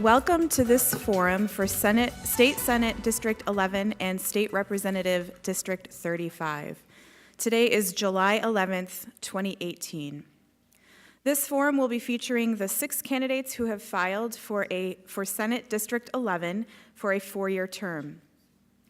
Welcome to this forum for State Senate District 11 and State Representative District 35. Today is July 11th, 2018. This forum will be featuring the 6 candidates who have filed for Senate District 11 for a 4-year term.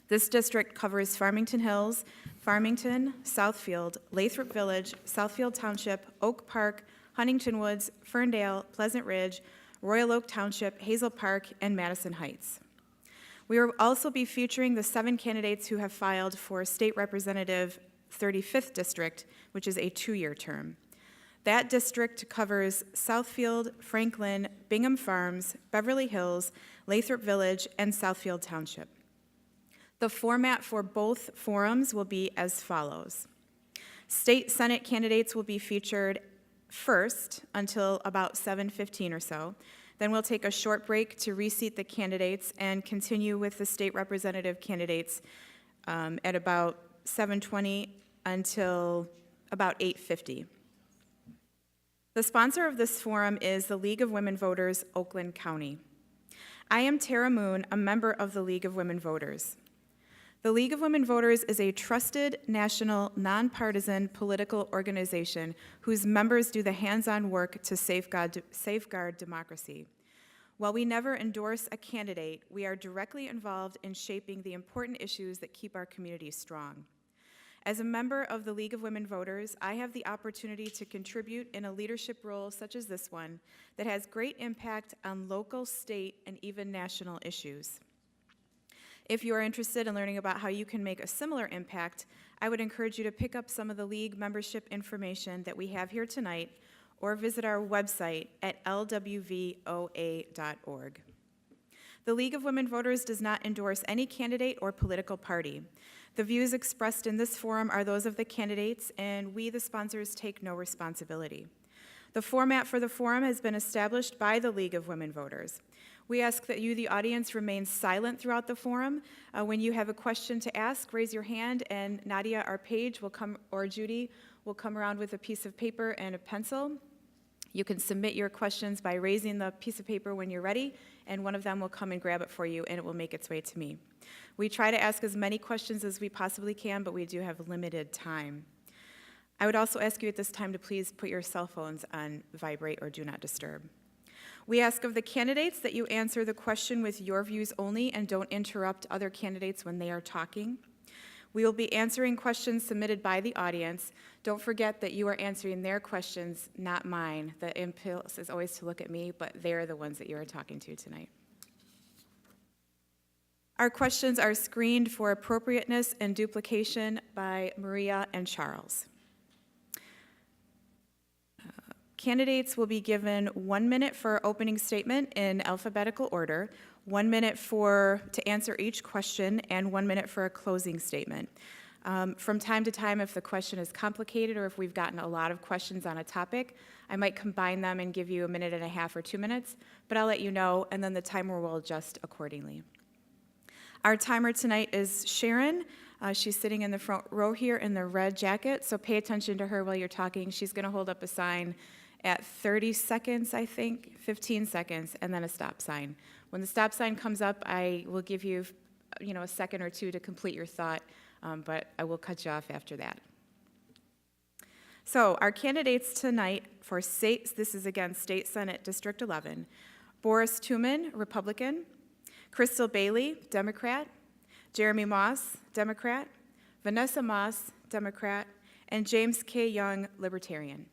This district covers Farmington Hills, Farmington, Southfield, Lathrop Village, Southfield Township, Oak Park, Huntington Woods, Ferndale, Pleasant Ridge, Royal Oak Township, Hazel Park, and Madison Heights. We will also be featuring the 7 candidates who have filed for State Representative 35th District, which is a 2-year term. That district covers Southfield, Franklin, Bingham Farms, Beverly Hills, Lathrop Village, and Southfield Township. The format for both forums will be as follows. State Senate candidates will be featured first until about 7:15 or so. Then we'll take a short break to reseat the candidates and continue with the state representative candidates at about 7:20 until about 8:50. The sponsor of this forum is the League of Women Voters, Oakland County. I am Tara Moon, a member of the League of Women Voters. The League of Women Voters is a trusted, national, nonpartisan political organization whose members do the hands-on work to safeguard democracy. While we never endorse a candidate, we are directly involved in shaping the important issues that keep our community strong. As a member of the League of Women Voters, I have the opportunity to contribute in a leadership role such as this one that has great impact on local, state, and even national issues. If you are interested in learning about how you can make a similar impact, I would encourage you to pick up some of the League membership information that we have here tonight or visit our website at lwvoa.org. The League of Women Voters does not endorse any candidate or political party. The views expressed in this forum are those of the candidates, and we, the sponsors, take no responsibility. The format for the forum has been established by the League of Women Voters. We ask that you, the audience, remain silent throughout the forum. When you have a question to ask, raise your hand, and Nadia, our page, will come, or Judy, will come around with a piece of paper and a pencil. You can submit your questions by raising the piece of paper when you're ready, and one of them will come and grab it for you, and it will make its way to me. We try to ask as many questions as we possibly can, but we do have limited time. I would also ask you at this time to please put your cell phones on vibrate or do not disturb. We ask of the candidates that you answer the question with your views only and don't interrupt other candidates when they are talking. We will be answering questions submitted by the audience. Don't forget that you are answering their questions, not mine. The impulse is always to look at me, but they're the ones that you are talking to tonight. Our questions are screened for appropriateness and duplication by Maria and Charles. Candidates will be given 1 minute for opening statement in alphabetical order, 1 minute to answer each question, and 1 minute for a closing statement. From time to time, if the question is complicated or if we've gotten a lot of questions on a topic, I might combine them and give you 1.5 minutes or 2 minutes, but I'll let you know, and then the timer will adjust accordingly. Our timer tonight is Sharon. She's sitting in the front row here in the red jacket, so pay attention to her while you're talking. She's going to hold up a sign at 30 seconds, I think, 15 seconds, and then a stop sign. When the stop sign comes up, I will give you, a second or two to complete your thought, but I will cut you off after that. So our candidates tonight for this is again State Senate District 11, Boris Tuman, Republican, Crystal Bailey, Democrat, Jeremy Moss, Democrat, Vanessa Moss, Democrat, and James K. Young, Libertarian.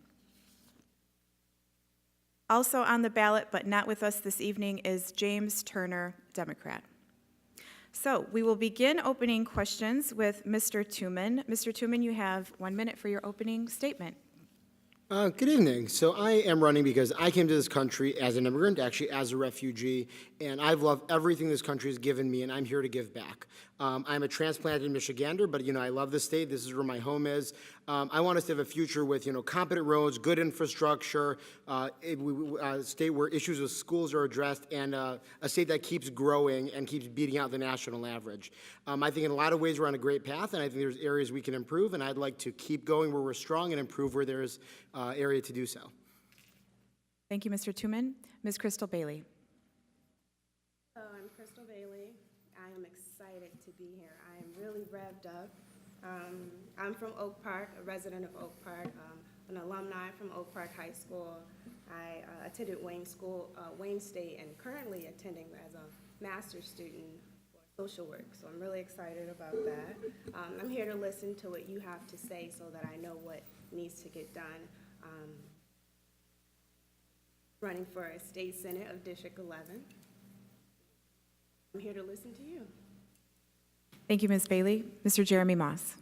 Also on the ballot, but not with us this evening, is James Turner, Democrat. So we will begin opening questions with Mr. Tuman. Mr. Tuman, you have 1 minute for your opening statement. Good evening. So I am running because I came to this country as an immigrant, actually as a refugee, and I've loved everything this country has given me, and I'm here to give back. I'm a transplanted Michigander, but I love this state. This is where my home is. I want us to have a future with competent roads, good infrastructure, a state where issues with schools are addressed, and a state that keeps growing and keeps beating out the national average. I think in a lot of ways we're on a great path, and I think there's areas we can improve, and I'd like to keep going where we're strong and improve where there's area to do so. Thank you, Mr. Tuman. Ms. Crystal Bailey. really revved up. I'm from Oak Park, a resident of Oak Park, an alumni from Oak Park High School. I attended Wayne State, and currently attending as a master's student for social work. So I'm really excited about that. I'm here to listen to what you have to say so that I know what needs to get done. Running for a state senate of District 11. I'm here to listen to you. Thank you, Ms. Bailey. Mr. Jeremy Moss.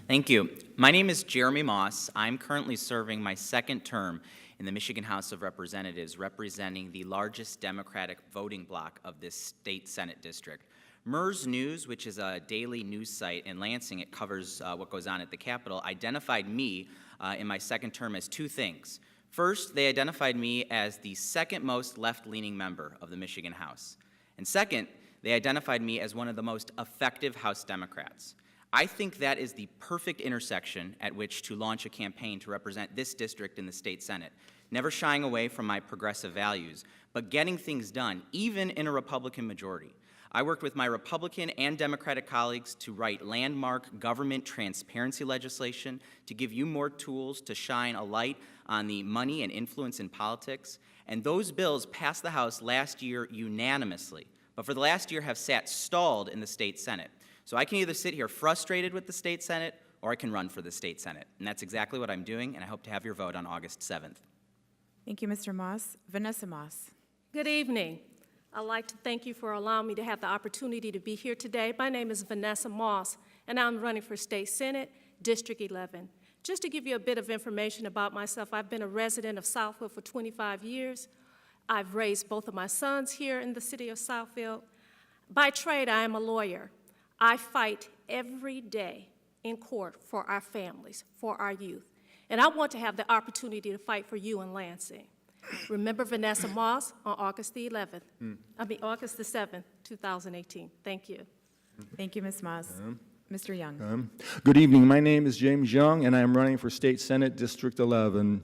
Thank you. My name is Jeremy Moss. I'm currently serving my second term in the Michigan House of Representatives, representing the largest Democratic voting bloc of this state Senate district. MERS News, which is a daily news site in Lansing, it covers what goes on at the Capitol, identified me in my second term as two things. First, they identified me as the second most left-leaning member of the Michigan House. And second, they identified me as one of the most effective House Democrats. I think that is the perfect intersection at which to launch a campaign to represent this district in the state Senate, never shying away from my progressive values, but getting things done, even in a Republican majority. I worked with my Republican and Democratic colleagues to write landmark government transparency legislation to give you more tools to shine a light on the money and influence in politics. And those bills passed the House last year unanimously, but for the last year have sat stalled in the state Senate. So I can either sit here frustrated with the state Senate, or I can run for the state Senate. And that's exactly what I'm doing, and I hope to have your vote on August 7th. Thank you, Mr. Moss. Vanessa Moss. Good evening. I'd like to thank you for allowing me to have the opportunity to be here today. My name is Vanessa Moss, and I'm running for State Senate, District 11. Just to give you a bit of information about myself, I've been a resident of Southfield for 25 years. I've raised both of my sons here in the city of Southfield. By trade, I am a lawyer. I fight every day in court for our families, for our youth. And I want to have the opportunity to fight for you in Lansing. Remember Vanessa Moss on August the 11th. August the 7th, 2018. Thank you. Thank you, Ms. Moss. Mr. Young. Good evening. My name is James Young, and I am running for State Senate District 11.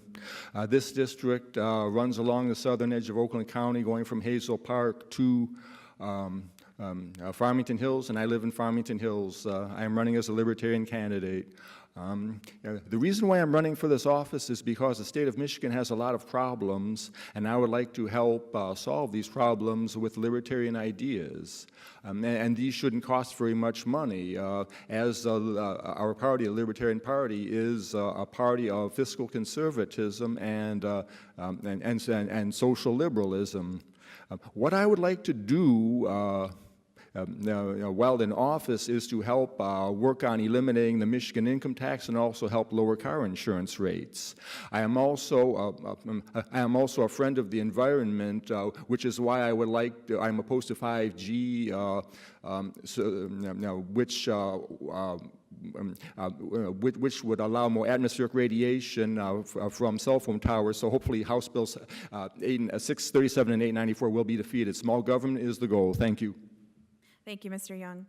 This district runs along the southern edge of Oakland County, going from Hazel Park to Farmington Hills, and I live in Farmington Hills. I am running as a Libertarian candidate. The reason why I'm running for this office is because the state of Michigan has a lot of problems, and I would like to help solve these problems with libertarian ideas. And these shouldn't cost very much money, as our party, the Libertarian Party, is a party of fiscal conservatism and social liberalism. What I would like to do while in office is to help work on eliminating the Michigan income tax and also help lower car insurance rates. I am also a friend of the environment, which is why I would like to, I'm opposed to 5G, which would allow more atmospheric radiation from cell phone towers. So hopefully House Bills 637 and 894 will be defeated. Small government is the goal. Thank you. Thank you, Mr. Young.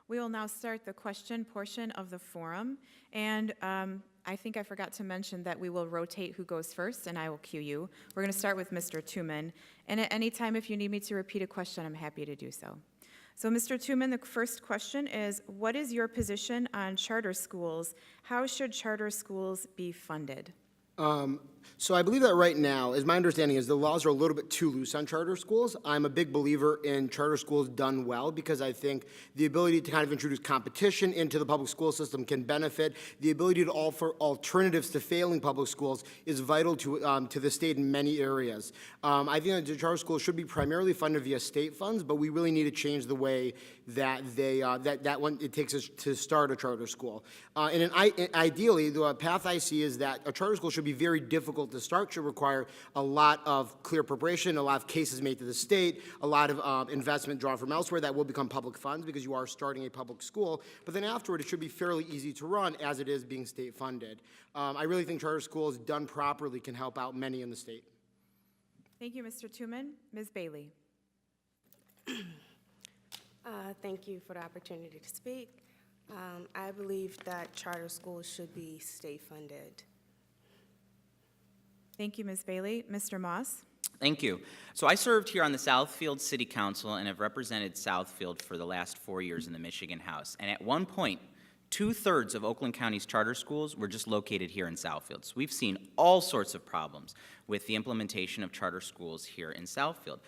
We will now start the question portion of the forum. And I think I forgot to mention that we will rotate who goes first, and I will cue you. We're going to start with Mr. Tooman. And at any time, if you need me to repeat a question, I'm happy to do so. So, Mr. Tooman, the first question is, what is your position on charter schools? How should charter schools be funded? So I believe that right now, as my understanding is, the laws are a little bit too loose on charter schools. I'm a big believer in charter schools done well because I think the ability to kind of introduce competition into the public school system can benefit. The ability to offer alternatives to failing public schools is vital to the state in many areas. I think that the charter schools should be primarily funded via state funds, but we really need to change the way that they it takes us to start a charter school. Ideally, the path I see is that a charter school should be very difficult to start, should require a lot of clear preparation, a lot of cases made to the state, a lot of investment drawn from elsewhere that will become public funds because you are starting a public school. But then afterward, it should be fairly easy to run as it is being state funded. I really think charter schools done properly can help out many in the state. Thank you, Mr. Tooman. Ms. Bailey. Thank you for the opportunity to speak. I believe that charter schools should be state funded. Thank you, Ms. Bailey. Mr. Moss. Thank you. So I served here on the Southfield City Council and have represented Southfield for the last 4 years in the Michigan House. And at one point, 2/3 of Oakland County's charter schools were just located here in Southfield. So we've seen all sorts of problems with the implementation of charter schools here in Southfield.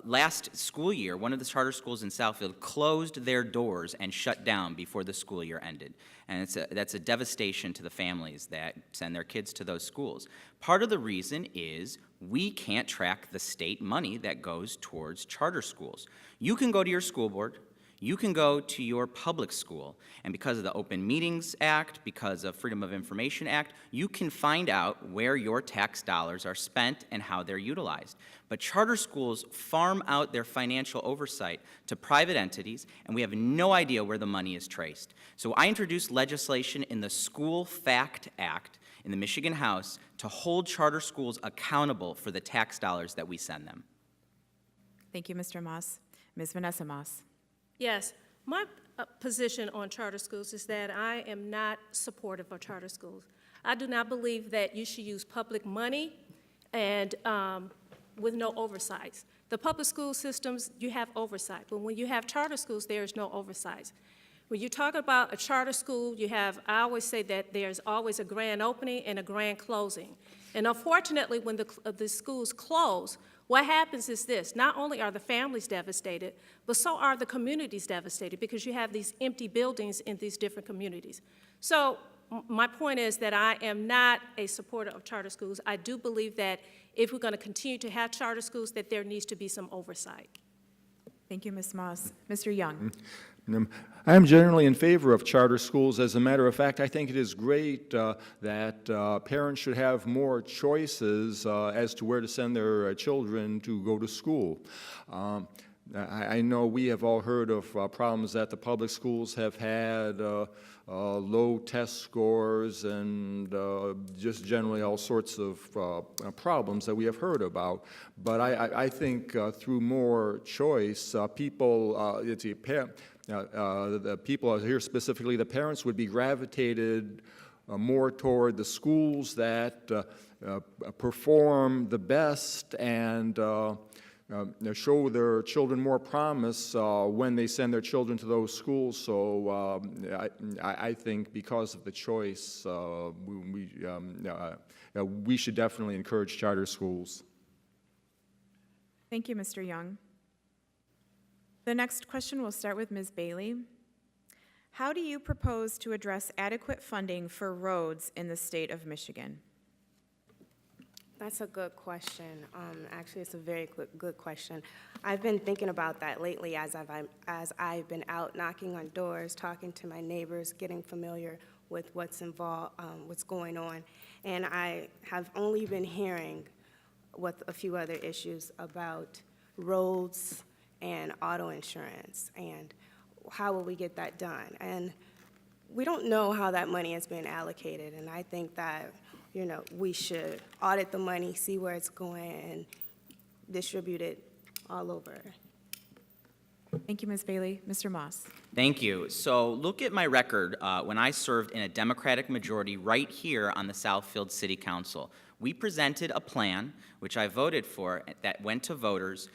Last school year, one of the charter schools in Southfield closed their doors and shut down before the school year ended. And that's a devastation to the families that send their kids to those schools. Part of the reason is we can't track the state money that goes towards charter schools. You can go to your school board, you can go to your public school, and because of the Open Meetings Act, because of Freedom of Information Act, you can find out where your tax dollars are spent and how they're utilized. But charter schools farm out their financial oversight to private entities, and we have no idea where the money is traced. So I introduced legislation in the School Fact Act in the Michigan House to hold charter schools accountable for the tax dollars that we send them. Thank you, Mr. Moss. Ms. Vanessa Moss. Yes, my position on charter schools is that I am not supportive of charter schools. I do not believe that you should use public money and with no oversight. The public school systems, you have oversight, but when you have charter schools, there is no oversight. When you talk about a charter school, I always say that there's always a grand opening and a grand closing. And unfortunately, when the schools close, what happens is this: not only are the families devastated, but so are the communities devastated, because you have these empty buildings in these different communities. So my point is that I am not a supporter of charter schools. I do believe that if we're going to continue to have charter schools, that there needs to be some oversight. Thank you, Ms. Moss. Mr. Young. I am generally in favor of charter schools. As a matter of fact, I think it is great that parents should have more choices as to where to send their children to go to school. I know we have all heard of problems that the public schools have had, low test scores, and just generally all sorts of problems that we have heard about. But I think through more choice, the people here specifically, the parents, would be gravitated more toward the schools that perform the best and show their children more promise when they send their children to those schools. So I think because of the choice, we should definitely encourage charter schools. Thank you, Mr. Young. The next question will start with Ms. Bailey. How do you propose to address adequate funding for roads in the state of Michigan? That's a good question. Actually, it's a very good question. I've been thinking about that lately as I've been out knocking on doors, talking to my neighbors, getting familiar with what's involved, what's going on. And I have only been hearing with a few other issues about roads and auto insurance, and how will we get that done? And we don't know how that money has been allocated, and I think that, we should audit the money, see where it's going, and distribute it all over. Thank you, Ms. Bailey. Mr. Moss. Thank you. So look at my record when I served in a Democratic majority right here on the Southfield City Council. We presented a plan, which I voted for, that went to voters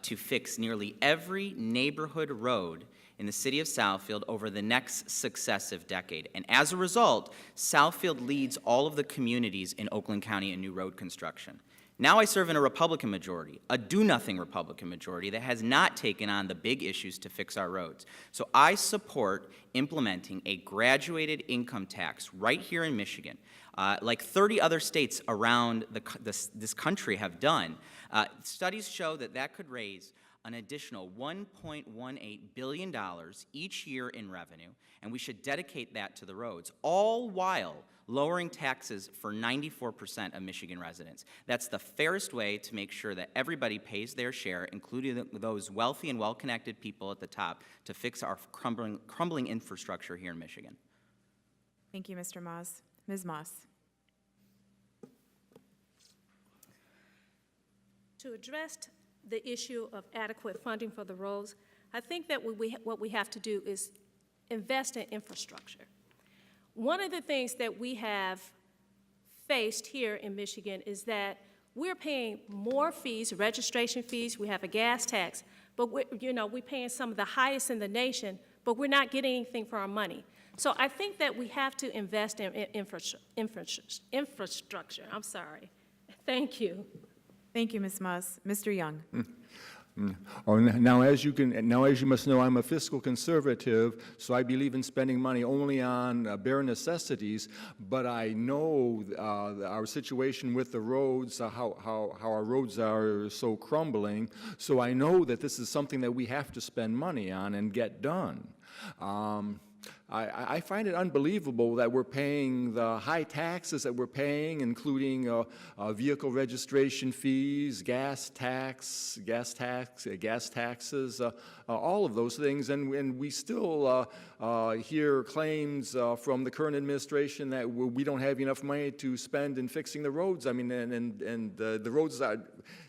to fix nearly every neighborhood road in the city of Southfield over the next successive decade. And as a result, Southfield leads all of the communities in Oakland County in new road construction. Now I serve in a Republican majority, a do-nothing Republican majority that has not taken on the big issues to fix our roads. So I support implementing a graduated income tax right here in Michigan, like 30 other states around this country have done. Studies show that that could raise an additional $1.18 billion each year in revenue, and we should dedicate that to the roads, all while lowering taxes for 94% of Michigan residents. That's the fairest way to make sure that everybody pays their share, including those wealthy and well-connected people at the top, to fix our crumbling infrastructure here in Michigan. Thank you, Mr. Moss. Ms. Moss. To address the issue of adequate funding for the roads, I think that what we have to do is invest in infrastructure. One of the things that we have faced here in Michigan is that we're paying more fees, registration fees, we have a gas tax, but we're paying some of the highest in the nation, but we're not getting anything for our money. So I think that we have to invest in infrastructure. I'm sorry. Thank you. Thank you, Ms. Moss. Mr. Young. Now, as you must know, I'm a fiscal conservative, so I believe in spending money only on bare necessities. But I know our situation with the roads, how our roads are so crumbling. So I know that this is something that we have to spend money on and get done. I find it unbelievable that we're paying the high taxes that we're paying, including vehicle registration fees, gas taxes, all of those things, and we still hear claims from the current administration that we don't have enough money to spend in fixing the roads. I mean, and the roads are.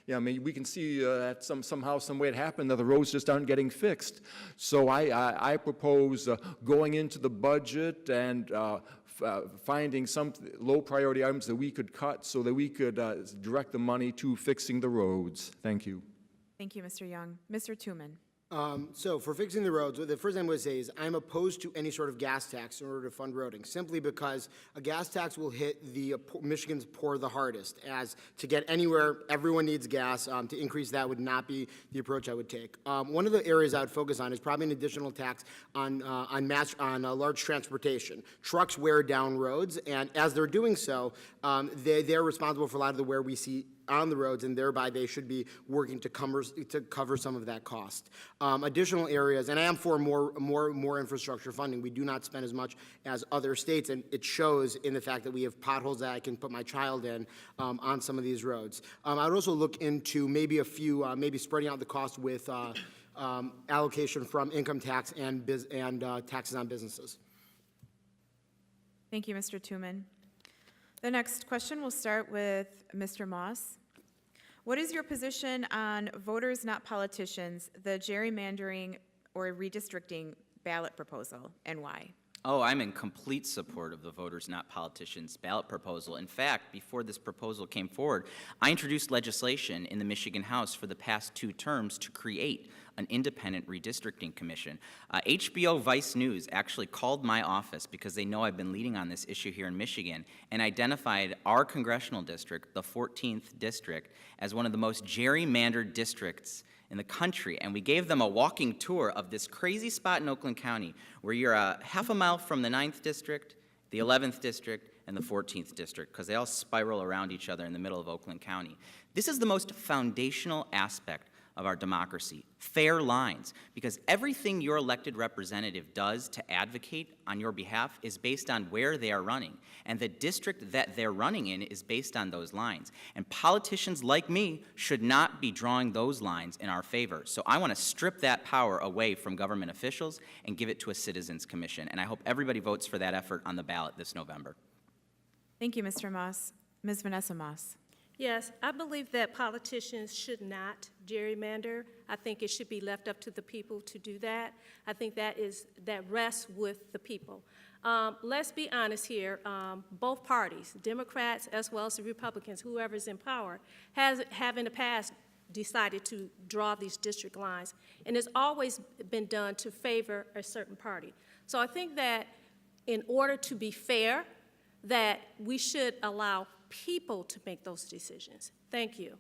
Yeah, I mean, we can see that somehow, some way it happened that the roads just aren't getting fixed. So I propose going into the budget and finding some low priority items that we could cut so that we could direct the money to fixing the roads. Thank you. Thank you, Mr. Young. Mr. Tooman. So for fixing the roads, the first thing I'm going to say is I'm opposed to any sort of gas tax in order to fund roading, simply because a gas tax will hit the Michigan's poor the hardest. As to get anywhere, everyone needs gas. To increase that would not be the approach I would take. One of the areas I would focus on is probably an additional tax on large transportation. Trucks wear down roads, and as they're doing so, they're responsible for a lot of the wear we see on the roads, and thereby they should be working to cover some of that cost. Additional areas, and I am for more infrastructure funding. We do not spend as much as other states, and it shows in the fact that we have potholes that I can put my child in on some of these roads. I would also look into maybe a few, maybe spreading out the cost with allocation from income tax and taxes on businesses. Thank you, Mr. Tooman. The next question will start with Mr. Moss. What is your position on voters, not politicians, the gerrymandering or redistricting ballot proposal, and why? Oh, I'm in complete support of the Voters Not Politicians ballot proposal. In fact, before this proposal came forward, I introduced legislation in the Michigan House for the past 2 terms to create an independent redistricting commission. HBO Vice News actually called my office because they know I've been leading on this issue here in Michigan and identified our congressional district, the 14th district, as one of the most gerrymandered districts in the country, and we gave them a walking tour of this crazy spot in Oakland County where you're half a mile from the 9th district, the 11th district, and the 14th district, because they all spiral around each other in the middle of Oakland County. This is the most foundational aspect of our democracy, fair lines, because everything your elected representative does to advocate on your behalf is based on where they are running, and the district that they're running in is based on those lines. And politicians like me should not be drawing those lines in our favor. So I want to strip that power away from government officials and give it to a citizens commission, and I hope everybody votes for that effort on the ballot this November. Thank you, Mr. Moss. Ms. Vanessa Moss. Yes, I believe that politicians should not gerrymander. I think it should be left up to the people to do that. I think that rests with the people. Let's be honest here. Both parties, Democrats as well as the Republicans, whoever's in power, have in the past decided to draw these district lines, and it's always been done to favor a certain party. So I think that in order to be fair, that we should allow people to make those decisions. Thank you.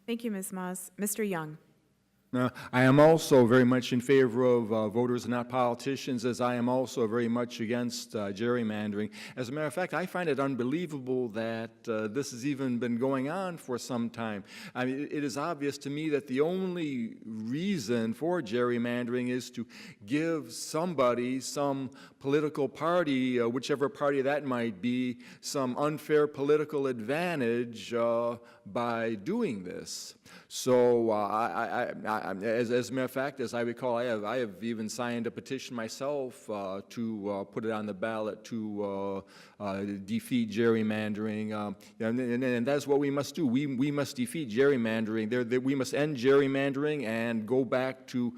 Thank you, Ms. Moss. Mr. Young. I am also very much in favor of voters, not politicians, as I am also very much against gerrymandering. As a matter of fact, I find it unbelievable that this has even been going on for some time. I mean, it is obvious to me that the only reason for gerrymandering is to give somebody, some political party, whichever party that might be, some unfair political advantage by doing this. So as a matter of fact, as I recall, I have even signed a petition myself to put it on the ballot to defeat gerrymandering, and that's what we must do. We must defeat gerrymandering. We must end gerrymandering and go back to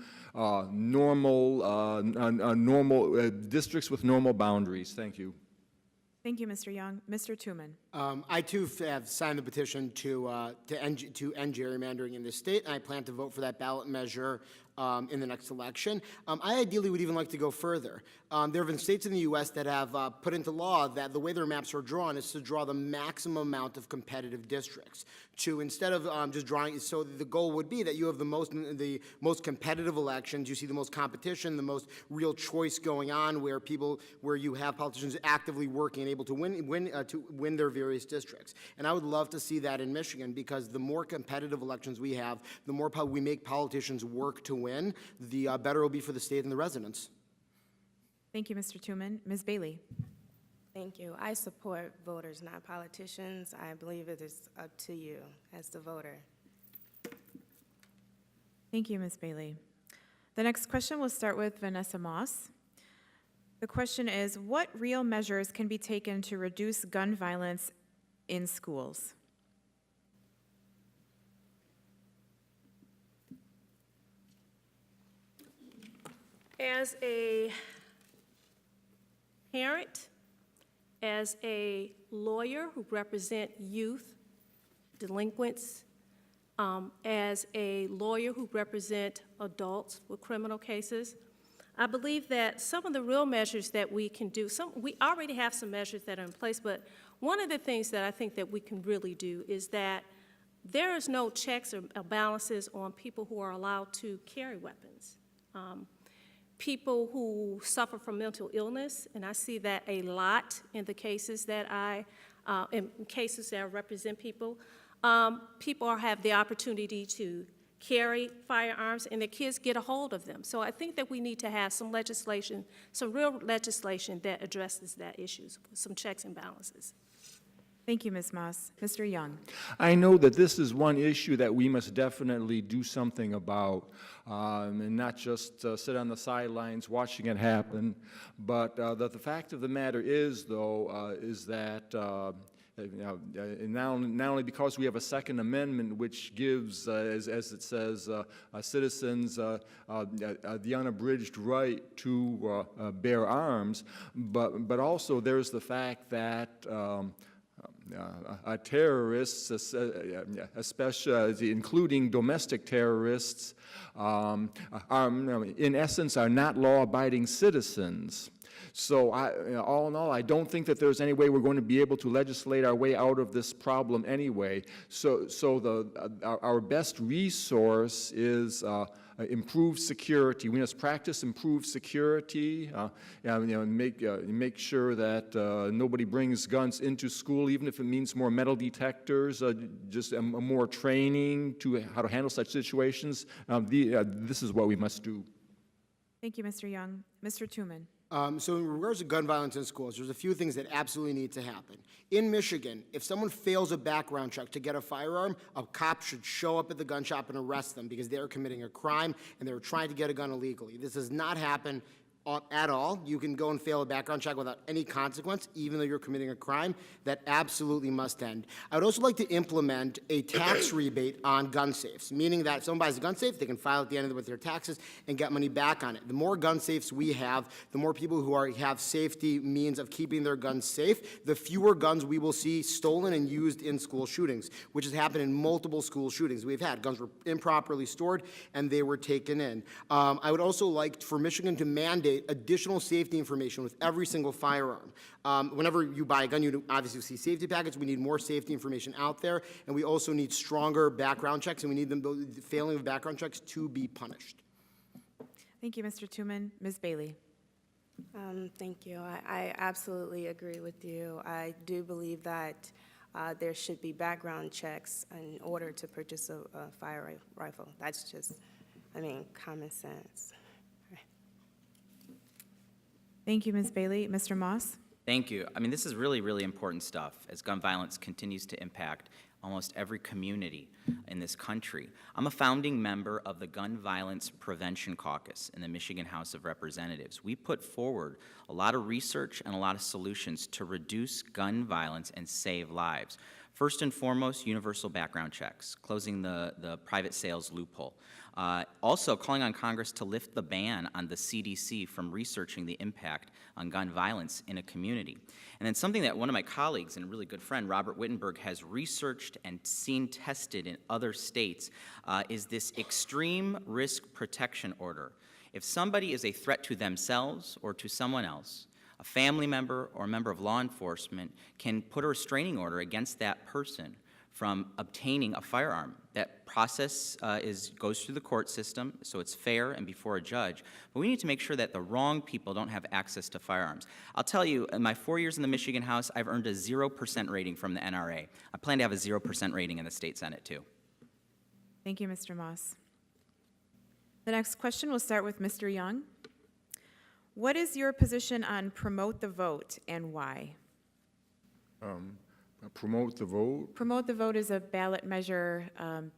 normal districts with normal boundaries. Thank you. Thank you, Mr. Young. Mr. Tooman. I too have signed the petition to end gerrymandering in this state, and I plan to vote for that ballot measure in the next election. I ideally would even like to go further. There have been states in the U.S. that have put into law that the way their maps are drawn is to draw the maximum amount of competitive districts. To instead of just drawing, so the goal would be that you have the most competitive elections, you see the most competition, the most real choice going on, where you have politicians actively working and able to win their various districts. And I would love to see that in Michigan, because the more competitive elections we have, the more we make politicians work to win, the better it will be for the state and the residents. Thank you, Mr. Tooman. Ms. Bailey. Thank you. I support voters, not politicians. I believe it is up to you as the voter. Thank you, Ms. Bailey. The next question will start with Vanessa Moss. The question is, what real measures can be taken to reduce gun violence in schools? As a parent, as a lawyer who represent youth, delinquents, as a lawyer who represent adults with criminal cases, I believe that some of the real measures that we can do, we already have some measures that are in place, but one of the things that I think that we can really do is that there is no checks or balances on people who are allowed to carry weapons. People who suffer from mental illness, and I see that a lot in the cases that I represent people. People have the opportunity to carry firearms, and the kids get a hold of them. So I think that we need to have some legislation, some real legislation that addresses that issue, some checks and balances. Thank you, Ms. Moss. Mr. Young. I know that this is one issue that we must definitely do something about, and not just sit on the sidelines watching it happen. But the fact of the matter is, though, is that not only because we have a Second Amendment which gives, as it says, citizens the unabridged right to bear arms, but also there's the fact that terrorists, especially including domestic terrorists, in essence are not law-abiding citizens. So all in all, I don't think that there's any way we're going to be able to legislate our way out of this problem anyway. So our best resource is improved security. We must practice improved security, make sure that nobody brings guns into school, even if it means more metal detectors, just more training to how to handle such situations. This is what we must do. Thank you, Mr. Young. Mr. Tooman. So in regards to gun violence in schools, there's a few things that absolutely need to happen. In Michigan, if someone fails a background check to get a firearm, a cop should show up at the gun shop and arrest them because they are committing a crime and they're trying to get a gun illegally. This does not happen at all. You can go and fail a background check without any consequence, even though you're committing a crime. That absolutely must end. I would also like to implement a tax rebate on gun safes, meaning that if someone buys a gun safe, they can file at the end of it with their taxes and get money back on it. The more gun safes we have, the more people who have safety means of keeping their guns safe, the fewer guns we will see stolen and used in school shootings, which has happened in multiple school shootings we've had. Guns were improperly stored and they were taken in. I would also like for Michigan to mandate additional safety information with every single firearm. Whenever you buy a gun, you obviously see safety packets. We need more safety information out there, and we also need stronger background checks, and we need them, failing of background checks, to be punished. Thank you, Mr. Tooman. Ms. Bailey. Thank you. I absolutely agree with you. I do believe that there should be background checks in order to purchase a fire rifle. That's just, common sense. Thank you, Ms. Bailey. Mr. Moss. Thank you. This is really, really important stuff as gun violence continues to impact almost every community in this country. I'm a founding member of the Gun Violence Prevention Caucus in the Michigan House of Representatives. We put forward a lot of research and a lot of solutions to reduce gun violence and save lives. First and foremost, universal background checks, closing the private sales loophole. Also, calling on Congress to lift the ban on the CDC from researching the impact on gun violence in a community. And then something that one of my colleagues and a really good friend, Robert Wittenberg, has researched and seen tested in other states is this extreme risk protection order. If somebody is a threat to themselves or to someone else, a family member or a member of law enforcement can put a restraining order against that person from obtaining a firearm. That process goes through the court system, so it's fair and before a judge. But we need to make sure that the wrong people don't have access to firearms. I'll tell you, in my 4 years in the Michigan House, I've earned a 0% rating from the NRA. I plan to have a 0% rating in the state Senate, too. Thank you, Mr. Moss. The next question will start with Mr. Young. What is your position on Promote the Vote and why? Promote the vote. Promote the Vote is a ballot measure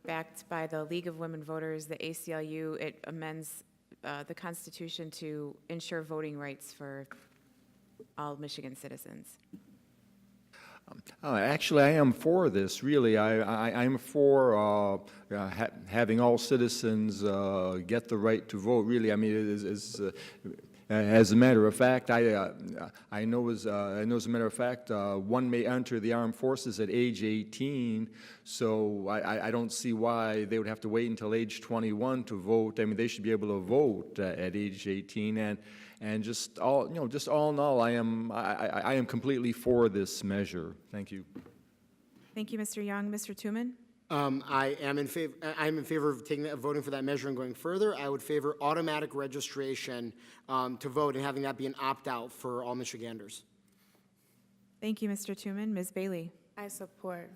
backed by the League of Women Voters, the ACLU. It amends the Constitution to ensure voting rights for all Michigan citizens. Actually, I am for this, really. I'm for having all citizens get the right to vote, really. I mean, as a matter of fact, I know as a matter of fact, one may enter the armed forces at age 18, so I don't see why they would have to wait until age 21 to vote. I mean, they should be able to vote at age 18, and just all in all, I am completely for this measure. Thank you. Thank you, Mr. Young. Mr. Tooman? I'm in favor of voting for that measure and going further. I would favor automatic registration to vote and having that be an opt-out for all Michiganders. Thank you, Mr. Tooman. Ms. Bailey? I support.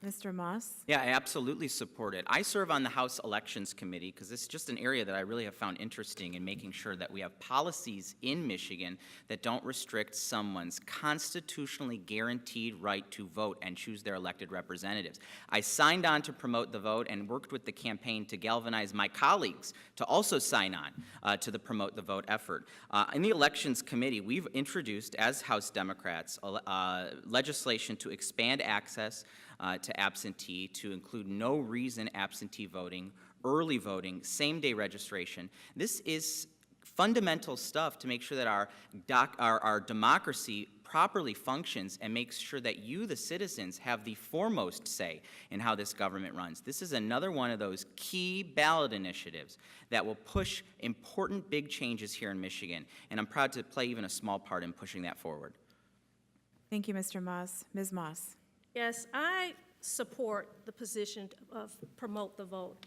Mr. Moss? Yeah, I absolutely support it. I serve on the House Elections Committee because this is just an area that I really have found interesting in making sure that we have policies in Michigan that don't restrict someone's constitutionally guaranteed right to vote and choose their elected representatives. I signed on to Promote the Vote and worked with the campaign to galvanize my colleagues to also sign on to the Promote the Vote effort. In the Elections Committee, we've introduced, as House Democrats, legislation to expand access to absentee, to include no reason absentee voting, early voting, same-day registration. This is fundamental stuff to make sure that our democracy properly functions and makes sure that you, the citizens, have the foremost say in how this government runs. This is another one of those key ballot initiatives that will push important big changes here in Michigan, and I'm proud to play even a small part in pushing that forward. Thank you, Mr. Moss. Ms. Moss? Yes, I support the position of Promote the Vote.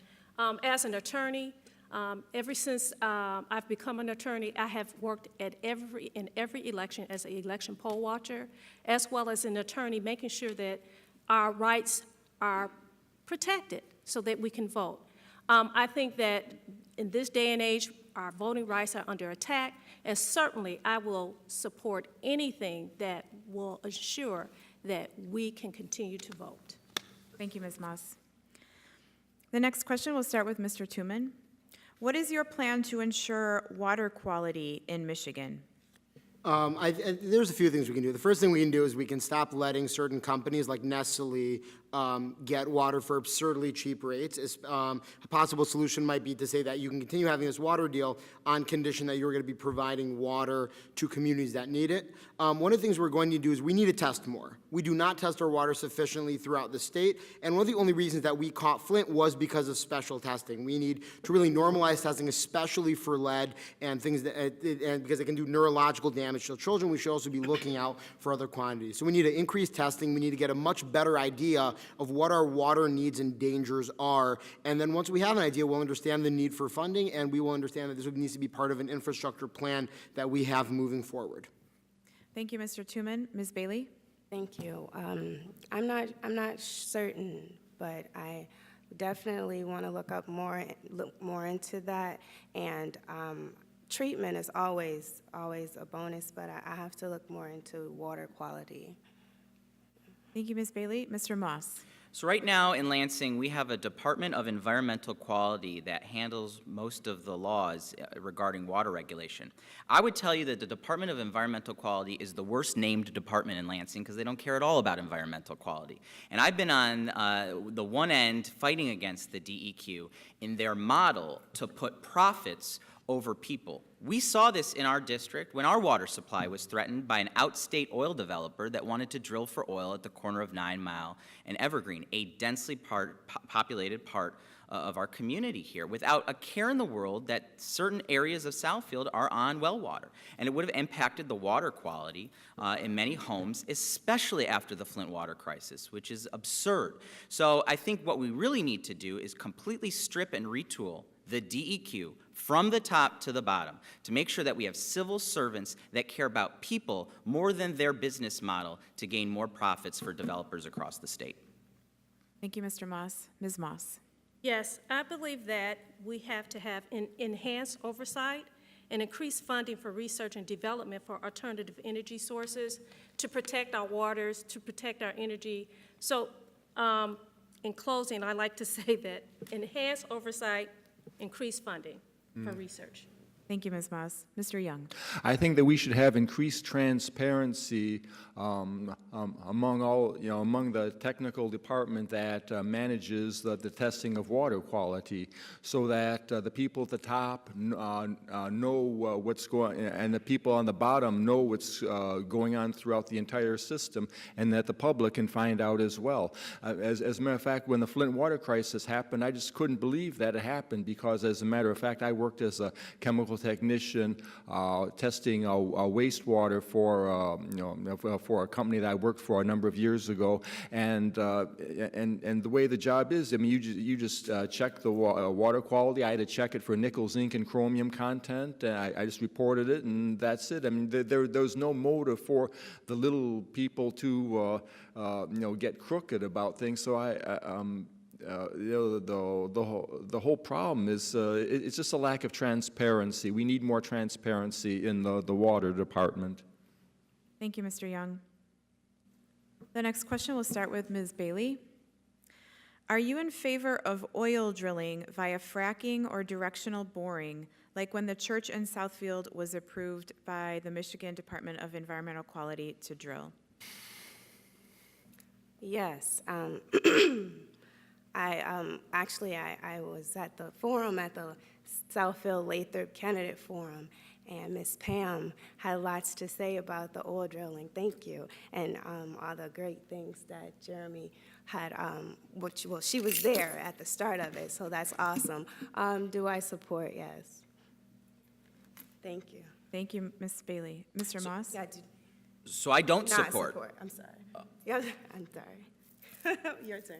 As an attorney, ever since I've become an attorney, I have worked in every election as an election poll watcher, as well as an attorney, making sure that our rights are protected so that we can vote. I think that in this day and age, our voting rights are under attack, and certainly I will support anything that will ensure that we can continue to vote. Thank you, Ms. Moss. The next question will start with Mr. Tooman. What is your plan to ensure water quality in Michigan? There's a few things we can do. The first thing we can do is we can stop letting certain companies like Nestle get water for absurdly cheap rates. A possible solution might be to say that you can continue having this water deal on condition that you're going to be providing water to communities that need it. One of the things we're going to do is we need to test more. We do not test our water sufficiently throughout the state, and one of the only reasons that we caught Flint was because of special testing. We need to really normalize testing, especially for lead and things that, and because it can do neurological damage to children. We should also be looking out for other quantities. So we need to increase testing. We need to get a much better idea of what our water needs and dangers are. And then once we have an idea, we'll understand the need for funding, and we will understand that this needs to be part of an infrastructure plan that we have moving forward. Thank you, Mr. Tooman. Ms. Bailey? Thank you. I'm not certain, but I definitely want to look more into that. And treatment is always a bonus, but I have to look more into water quality. Thank you, Ms. Bailey. Mr. Moss? So right now in Lansing, we have a Department of Environmental Quality that handles most of the laws regarding water regulation. I would tell you that the Department of Environmental Quality is the worst named department in Lansing because they don't care at all about environmental quality. And I've been on the one end fighting against the DEQ in their model to put profits over people. We saw this in our district when our water supply was threatened by an outstate oil developer that wanted to drill for oil at the corner of 9 Mile and Evergreen, a densely populated part of our community here, without a care in the world that certain areas of Southfield are on well water. And it would have impacted the water quality in many homes, especially after the Flint water crisis, which is absurd. So I think what we really need to do is completely strip and retool the DEQ from the top to the bottom to make sure that we have civil servants that care about people more than their business model to gain more profits for developers across the state. Thank you, Mr. Moss. Ms. Moss. Yes, I believe that we have to have enhanced oversight and increased funding for research and development for alternative energy sources to protect our waters, to protect our energy. So in closing, I'd like to say that enhanced oversight, increased funding for research. Thank you, Ms. Moss. Mr. Young. I think that we should have increased transparency among all, among the technical department that manages the testing of water quality, so that the people at the top know what's going, and the people on the bottom know what's going on throughout the entire system, and that the public can find out as well. As a matter of fact, when the Flint water crisis happened, I just couldn't believe that it happened, because as a matter of fact, I worked as a chemical technician testing wastewater for a company that I worked for a number of years ago, and the way the job is, I mean, you just check the water quality. I had to check it for nickel, zinc, and chromium content. I just reported it, and that's it. I mean, there's no motive for the little people to get crooked about things. So the whole problem is it's just a lack of transparency. We need more transparency in the water department. Thank you, Mr. Young. The next question will start with Ms. Bailey. Are you in favor of oil drilling via fracking or directional boring, like when the church in Southfield was approved by the Michigan Department of Environmental Quality to drill? Yes. I was at the forum, at the Southfield Lathrop Candidate Forum, and Ms. Pam had lots to say about the oil drilling. Thank you. And all the great things that Jeremy had, well, she was there at the start of it, so that's awesome. Do I support? Yes. Thank you. Thank you, Ms. Bailey. Mr. Moss? Yeah, So I don't not support. I'm sorry. Yeah, I'm sorry. Your turn.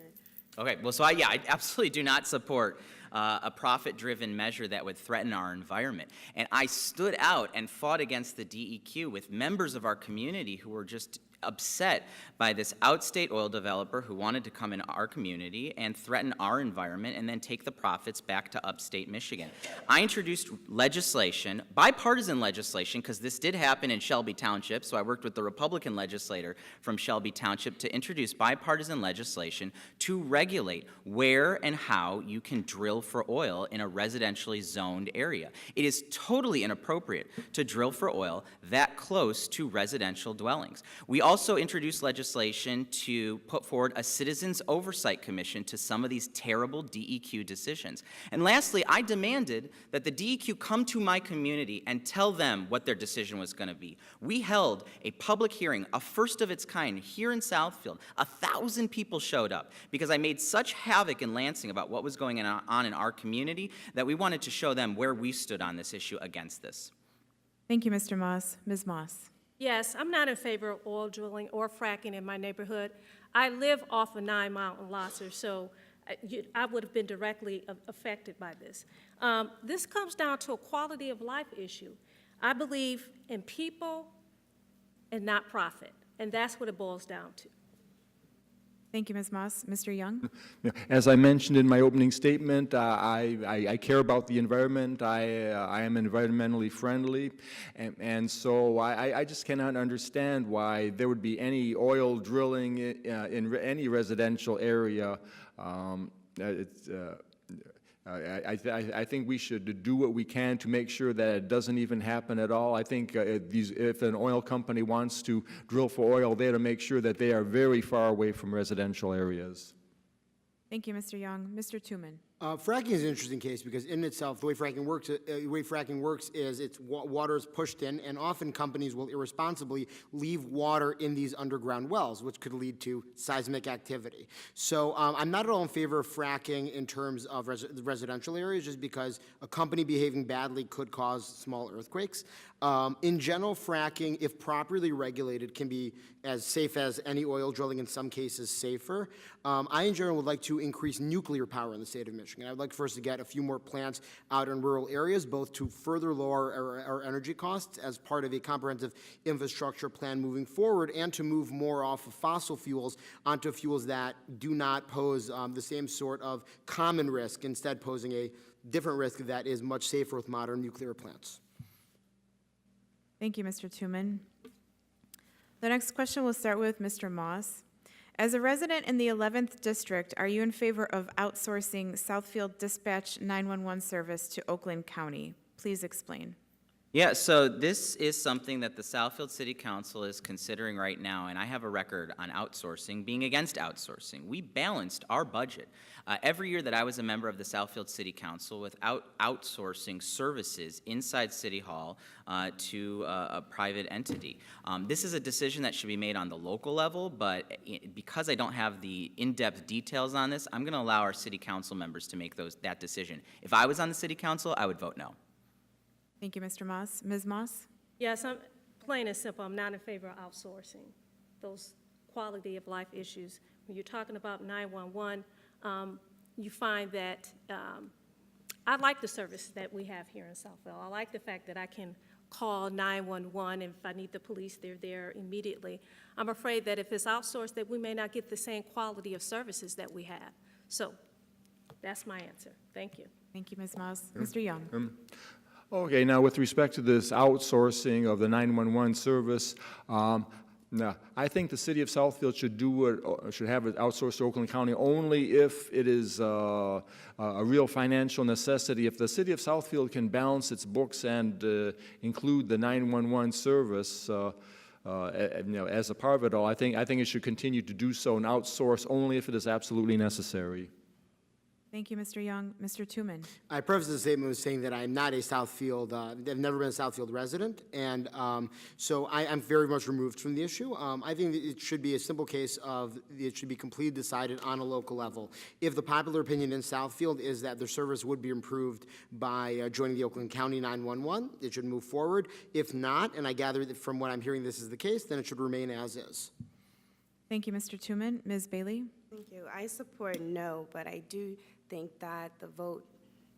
Okay, well, so I absolutely do not support a profit-driven measure that would threaten our environment. And I stood out and fought against the DEQ with members of our community who were just upset by this outstate oil developer who wanted to come in our community and threaten our environment and then take the profits back to upstate Michigan. I introduced legislation, bipartisan legislation, because this did happen in Shelby Township, so I worked with the Republican legislator from Shelby Township to introduce bipartisan legislation to regulate where and how you can drill for oil in a residentially zoned area. It is totally inappropriate to drill for oil that close to residential dwellings. We also introduced legislation to put forward a Citizens Oversight Commission to some of these terrible DEQ decisions. And lastly, I demanded that the DEQ come to my community and tell them what their decision was going to be. We held a public hearing, a first of its kind, here in Southfield. 1,000 people showed up because I made such havoc in Lansing about what was going on in our community that we wanted to show them where we stood on this issue against this. Thank you, Mr. Moss. Ms. Moss? Yes, I'm not in favor of oil drilling or fracking in my neighborhood. I live off of 9 Mile and Losser, so I would have been directly affected by this. This comes down to a quality of life issue. I believe in people and not profit, and that's what it boils down to. Thank you, Ms. Moss. Mr. Young? Yeah, as I mentioned in my opening statement, I care about the environment. I am environmentally friendly, and so I just cannot understand why there would be any oil drilling in any residential area. I think we should do what we can to make sure that it doesn't even happen at all. I think if an oil company wants to drill for oil, they have to make sure that they are very far away from residential areas. Thank you, Mr. Young. Mr. Tooman? Fracking is an interesting case because in itself, the way fracking works is it's water is pushed in, and often companies will irresponsibly leave water in these underground wells, which could lead to seismic activity. So I'm not at all in favor of fracking in terms of residential areas, just because a company behaving badly could cause small earthquakes. In general, fracking, if properly regulated, can be as safe as any oil drilling, in some cases safer. I, in general, would like to increase nuclear power in the state of Michigan. I'd like for us to get a few more plants out in rural areas, both to further lower our energy costs as part of a comprehensive infrastructure plan moving forward, and to move more off of fossil fuels onto fuels that do not pose the same sort of common risk, instead posing a different risk that is much safer with modern nuclear plants. Thank you, Mr. Tooman. The next question will start with Mr. Moss. As a resident in the 11th District, are you in favor of outsourcing Southfield Dispatch 911 service to Oakland County? Please explain. Yeah, so this is something that the Southfield City Council is considering right now, and I have a record on outsourcing, being against outsourcing. We balanced our budget every year that I was a member of the Southfield City Council without outsourcing services inside City Hall to a private entity. This is a decision that should be made on the local level, but because I don't have the in-depth details on this, I'm going to allow our City Council members to make that decision. If I was on the City Council, I would vote no. Thank you, Mr. Moss. Ms. Moss? Yes, I'm plain and simple. I'm not in favor of outsourcing those quality of life issues. When you're talking about 911, you find that I like the service that we have here in Southfield. I like the fact that I can call 911, and if I need the police, they're there immediately. I'm afraid that if it's outsourced, that we may not get the same quality of services that we have. So that's my answer. Thank you. Thank you, Ms. Moss. Mr. Young? Okay, now with respect to this outsourcing of the 911 service, now, I think the city of Southfield should have it outsourced to Oakland County only if it is a real financial necessity. If the city of Southfield can balance its books and include the 911 service, as a part of it all, I think it should continue to do so and outsource only if it is absolutely necessary. Thank you, Mr. Young. Mr. Tooman? I prefaced the statement with saying that I am not a Southfield, I've never been a Southfield resident, and so I'm very much removed from the issue. I think that it should be a simple case of it should be completely decided on a local level. If the popular opinion in Southfield is that their service would be improved by joining the Oakland County 911, it should move forward. If not, and I gather that from what I'm hearing this is the case, then it should remain as is. Thank you, Mr. Tooman. Ms. Bailey? Thank you. I support no, but I do think that the vote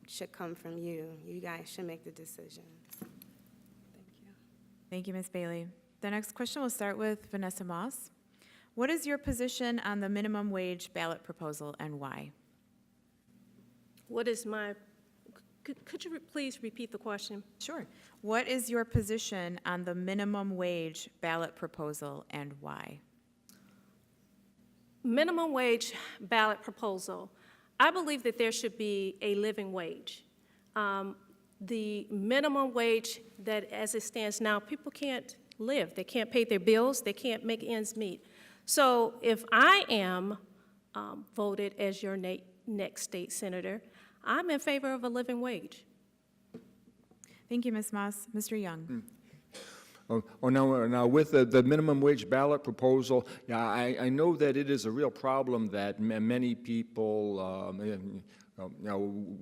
should come from you. You guys should make the decision. Thank you. Thank you, Ms. Bailey. The next question will start with Vanessa Moss. What is your position on the minimum wage ballot proposal and why? What is my, could you please repeat the question? Sure. What is your position on the minimum wage ballot proposal and why? Minimum wage ballot proposal. I believe that there should be a living wage. The minimum wage that, as it stands now, people can't live. They can't pay their bills. They can't make ends meet. So if I am voted as your next state senator, I'm in favor of a living wage. Thank you, Ms. Moss. Mr. Young? Now with the minimum wage ballot proposal, yeah, I know that it is a real problem that many people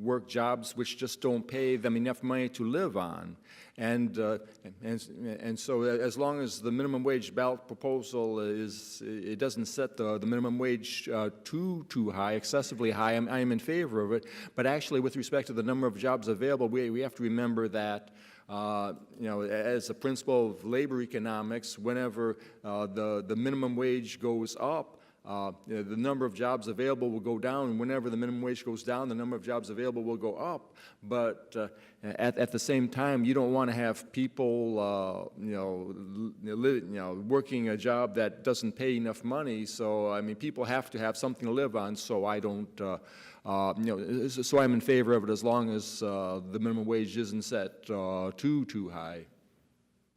work jobs which just don't pay them enough money to live on, and so as long as the minimum wage ballot proposal it doesn't set the minimum wage too high, excessively high, I am in favor of it. But actually, with respect to the number of jobs available, we have to remember that. As a principle of labor economics, whenever the minimum wage goes up, the number of jobs available will go down, and whenever the minimum wage goes down, the number of jobs available will go up. But at the same time, you don't want to have people, working a job that doesn't pay enough money. So, I mean, people have to have something to live on. So I don't, so I'm in favor of it as long as the minimum wage isn't set too high.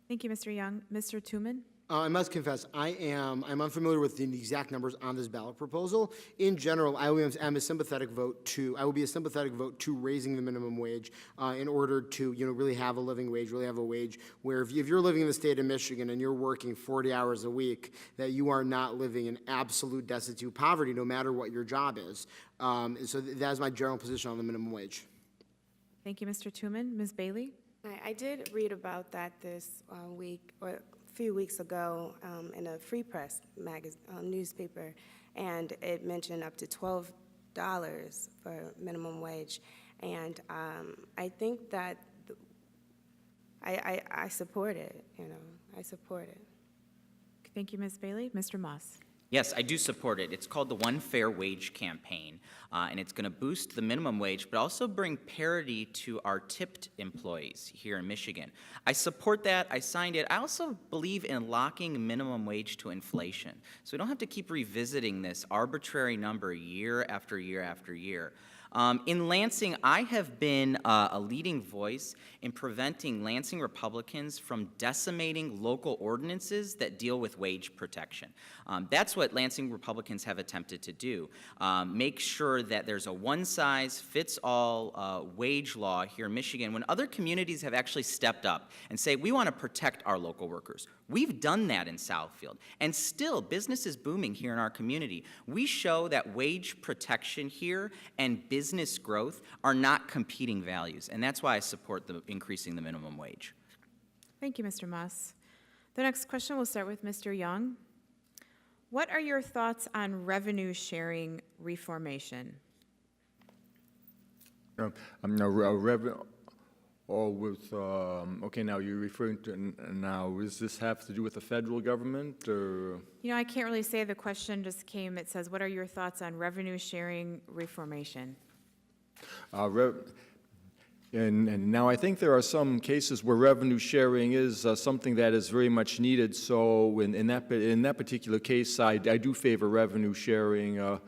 Thank you, Mr. Young. Mr. Tooman? I must confess, I'm unfamiliar with the exact numbers on this ballot proposal. In general, I will be a sympathetic vote to raising the minimum wage in order to, really have a living wage, really have a wage where if you're living in the state of Michigan and you're working 40 hours a week, that you are not living in absolute destitute poverty, no matter what your job is. So that is my general position on the minimum wage. Thank you, Mr. Tooman. Ms. Bailey? I did read about that this week, or a few weeks ago, in a Free Press newspaper, and it mentioned up to $12 for minimum wage. And I think that I support it, I support it. Thank you, Ms. Bailey. Mr. Moss? Yes, I do support it. It's called the One Fair Wage Campaign, and it's going to boost the minimum wage, but also bring parity to our tipped employees here in Michigan. I support that. I signed it. I also believe in locking minimum wage to inflation, so we don't have to keep revisiting this arbitrary number year after year after year. In Lansing, I have been a leading voice in preventing Lansing Republicans from decimating local ordinances that deal with wage protection. That's what Lansing Republicans have attempted to do. Make sure that there's a one-size-fits-all wage law here in Michigan when other communities have actually stepped up and say, we want to protect our local workers. We've done that in Southfield, and still business is booming here in our community. We show that wage protection here and business growth are not competing values, and that's why I support increasing the minimum wage. Thank you, Mr. Moss. The next question will start with Mr. Young. What are your thoughts on revenue sharing reformation? Okay, now you're referring to, now, does this have to do with the federal government, or? I can't really say. The question just came. It says, what are your thoughts on revenue sharing reformation? And now I think there are some cases where revenue sharing is something that is very much needed. So in that particular case, I do favor revenue sharing. I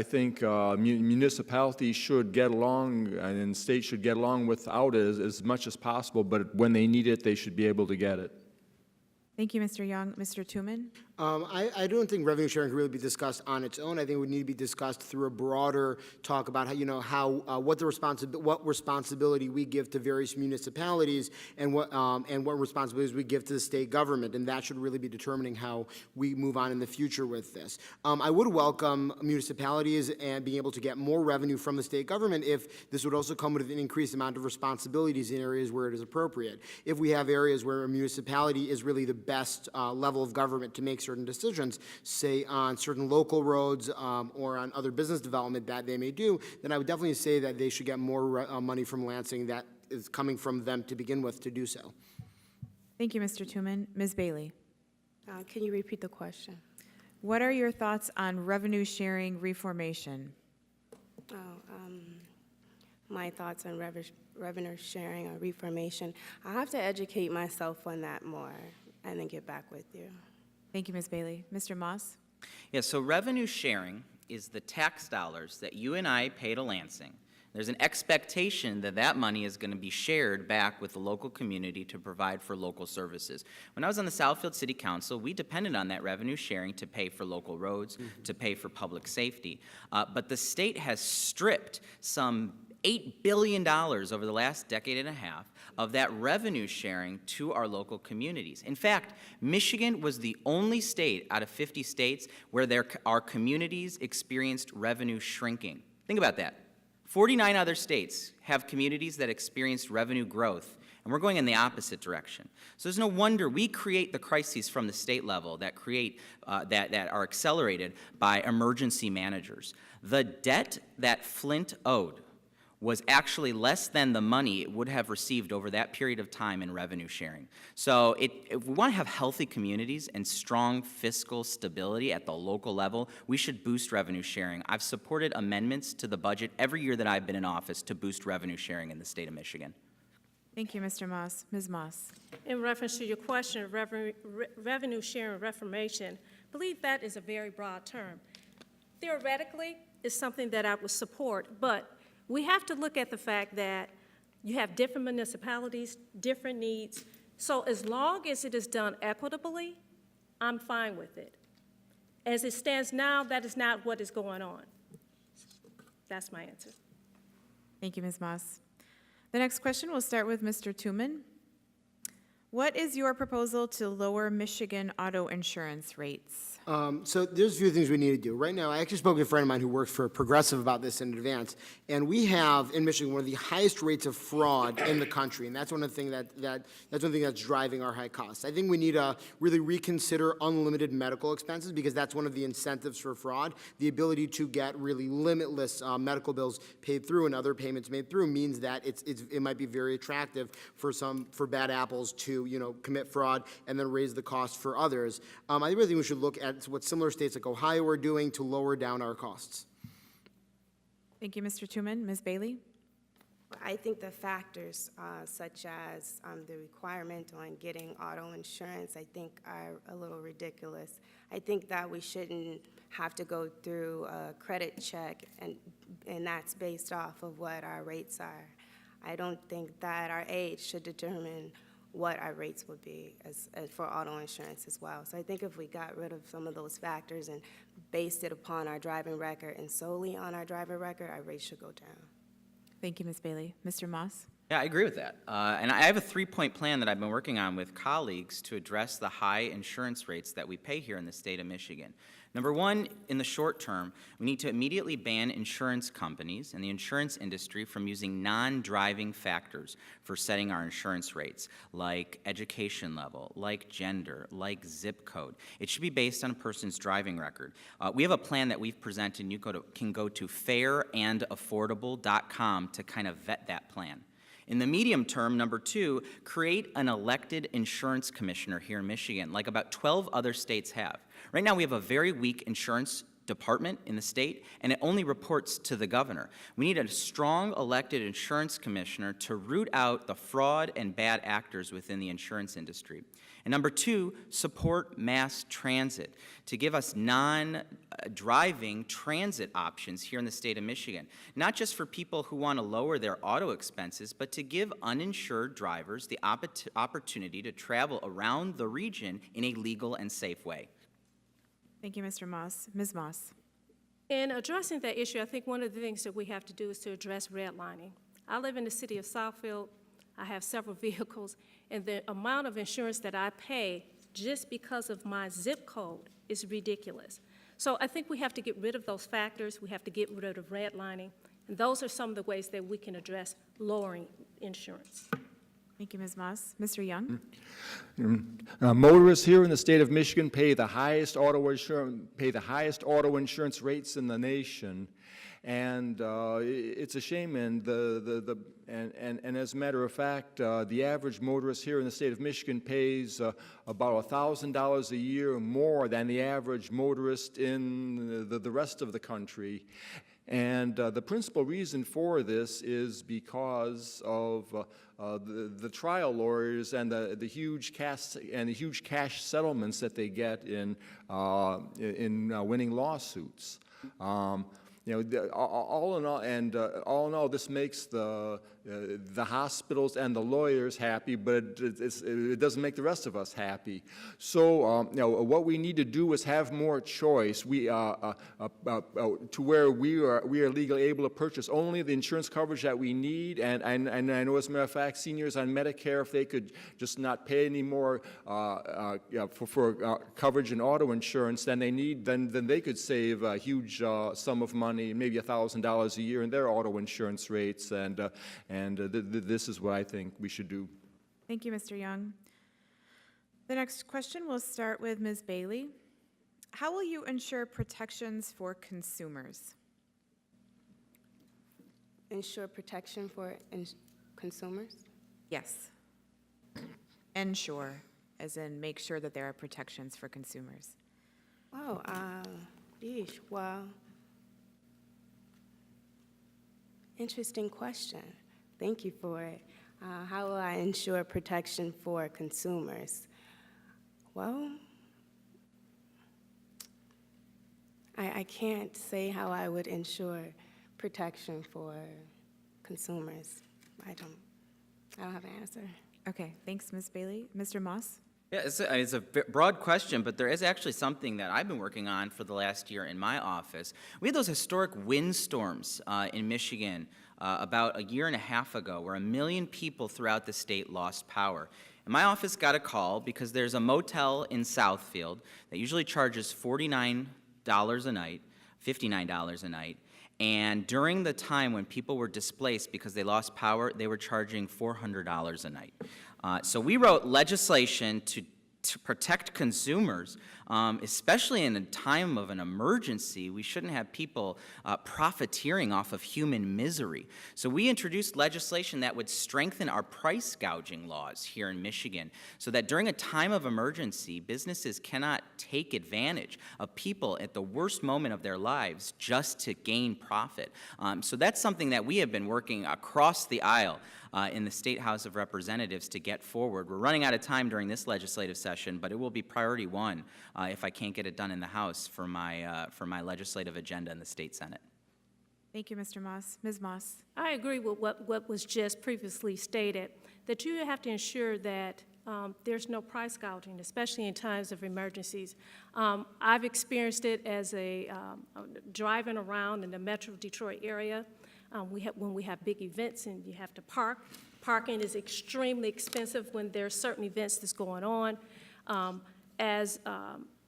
think municipalities should get along and states should get along without it as much as possible, but when they need it, they should be able to get it. Thank you, Mr. Young. Mr. Tooman? I don't think revenue sharing can really be discussed on its own. I think it would need to be discussed through a broader talk about how, what responsibility we give to various municipalities and what responsibilities we give to the state government, and that should really be determining how we move on in the future with this. I would welcome municipalities and being able to get more revenue from the state government if this would also come with an increased amount of responsibilities in areas where it is appropriate. If we have areas where a municipality is really the best level of government to make certain decisions, say on certain local roads or on other business development that they may do, then I would definitely say that they should get more money from Lansing that is coming from them to begin with to do so. Thank you, Mr. Tooman. Ms. Bailey? Can you repeat the question? What are your thoughts on revenue sharing reformation? My thoughts on revenue sharing or reformation. I have to educate myself on that more and then get back with you. Thank you, Ms. Bailey. Mr. Moss? Yeah, so revenue sharing is the tax dollars that you and I pay to Lansing. There's an expectation that that money is going to be shared back with the local community to provide for local services. When I was on the Southfield City Council, we depended on that revenue sharing to pay for local roads, to pay for public safety. But the state has stripped some $8 billion over the last decade and a half of that revenue sharing to our local communities. In fact, Michigan was the only state out of 50 states where our communities experienced revenue shrinking. Think about that. 49 other states have communities that experienced revenue growth, and we're going in the opposite direction. So there's no wonder we create the crises from the state level that that are accelerated by emergency managers. The debt that Flint owed was actually less than the money it would have received over that period of time in revenue sharing. So if we want to have healthy communities and strong fiscal stability at the local level, we should boost revenue sharing. I've supported amendments to the budget every year that I've been in office to boost revenue sharing in the state of Michigan. Thank you, Mr. Moss. Ms. Moss. In reference to your question of revenue sharing reformation, I believe that is a very broad term. Theoretically, it's something that I would support, but we have to look at the fact that you have different municipalities, different needs. So as long as it is done equitably, I'm fine with it. As it stands now, that is not what is going on. That's my answer. Thank you, Ms. Moss. The next question will start with Mr. Tooman. What is your proposal to lower Michigan auto insurance rates? So there's a few things we need to do. Right now, I actually spoke with a friend of mine who works for Progressive about this in advance, and we have in Michigan one of the highest rates of fraud in the country, and that's one thing that's driving our high costs. I think we need to really reconsider unlimited medical expenses because that's one of the incentives for fraud. The ability to get really limitless medical bills paid through and other payments made through means that it might be very attractive for bad apples to commit fraud and then raise the cost for others. I really think we should look at what similar states like Ohio are doing to lower down our costs. Thank you, Mr. Tooman. Ms. Bailey? I think the factors such as the requirement on getting auto insurance, I think are a little ridiculous. I think that we shouldn't have to go through a credit check and that's based off of what our rates are. I don't think that our age should determine what our rates would be as for auto insurance as well. So I think if we got rid of some of those factors and based it upon our driving record and solely on our driving record, our rates should go down. Thank you, Ms. Bailey. Mr. Moss? Yeah, I agree with that. And I have a 3-point plan that I've been working on with colleagues to address the high insurance rates that we pay here in the state of Michigan. Number one, in the short term, we need to immediately ban insurance companies and the insurance industry from using non-driving factors for setting our insurance rates, like education level, like gender, like zip code. It should be based on a person's driving record. We have a plan that we've presented, and you can go to fairandaffordable.com to kind of vet that plan. In the medium term, number two, create an elected insurance commissioner here in Michigan, like about 12 other states have. Right now, we have a very weak insurance department in the state, and it only reports to the governor. We need a strong elected insurance commissioner to root out the fraud and bad actors within the insurance industry. And number two, support mass transit to give us non-driving transit options here in the state of Michigan, not just for people who want to lower their auto expenses, but to give uninsured drivers the opportunity to travel around the region in a legal and safe way. Thank you, Mr. Moss. Ms. Moss? In addressing that issue, I think one of the things that we have to do is to address redlining. I live in the city of Southfield. I have several vehicles, and the amount of insurance that I pay just because of my zip code is ridiculous. So I think we have to get rid of those factors. We have to get rid of redlining, and those are some of the ways that we can address lowering insurance. Thank you, Ms. Moss. Mr. Young? Motorists here in the state of Michigan pay the highest auto insurance rates in the nation, and it's a shame. And and as a matter of fact, the average motorist here in the state of Michigan pays about $1,000 a year more than the average motorist in the rest of the country. And the principal reason for this is because of the trial lawyers and the huge cash settlements that they get in winning lawsuits. All in all, this makes the hospitals and the lawyers happy, but it doesn't make the rest of us happy. So, what we need to do is have more choice. To where we are legally able to purchase only the insurance coverage that we need. And I know, as a matter of fact, seniors on Medicare, if they could just not pay any more for coverage and auto insurance than they need, then they could save a huge sum of money, maybe $1,000 a year in their auto insurance rates. And this is what I think we should do. Thank you, Mr. Young. The next question will start with Ms. Bailey. How will you ensure protections for consumers? ensure protection for consumers. Yes. Ensure, as in make sure that there are protections for consumers. Oh, well, interesting question. Thank you for it. How will I ensure protection for consumers? Well, I can't say how I would ensure protection for consumers. I don't have an answer. Okay, thanks, Ms. Bailey. Mr. Moss? Yeah, it's a broad question, but there is actually something that I've been working on for the last year in my office. We had those historic windstorms in Michigan about a year and a half ago, where 1 million people throughout the state lost power. And my office got a call because there's a motel in Southfield that usually charges $49 a night, $59 a night. And during the time when people were displaced because they lost power, they were charging $400 a night. So we wrote legislation to protect consumers, especially in a time of an emergency. We shouldn't have people profiteering off of human misery. So we introduced legislation that would strengthen our price gouging laws here in Michigan so that during a time of emergency, businesses cannot take advantage of people at the worst moment of their lives just to gain profit. So that's something that we have been working across the aisle in the State House of Representatives to get forward. We're running out of time during this legislative session, but it will be priority one if I can't get it done in the House for my legislative agenda in the State Senate. Thank you, Mr. Moss. Ms. Moss? I agree with what was just previously stated, that you have to ensure that there's no price gouging, especially in times of emergencies. I've experienced it as driving around in the Metro Detroit area. When we have big events and you have to park. Parking is extremely expensive when there's certain events that's going on. As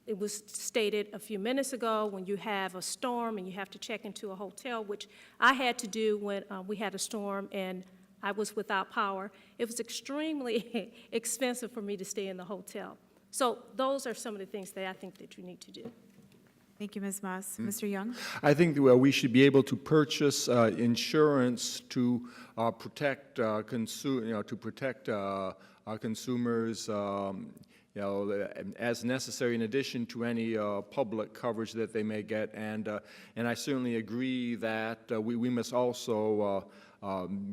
it was stated a few minutes ago, when you have a storm and you have to check into a hotel, which I had to do when we had a storm and I was without power, it was extremely expensive for me to stay in the hotel. So those are some of the things that I think that you need to do. Thank you, Ms. Moss. Mr. Young? I think we should be able to purchase insurance to protect consumers, as necessary, in addition to any public coverage that they may get. And I certainly agree that we must also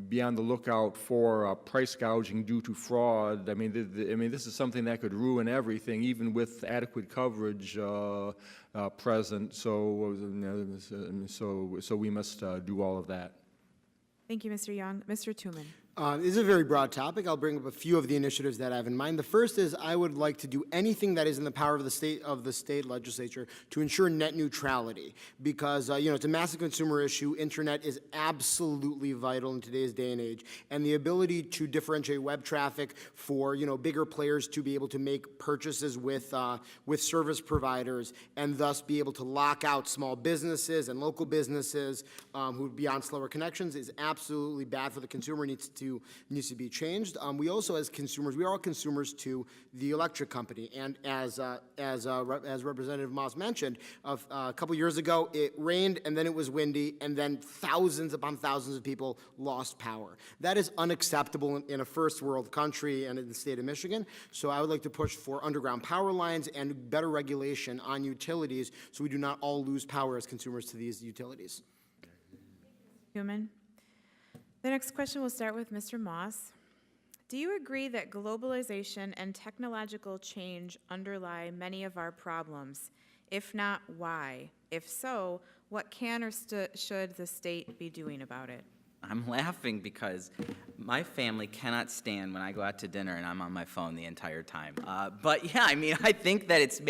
be on the lookout for price gouging due to fraud. I mean, this is something that could ruin everything, even with adequate coverage present. So we must do all of that. Thank you, Mr. Young. Mr. Tooman? This is a very broad topic. I'll bring up a few of the initiatives that I have in mind. The first is I would like to do anything that is in the power of the state legislature to ensure net neutrality, because it's a massive consumer issue. Internet is absolutely vital in today's day and age, and the ability to differentiate web traffic for bigger players to be able to make purchases with service providers, and thus be able to lock out small businesses and local businesses who would be on slower connections is absolutely bad for the consumer. Needs to be changed. We also, as consumers, we are all consumers to the electric company. And as Representative Moss mentioned, a couple years ago, it rained and then it was windy, and then thousands upon thousands of people lost power. That is unacceptable in a first world country and in the state of Michigan. So I would like to push for underground power lines and better regulation on utilities so we do not all lose power as consumers to these utilities. Tooman? The next question will start with Mr. Moss. Do you agree that globalization and technological change underlie many of our problems? If not, why? If so, what can or should the state be doing about it? I'm laughing because my family cannot stand when I go out to dinner and I'm on my phone the entire time. But yeah, I mean, I think that it's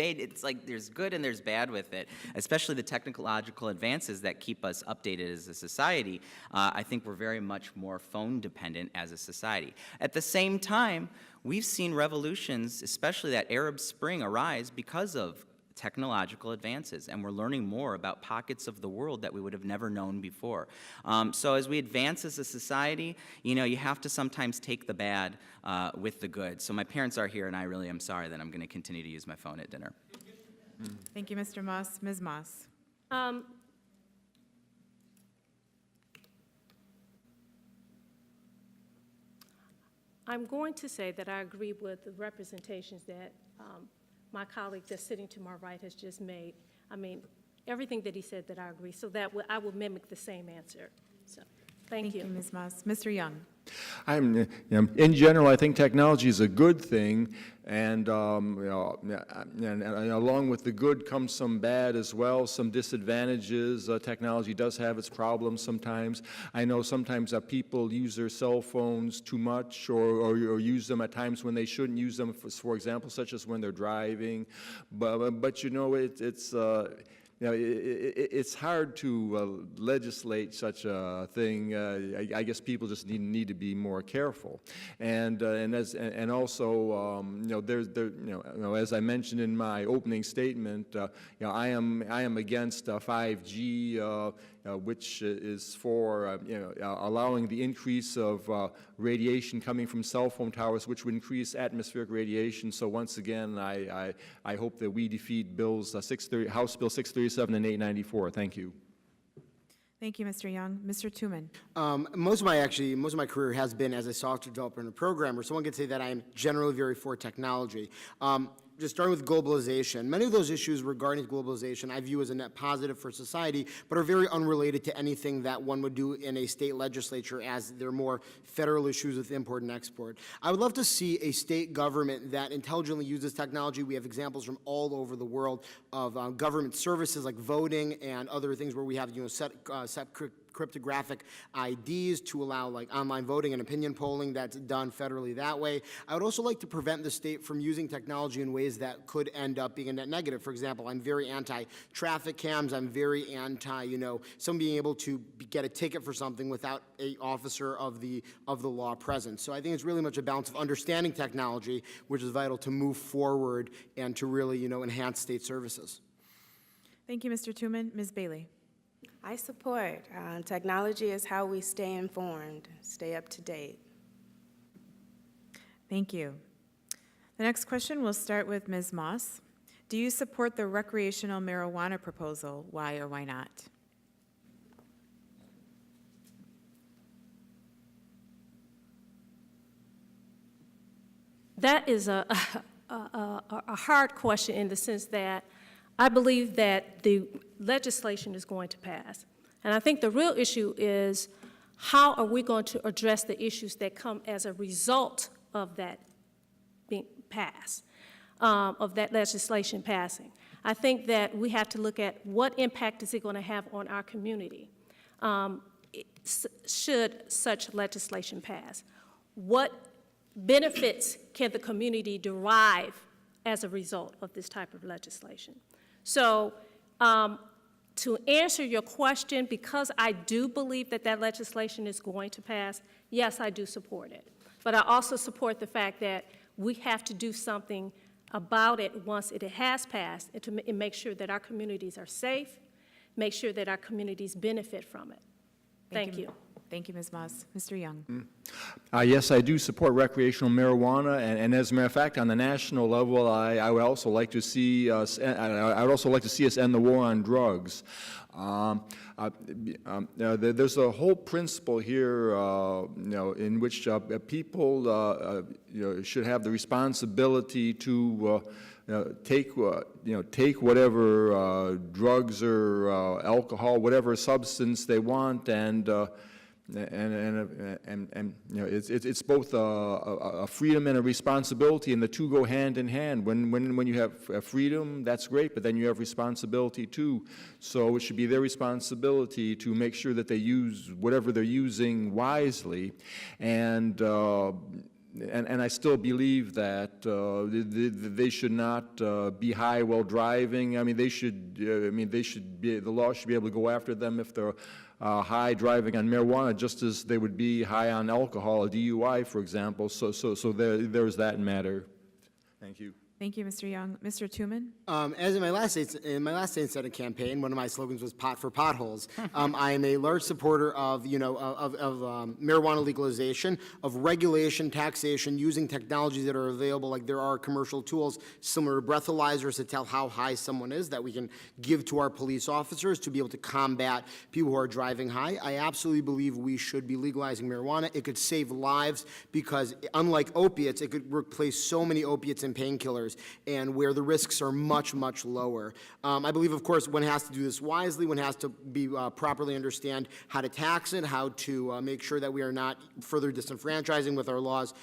like there's good and there's bad with it, especially the technological advances that keep us updated as a society. I think we're very much more phone dependent as a society. At the same time, we've seen revolutions, especially that Arab Spring, arise because of technological advances, and we're learning more about pockets of the world that we would have never known before. So as we advance as a society, you have to sometimes take the bad with the good. So my parents are here, and I really am sorry that I'm going to continue to use my phone at dinner. Thank you, Mr. Moss. Ms. Moss? I'm going to say that I agree with the representations that my colleague that's sitting to my right has just made. I mean, everything that he said that I agree, so that I will mimic the same answer. So, thank you. Ms. Moss. Mr. Young. In general, I think technology is a good thing, and, and along with the good comes some bad as well, some disadvantages. Technology does have its problems sometimes. I know sometimes people use their cell phones too much or use them at times when they shouldn't use them, for example, such as when they're driving. But you know, it's hard to legislate such a thing. I guess people just need to be more careful, and also as I mentioned in my opening statement, I am against 5G. Which is for allowing the increase of radiation coming from cell phone towers, which would increase atmospheric radiation. So once again, I hope that we defeat bills House Bill 637 and 894. Thank you. Thank you, Mr. Young. Mr. Tooman. Most of my career has been as a software developer and a programmer, so one could say that I am generally very for technology. Just starting with globalization, many of those issues regarding globalization I view as a net positive for society, but are very unrelated to anything that one would do in a state legislature, as they're more federal issues with import and export. I would love to see a state government that intelligently uses technology. We have examples from all over the world of government services like voting and other things where we have set cryptographic IDs to allow like online voting and opinion polling that's done federally that way. I would also like to prevent the state from using technology in ways that could end up being a net negative. For example, I'm very anti-traffic cams. I'm very anti, someone being able to get a ticket for something without a officer of the law present. So I think it's really much a balance of understanding technology, which is vital to move forward and to really, enhance state services. Thank you, Mr. Tooman. Ms. Bailey. I support. Technology is how we stay informed, stay up to date. Thank you. The next question will start with Ms. Moss. Do you support the recreational marijuana proposal? Why or why not? That is a hard question in the sense that I believe that the legislation is going to pass. And I think the real issue is how are we going to address the issues that come as a result of that being passed, of that legislation passing. I think that we have to look at what impact is it going to have on our community should such legislation pass. What benefits can the community derive as a result of this type of legislation? So to answer your question, because I do believe that that legislation is going to pass, yes, I do support it. But I also support the fact that we have to do something about it once it has passed and to make sure that our communities are safe, make sure that our communities benefit from it. Thank you. Thank you, Ms. Moss. Mr. Young. Yes, I do support recreational marijuana, and as a matter of fact, on the national level, I would also like to see us. I would also like to see us end the war on drugs. There's a whole principle here, in which people, should have the responsibility to. Take whatever drugs or alcohol, whatever substance they want, and it's both a freedom and a responsibility, and the two go hand in hand. When you have freedom, that's great, but then you have responsibility too. So it should be their responsibility to make sure that they use whatever they're using wisely, and I still believe that they should not be high while driving. I mean, the law should be able to go after them if they're high driving on marijuana, just as they would be high on alcohol, a DUI, for example. So there's that matter. Thank you. Thank you, Mr. Young. Mr. Tooman? As in my last state Senate campaign, one of my slogans was "Pot for Potholes." I am a large supporter of, marijuana legalization, of regulation, taxation, using technologies that are available, like there are commercial tools similar to breathalyzers to tell how high someone is that we can give to our police officers to be able to combat people who are driving high. I absolutely believe we should be legalizing marijuana. It could save lives because, unlike opiates, it could replace so many opiates and painkillers, and where the risks are much, much lower. I believe, of course, one has to do this wisely. One has to be properly understand how to tax it, how to make sure that we are not further disenfranchising with our laws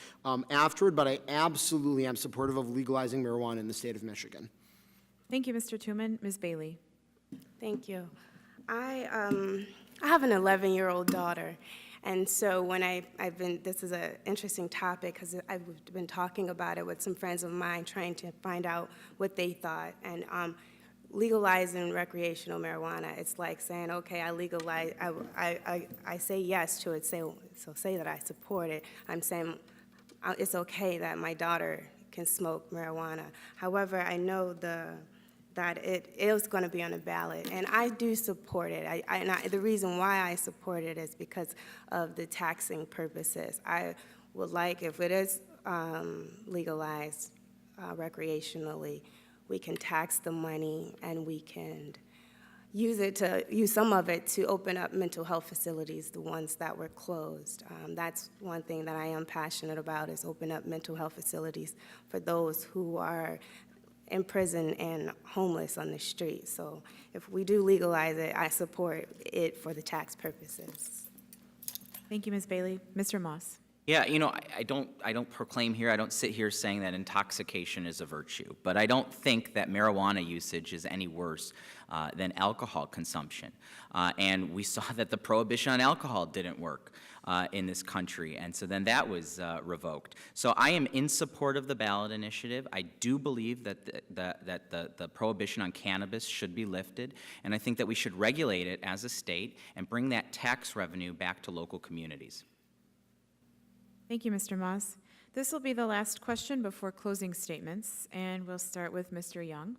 afterward, but I absolutely am supportive of legalizing marijuana in the state of Michigan. Thank you, Mr. Tooman. Ms. Bailey? Thank you. I have an 11-year-old daughter, and so when this is an interesting topic because I've been talking about it with some friends of mine, trying to find out what they thought. And legalizing recreational marijuana, it's like saying, okay, I say yes to it, so say that I support it. I'm saying it's okay that my daughter can smoke marijuana. However, I know that it is going to be on the ballot, and I do support it. The reason why I support it is because of the taxing purposes. I would like, if it is legalized recreationally, we can tax the money and we can use some of it to open up mental health facilities, the ones that were closed. That's one thing that I am passionate about, is open up mental health facilities for those who are in prison and homeless on the street. So if we do legalize it, I support it for the tax purposes. Thank you, Ms. Bailey. Mr. Moss? Yeah, I don't proclaim here, I don't sit here saying that intoxication is a virtue, but I don't think that marijuana usage is any worse than alcohol consumption. And we saw that the prohibition on alcohol didn't work in this country, and so then that was revoked. So I am in support of the ballot initiative. I do believe that the prohibition on cannabis should be lifted, and I think that we should regulate it as a state and bring that tax revenue back to local communities. Thank you, Mr. Moss. This will be the last question before closing statements, and we'll start with Mr. Young.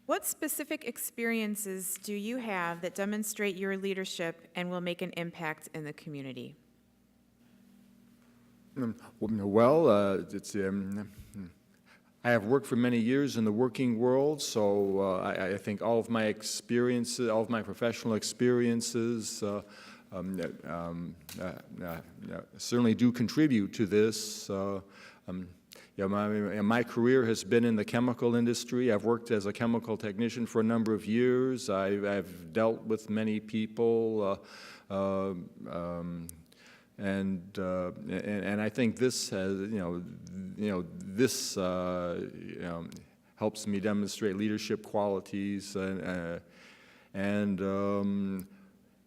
What specific experiences do you have that demonstrate your leadership and will make an impact in the community? Well, I have worked for many years in the working world, so I think all of my experiences, all of my professional experiences certainly do contribute to this. My career has been in the chemical industry. I've worked as a chemical technician for a number of years. I've dealt with many people, and I think this has, this helps me demonstrate leadership qualities,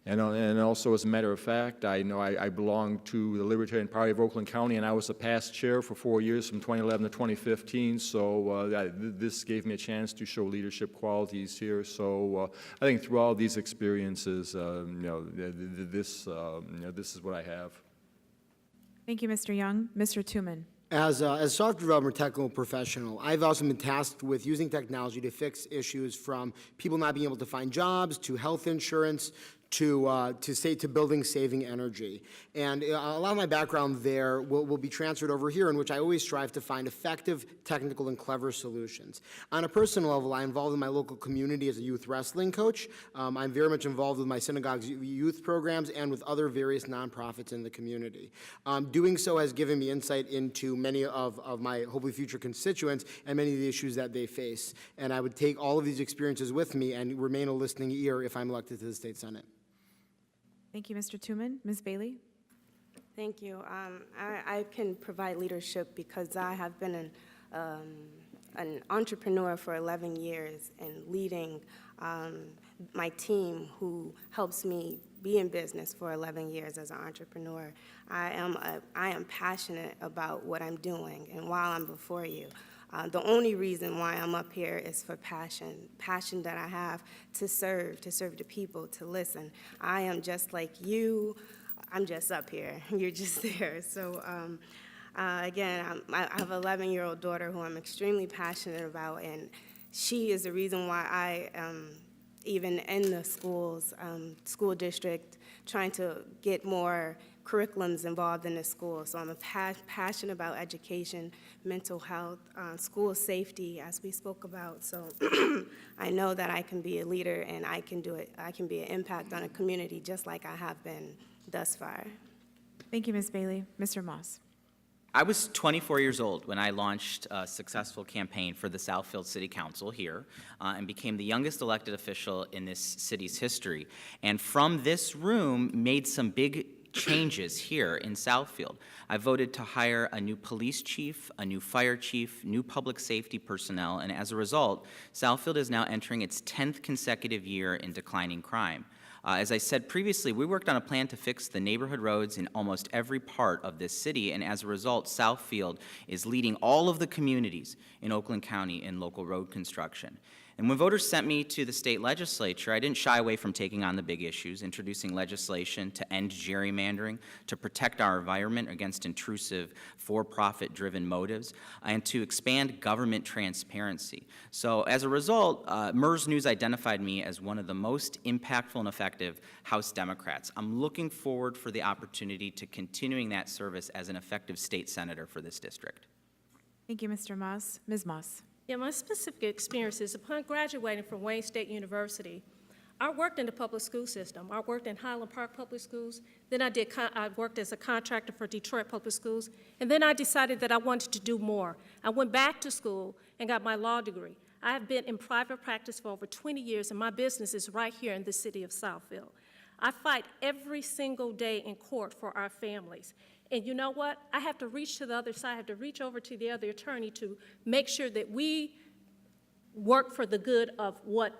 and also, as a matter of fact, I belong to the Libertarian Party of Oakland County, and I was the past chair for 4 years from 2011 to 2015, so this gave me a chance to show leadership qualities here. So I think through all these experiences, this is what I have. Thank you, Mr. Young. Mr. Tooman? As a software developer technical professional, I've also been tasked with using technology to fix issues from people not being able to find jobs, to health insurance, to building saving energy. And a lot of my background there will be transferred over here, in which I always strive to find effective, technical, and clever solutions. On a personal level, I'm involved in my local community as a youth wrestling coach. I'm very much involved with my synagogue's youth programs and with other various nonprofits in the community. Doing so has given me insight into many of my hopefully future constituents and many of the issues that they face. And I would take all of these experiences with me and remain a listening ear if I'm elected to the State Senate. Thank you, Mr. Tooman. Ms. Bailey? Thank you. I can provide leadership because I have been an entrepreneur for 11 years and leading my team who helps me be in business for 11 years as an entrepreneur. I am passionate about what I'm doing, and while I'm before you, the only reason why I'm up here is for passion that I have to serve the people, to listen. I am just like you. I'm just up here. You're just there. So Again, I have an 11-year-old daughter who I'm extremely passionate about, and she is the reason why I am even in the school district, trying to get more curriculums involved in the school. So I'm passionate about education, mental health, school safety, as we spoke about. So I know that I can be a leader and I can do it. I can be an impact on a community just like I have been thus far. Thank you, Ms. Bailey. Mr. Moss. I was 24 years old when I launched a successful campaign for the Southfield City Council here and became the youngest elected official in this city's history. And from this room, made some big changes here in Southfield. I voted to hire a new police chief, a new fire chief, new public safety personnel, and as a result, Southfield is now entering its 10th consecutive year in declining crime. As I said previously, we worked on a plan to fix the neighborhood roads in almost every part of this city, and as a result, Southfield is leading all of the communities in Oakland County in local road construction. And when voters sent me to the state legislature, I didn't shy away from taking on the big issues, introducing legislation to end gerrymandering, to protect our environment against intrusive for-profit driven motives, and to expand government transparency. So as a result, MERS News identified me as one of the most impactful and effective House Democrats. I'm looking forward for the opportunity to continuing that service as an effective state senator for this district. Thank you, Mr. Moss. Ms. Moss. Yeah, my specific experiences, upon graduating from Wayne State University, I worked in the public school system. I worked in Highland Park Public Schools. Then I worked as a contractor for Detroit Public Schools. And then I decided that I wanted to do more. I went back to school and got my law degree. I have been in private practice for over 20 years, and my business is right here in the city of Southfield. I fight every single day in court for our families. And you know what? I have to reach to the other side. I have to reach over to the other attorney to make sure that we work for the good of what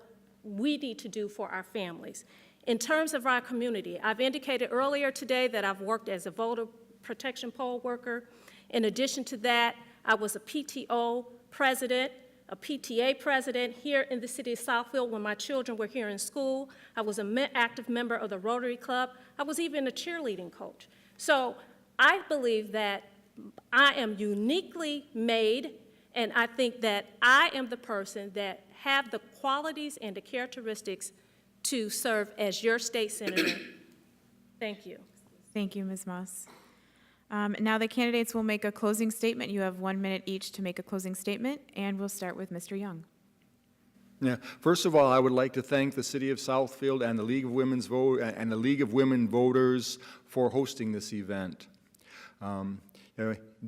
we need to do for our families. In terms of our community, I've indicated earlier today that I've worked as a voter protection poll worker. In addition to that, I was a PTO president, a PTA president here in the city of Southfield when my children were here in school. I was an active member of the Rotary Club. I was even a cheerleading coach. So I believe that I am uniquely made, and I think that I am the person that have the qualities and the characteristics to serve as your state senator. Thank you. Thank you, Ms. Moss. Now the candidates will make a closing statement. You have 1 minute each to make a closing statement, and we'll start with Mr. Young. Yeah. First of all, I would like to thank the City of Southfield and the League of Women Voters for hosting this event.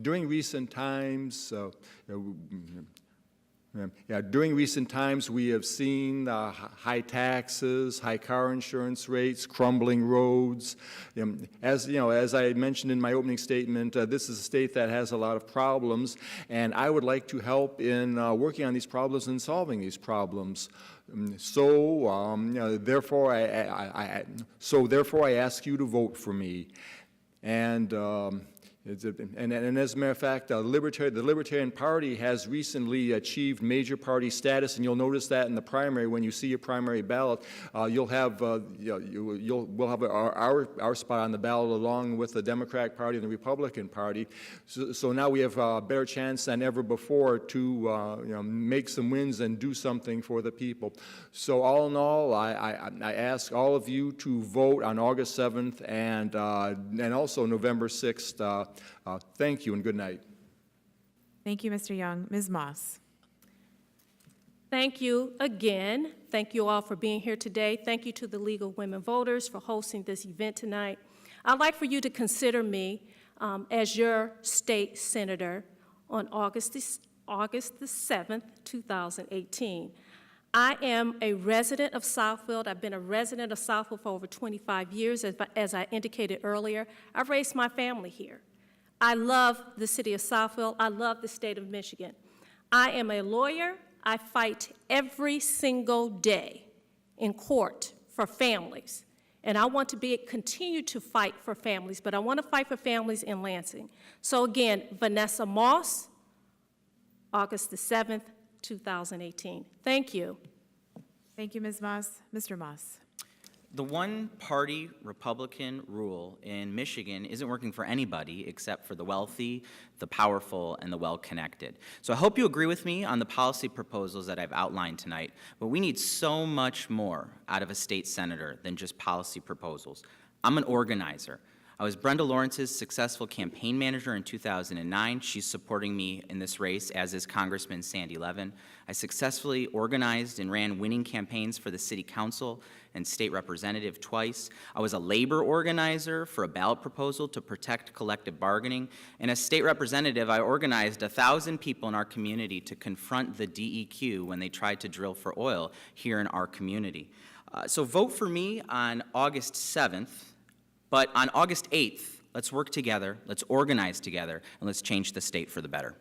During recent times, we have seen high taxes, high car insurance rates, crumbling roads. As I mentioned in my opening statement, this is a state that has a lot of problems, and I would like to help in working on these problems and solving these problems. Therefore, I ask you to vote for me. And as a matter of fact, the Libertarian Party has recently achieved major party status, and you'll notice that in the primary. When you see your primary ballot, we'll have our spot on the ballot along with the Democratic Party and the Republican Party. So now we have a better chance than ever before to make some wins and do something for the people. So all in all, I ask all of you to vote on August 7th and also November 6th. Thank you and good night. Thank you, Mr. Young. Ms. Moss. Thank you again. Thank you all for being here today. Thank you to the League of Women Voters for hosting this event tonight. I'd like for you to consider me as your state senator on August the 7th, 2018. I am a resident of Southfield. I've been a resident of Southfield for over 25 years. As I indicated earlier, I've raised my family here. I love the city of Southfield. I love the state of Michigan. I am a lawyer. I fight every single day in court for families. And I want to continue to fight for families, but I want to fight for families in Lansing. So again, Vanessa Moss, August the 7th, 2018. Thank you. Thank you, Ms. Moss. Mr. Moss. The one-party Republican rule in Michigan isn't working for anybody except for the wealthy, the powerful, and the well-connected. So I hope you agree with me on the policy proposals that I've outlined tonight, but we need so much more out of a state senator than just policy proposals. I'm an organizer. I was Brenda Lawrence's successful campaign manager in 2009. She's supporting me in this race, as is Congressman Sandy Levin. I successfully organized and ran winning campaigns for the city council and state representative twice. I was a labor organizer for a ballot proposal to protect collective bargaining. And as state representative, I organized 1,000 people in our community to confront the DEQ when they tried to drill for oil here in our community. So vote for me on August 7th. But on August 8th, let's work together, let's organize together, and let's change the state for the better.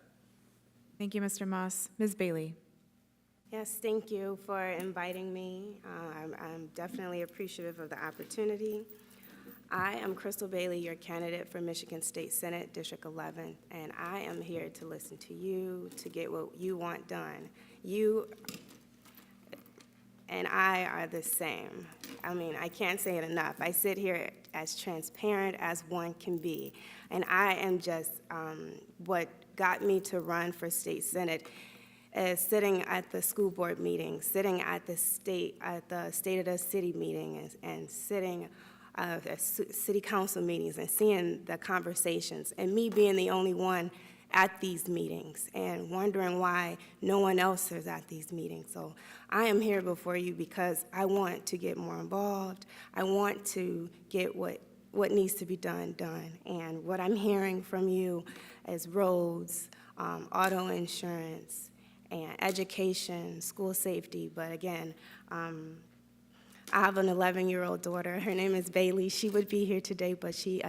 Thank you, Mr. Moss. Ms. Bailey. Yes, thank you for inviting me. I'm definitely appreciative of the opportunity. I am Crystal Bailey, your candidate for Michigan State Senate, District 11, and I am here to listen to you, to get what you want done. You and I are the same. I mean, I can't say it enough. I sit here as transparent as one can be, and I am just, what got me to run for state senate is sitting at the school board meeting, sitting at the State of the City meeting, and sitting at city council meetings and seeing the conversations, and me being the only one at these meetings and wondering why no one else is at these meetings. So I am here before you because I want to get more involved. I want to get what needs to be done. And what I'm hearing from you is roads, auto insurance, and education, school safety. But again, I have an 11-year-old daughter. Her name is Bailey. She would be here today, but she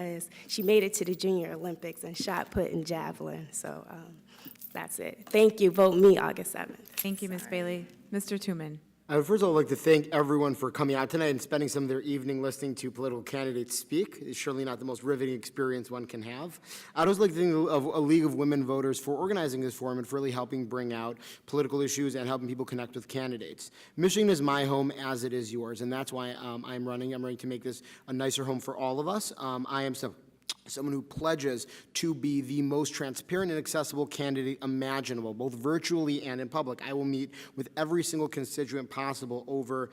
made it to the Junior Olympics in shot put and javelin. So that's it. Thank you. Vote me August 7th. Thank you, Ms. Bailey. Mr. Tooman. I would first of all like to thank everyone for coming out tonight and spending some of their evening listening to political candidates speak. It's surely not the most riveting experience one can have. I'd also like to thank a League of Women Voters for organizing this forum and for really helping bring out political issues and helping people connect with candidates. Michigan is my home as it is yours, and that's why I'm running. I'm ready to make this a nicer home for all of us. I am someone who pledges to be the most transparent and accessible candidate imaginable, both virtually and in public. I will meet with every single constituent possible over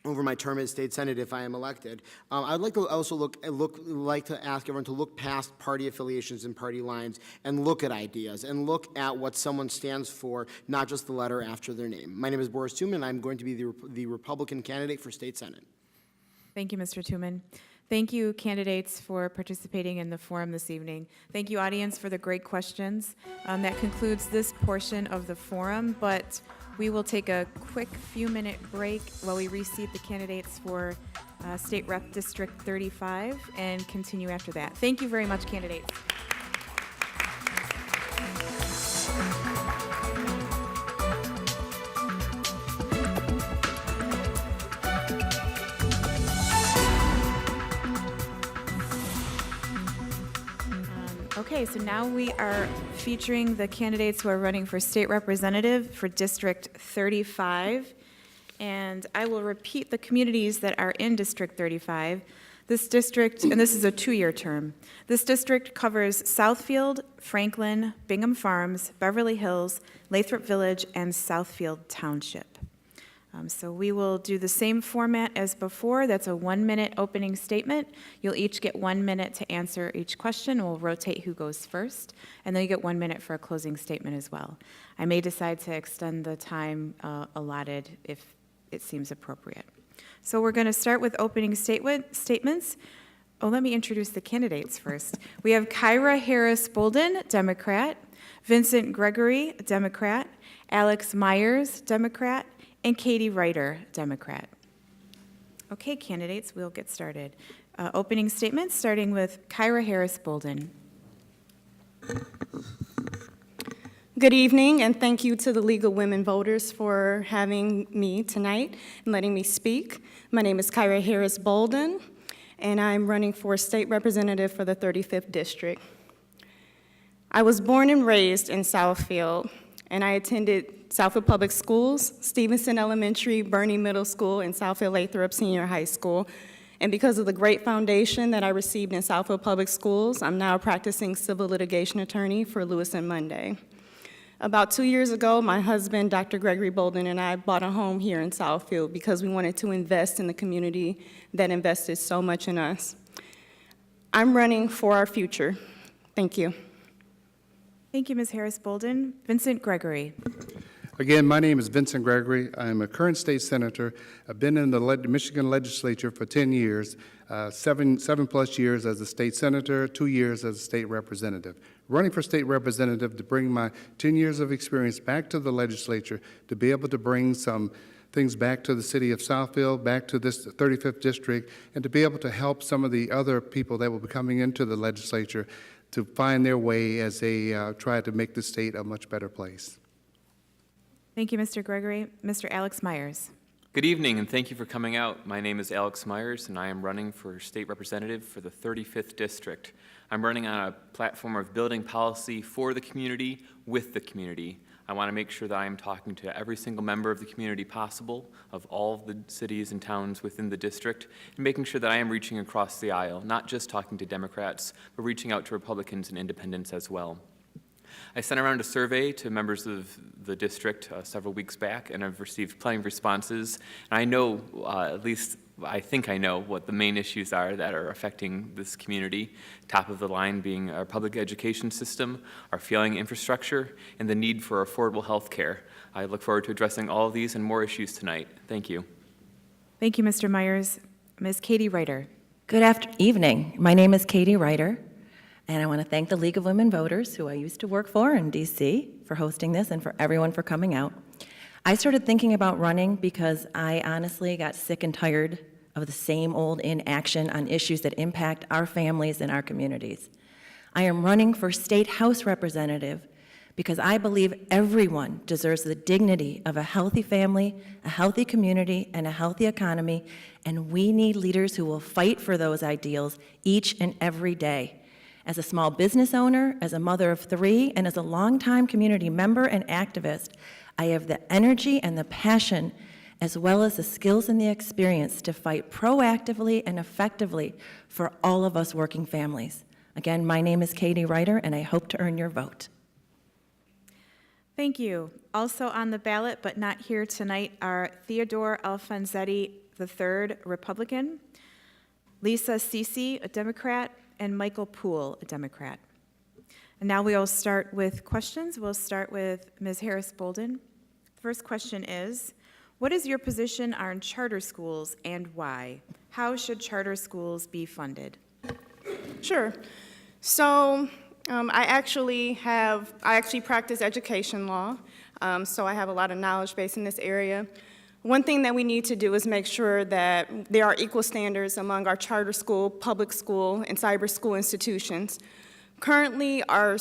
my term as state senate if I am elected. I'd like to also like to ask everyone to look past party affiliations and party lines and look at ideas and look at what someone stands for, not just the letter after their name. My name is Boris Tooman, and I'm going to be the Republican candidate for state senate. Thank you, Mr. Tooman. Thank you, candidates, for participating in the forum this evening. Thank you, audience, for the great questions. That concludes this portion of the forum, but we will take a quick few-minute break while we reseat the candidates for State Rep District 35 and continue after that. Thank you very much, candidates. Okay, so now we are featuring the candidates who are running for state representative for District 35. And I will repeat the communities that are in District 35. This district, and this is a 2-year term, this district covers Southfield, Franklin, Bingham Farms, Beverly Hills, Lathrop Village, and Southfield Township. So we will do the same format as before. That's a 1-minute opening statement. You'll each get 1 minute to answer each question. We'll rotate who goes first, and then you get 1 minute for a closing statement as well. I may decide to extend the time allotted if it seems appropriate. So we're going to start with opening statements. Oh, let me introduce the candidates first. We have Kyra Harris Bolden, Democrat, Vincent Gregory, Democrat, Alex Myers, Democrat, and Katie Ryder, Democrat. Okay, candidates, we'll get started. Opening statements, starting with Kyra Harris Bolden. Good evening, and thank you to the League of Women Voters for having me tonight and letting me speak. My name is Kyra Harris Bolden, and I'm running for state representative for the 35th District. I was born and raised in Southfield, and I attended Southfield Public Schools, Stevenson Elementary, Bernie Middle School, and Southfield Lathrop Senior High School. And because of the great foundation that I received in Southfield Public Schools, I'm now a practicing civil litigation attorney for Lewis and Monday. About 2 years ago, my husband, Dr. Gregory Bolden, and I bought a home here in Southfield because we wanted to invest in the community that invested so much in us. I'm running for our future. Thank you. Thank you, Ms. Harris-Bolden. Vincent Gregory. Again, my name is Vincent Gregory. I'm a current state senator. I've been in the Michigan legislature for 10 years, seven plus years as a state senator, 2 years as a state representative. Running for state representative to bring my 10 years of experience back to the legislature, to be able to bring some things back to the city of Southfield, back to this 35th district, and to be able to help some of the other people that will be coming into the legislature to find their way as they try to make the state a much better place. Thank you, Mr. Gregory. Mr. Alex Myers. Good evening, and thank you for coming out. My name is Alex Myers, and I am running for state representative for the 35th District. I'm running on a platform of building policy for the community, with the community. I want to make sure that I am talking to every single member of the community possible, of all of the cities and towns within the district, and making sure that I am reaching across the aisle, not just talking to Democrats, but reaching out to Republicans and independents as well. I sent around a survey to members of the district several weeks back, and I've received plenty of responses. And I know, at least I think I know, what the main issues are that are affecting this community. Top of the line being our public education system, our failing infrastructure, and the need for affordable health care. I look forward to addressing all of these and more issues tonight. Thank you. Thank you, Mr. Myers. Ms. Katie Ryder. Good evening. My name is Katie Ryder, and I want to thank the League of Women Voters, who I used to work for in D.C., for hosting this and for everyone for coming out. I started thinking about running because I honestly got sick and tired of the same old inaction on issues that impact our families and our communities. I am running for State House Representative because I believe everyone deserves the dignity of a healthy family, a healthy community, and a healthy economy, and we need leaders who will fight for those ideals each and every day. As a small business owner, as a mother of 3, and as a longtime community member and activist, I have the energy and the passion, as well as the skills and the experience to fight proactively and effectively for all of us working families. Again, my name is Katie Ryder, and I hope to earn your vote. Thank you. Also on the ballot, but not here tonight, are Theodore Alfonsetti III, Republican, Lisa Cece, a Democrat, and Michael Poole, a Democrat. And now we will start with questions. We'll start with Ms. Harris-Bolden. First question is, what is your position on charter schools and why? How should charter schools be funded? Sure. So I actually practice education law, so I have a lot of knowledge base in this area. One thing that we need to do is make sure that there are equal standards among our charter school, public school, and cyber school institutions. Currently, our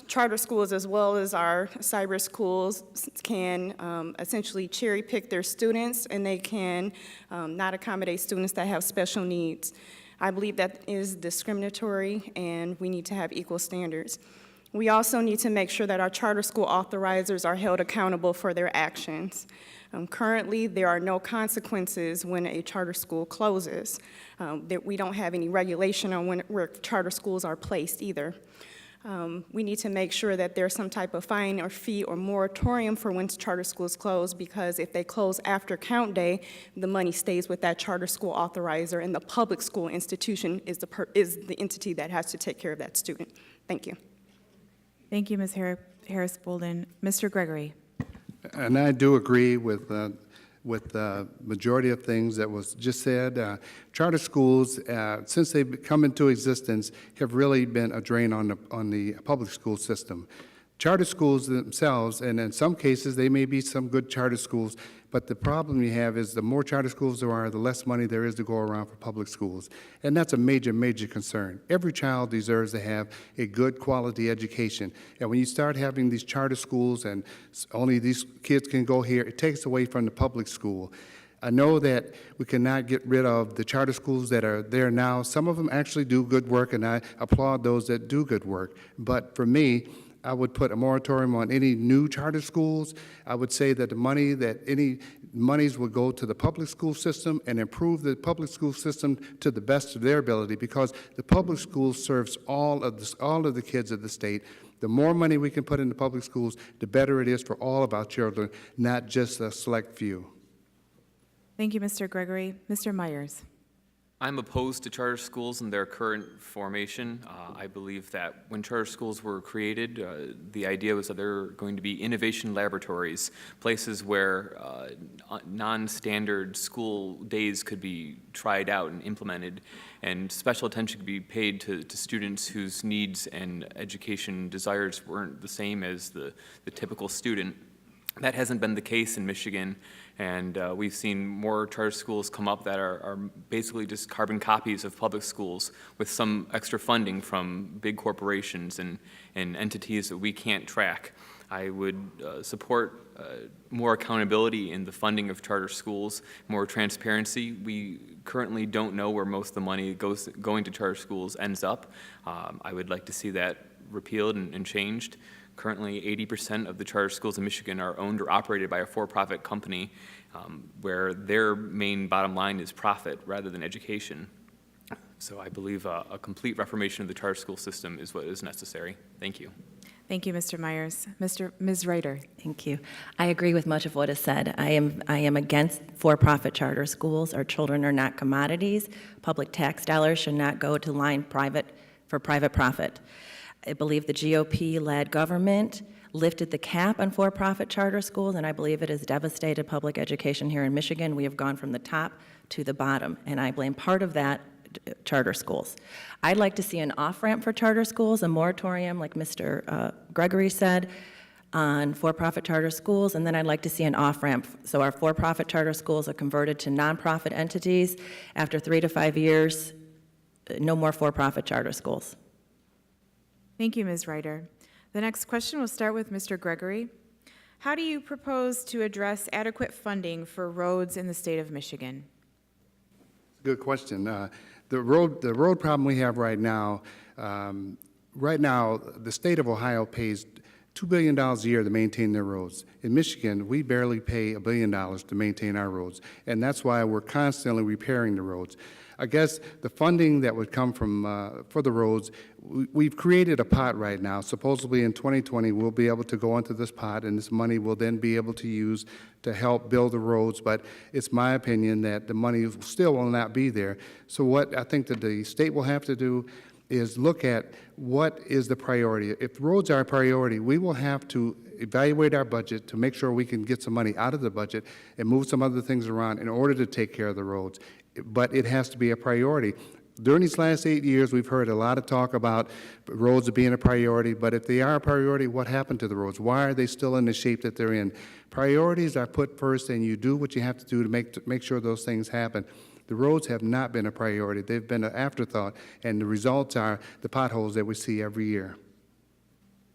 charter schools as well as our cyber schools can essentially cherry pick their students, and they can not accommodate students that have special needs. I believe that is discriminatory, and we need to have equal standards. We also need to make sure that our charter school authorizers are held accountable for their actions. Currently, there are no consequences when a charter school closes. We don't have any regulation on where charter schools are placed either. We need to make sure that there's some type of fine or fee or moratorium for when charter schools close, because if they close after count day, the money stays with that charter school authorizer, and the public school institution is the entity that has to take care of that student. Thank you. Thank you, Ms. Harris-Bolden. Mr. Gregory. And I do agree with the majority of things that was just said. Charter schools, since they've come into existence, have really been a drain on the public school system. Charter schools themselves, and in some cases, they may be some good charter schools, but the problem you have is the more charter schools there are, the less money there is to go around for public schools. And that's a major, major concern. Every child deserves to have a good quality education. And when you start having these charter schools and only these kids can go here, it takes away from the public school. I know that we cannot get rid of the charter schools that are there now. Some of them actually do good work, and I applaud those that do good work. But for me, I would put a moratorium on any new charter schools. I would say that any monies would go to the public school system and improve the public school system to the best of their ability, because the public school serves all of the kids of the state. The more money we can put into public schools, the better it is for all of our children, not just a select few. Thank you, Mr. Gregory. Mr. Myers. I'm opposed to charter schools in their current formation. I believe that when charter schools were created, the idea was that they're going to be innovation laboratories, places where non-standard school days could be tried out and implemented, and special attention could be paid to students whose needs and education desires weren't the same as the typical student. That hasn't been the case in Michigan, and we've seen more charter schools come up that are basically just carbon copies of public schools with some extra funding from big corporations and entities that we can't track. I would support more accountability in the funding of charter schools, more transparency. We currently don't know where most of the money going to charter schools ends up. I would like to see that repealed and changed. Currently, 80% of the charter schools in Michigan are owned or operated by a for-profit company where their main bottom line is profit rather than education. So I believe a complete reformation of the charter school system is what is necessary. Thank you. Thank you, Mr. Myers. Ms. Ryder. Thank you. I agree with much of what is said. I am against for-profit charter schools. Our children are not commodities. Public tax dollars should not go to line private profit. I believe the GOP-led government lifted the cap on for-profit charter schools, and I believe it has devastated public education here in Michigan. We have gone from the top to the bottom, and I blame part of that charter schools. I'd like to see an off-ramp for charter schools, a moratorium, like Mr. Gregory said, on for-profit charter schools, and then I'd like to see an off-ramp. So our for-profit charter schools are converted to nonprofit entities. After 3 to 5 years, no more for-profit charter schools. Thank you, Ms. Ryder. The next question will start with Mr. Gregory. How do you propose to address adequate funding for roads in the state of Michigan? Good question. The road problem we have right now, the state of Ohio pays $2 billion a year to maintain their roads. In Michigan, we barely pay $1 billion to maintain our roads, and that's why we're constantly repairing the roads. I guess the funding that would come from for the roads, we've created a pot right now. Supposedly in 2020, we'll be able to go into this pot, and this money will then be able to use to help build the roads. But it's my opinion that the money still will not be there. So what I think that the state will have to do is look at what is the priority. If roads are a priority, we will have to evaluate our budget to make sure we can get some money out of the budget and move some other things around in order to take care of the roads. But it has to be a priority. During these last 8 years, we've heard a lot of talk about roads being a priority, but if they are a priority, what happened to the roads? Why are they still in the shape that they're in? Priorities are put first, and you do what you have to do to make sure those things happen. The roads have not been a priority. They've been an afterthought, and the results are the potholes that we see every year.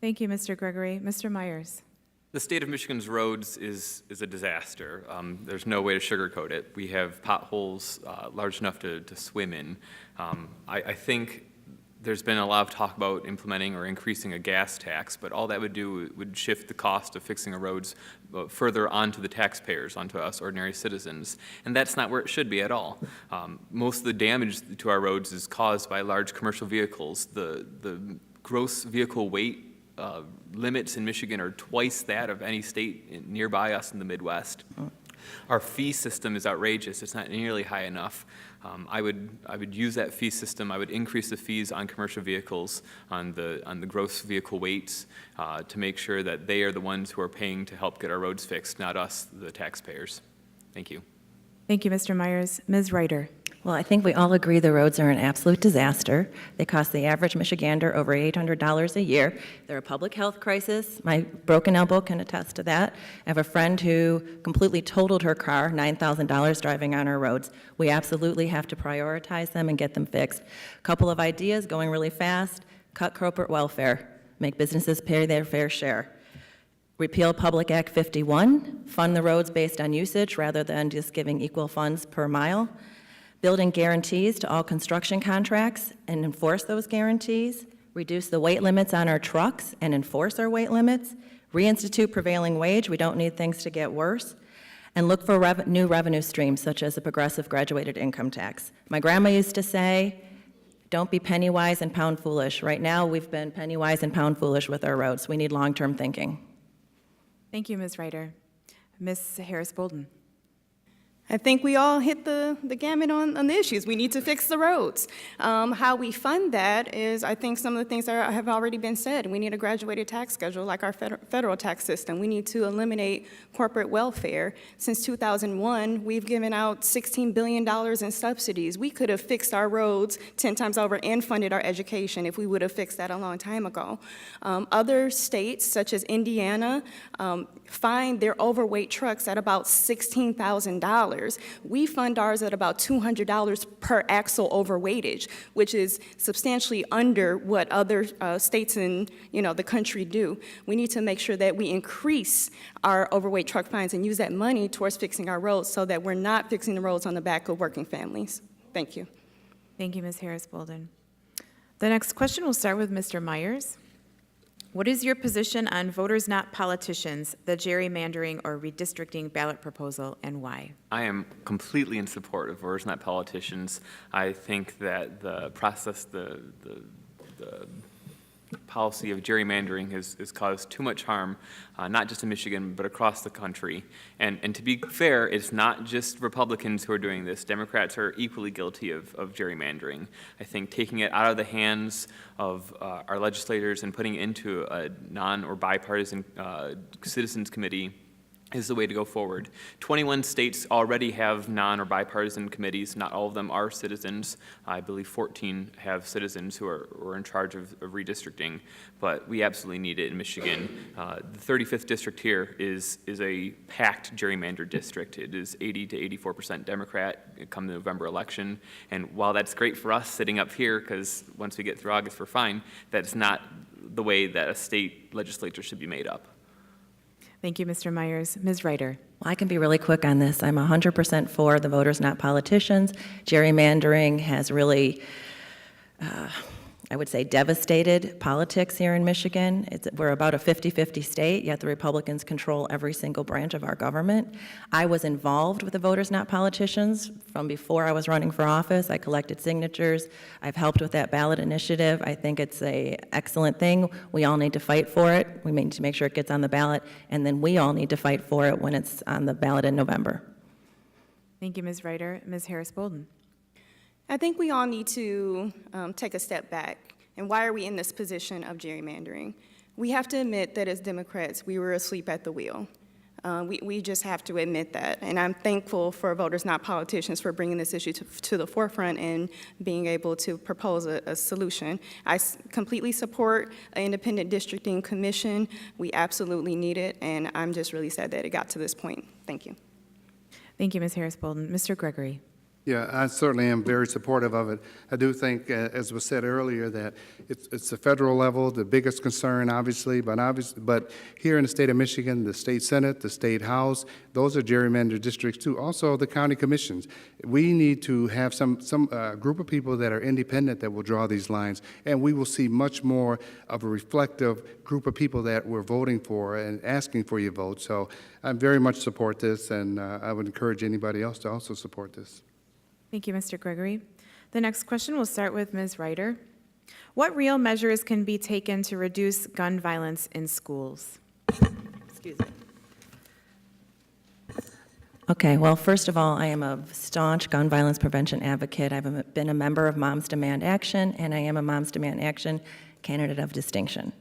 Thank you, Mr. Gregory. Mr. Myers. The state of Michigan's roads is a disaster. There's no way to sugarcoat it. We have potholes large enough to swim in. I think there's been a lot of talk about implementing or increasing a gas tax, but all that would do would shift the cost of fixing our roads further onto the taxpayers, onto us ordinary citizens, and that's not where it should be at all. Most of the damage to our roads is caused by large commercial vehicles. The gross vehicle weight limits in Michigan are twice that of any state nearby us in the Midwest. Our fee system is outrageous. It's not nearly high enough. I would use that fee system. I would increase the fees on commercial vehicles, on the gross vehicle weights, to make sure that they are the ones who are paying to help get our roads fixed, not us, the taxpayers. Thank you. Thank you, Mr. Myers. Ms. Ryder. Well, I think we all agree the roads are an absolute disaster. They cost the average Michigander over $800 a year. They're a public health crisis. My broken elbow can attest to that. I have a friend who completely totaled her car, $9,000 driving on our roads. We absolutely have to prioritize them and get them fixed. A couple of ideas going really fast. Cut corporate welfare. Make businesses pay their fair share. Repeal Public Act 51. Fund the roads based on usage rather than just giving equal funds per mile. Building guarantees to all construction contracts and enforce those guarantees. reduce the weight limits on our trucks and enforce our weight limits, reinstitute prevailing wage, we don't need things to get worse, and look for new revenue streams such as a progressive graduated income tax. My grandma used to say, don't be penny wise and pound foolish. Right now, we've been penny wise and pound foolish with our roads. We need long-term thinking. Thank you, Ms. Ryder. Ms. Harris-Bolden. I think we all hit the gamut on the issues. We need to fix the roads. How we fund that is, I think some of the things that have already been said. We need a graduated tax schedule like our federal tax system. We need to eliminate corporate welfare. Since 2001, we've given out $16 billion in subsidies. We could have fixed our roads 10 times over and funded our education if we would have fixed that a long time ago. Other states, such as Indiana, find their overweight trucks at about $16,000. We fund ours at about $200 per axle overweightage, which is substantially under what other states in the country do. We need to make sure that we increase our overweight truck fines and use that money towards fixing our roads so that we're not fixing the roads on the back of working families. Thank you. Thank you, Ms. Harris-Bolden. The next question will start with Mr. Myers. What is your position on Voters Not Politicians, the gerrymandering or redistricting ballot proposal, and why? I am completely in support of Voters Not Politicians. I think that the process, the policy of gerrymandering has caused too much harm, not just in Michigan, but across the country. And to be fair, it's not just Republicans who are doing this. Democrats are equally guilty of gerrymandering. I think taking it out of the hands of our legislators and putting it into a non- or bipartisan citizens committee is the way to go forward. 21 states already have non- or bipartisan committees. Not all of them are citizens. I believe 14 have citizens who are in charge of redistricting, but we absolutely need it in Michigan. The 35th district here is a packed gerrymander district. It is 80 to 84% Democrat come the November election, and while that's great for us sitting up here, because once we get through August we're fine, that's not the way that a state legislature should be made up. Thank you, Mr. Myers. Ms. Ryder. Well, I can be really quick on this. I'm 100% for the Voters Not Politicians. Gerrymandering has really, I would say, devastated politics here in Michigan. We're about a 50-50 state, yet the Republicans control every single branch of our government. I was involved with the Voters Not Politicians from before I was running for office. I collected signatures. I've helped with that ballot initiative. I think it's an excellent thing. We all need to fight for it. We need to make sure it gets on the ballot, and then we all need to fight for it when it's on the ballot in November. Thank you, Ms. Ryder. Ms. Harris-Bolden. I think we all need to take a step back. And why are we in this position of gerrymandering? We have to admit that as Democrats, we were asleep at the wheel. We just have to admit that. And I'm thankful for Voters Not Politicians for bringing this issue to the forefront and being able to propose a solution. I completely support an independent districting commission. We absolutely need it, and I'm just really sad that it got to this point. Thank you. Thank you, Ms. Harris-Bolden. Mr. Gregory. Yeah, I certainly am very supportive of it. I do think, as was said earlier, that it's the federal level, the biggest concern, obviously, but here in the state of Michigan, the state Senate, the state House, those are gerrymandered districts too. Also, the county commissions. We need to have some group of people that are independent that will draw these lines, and we will see much more of a reflective group of people that we're voting for and asking for your vote. So I very much support this, and I would encourage anybody else to also support this. Thank you, Mr. Gregory. The next question will start with Ms. Ryder. What real measures can be taken to reduce gun violence in schools? Excuse me. Okay, well, first of all, I am a staunch gun violence prevention advocate. I've been a member of Moms Demand Action, and I am a Moms Demand Action candidate of distinction.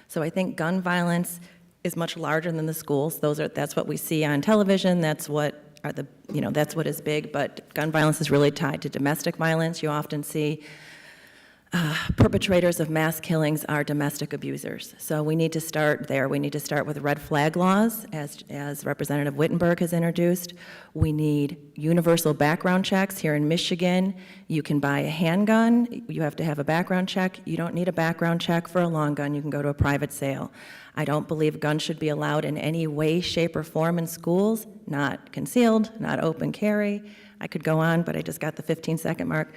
So I think gun violence is much larger than the schools. That's what we see on television. That's what that's what is big, but gun violence is really tied to domestic violence. You often see perpetrators of mass killings are domestic abusers. So we need to start there. We need to start with red flag laws, as Representative Wittenberg has introduced. We need universal background checks. Here in Michigan, you can buy a handgun. You have to have a background check. You don't need a background check for a long gun. You can go to a private sale. I don't believe guns should be allowed in any way, shape, or form in schools, not concealed, not open carry. I could go on, but I just got the 15-second mark.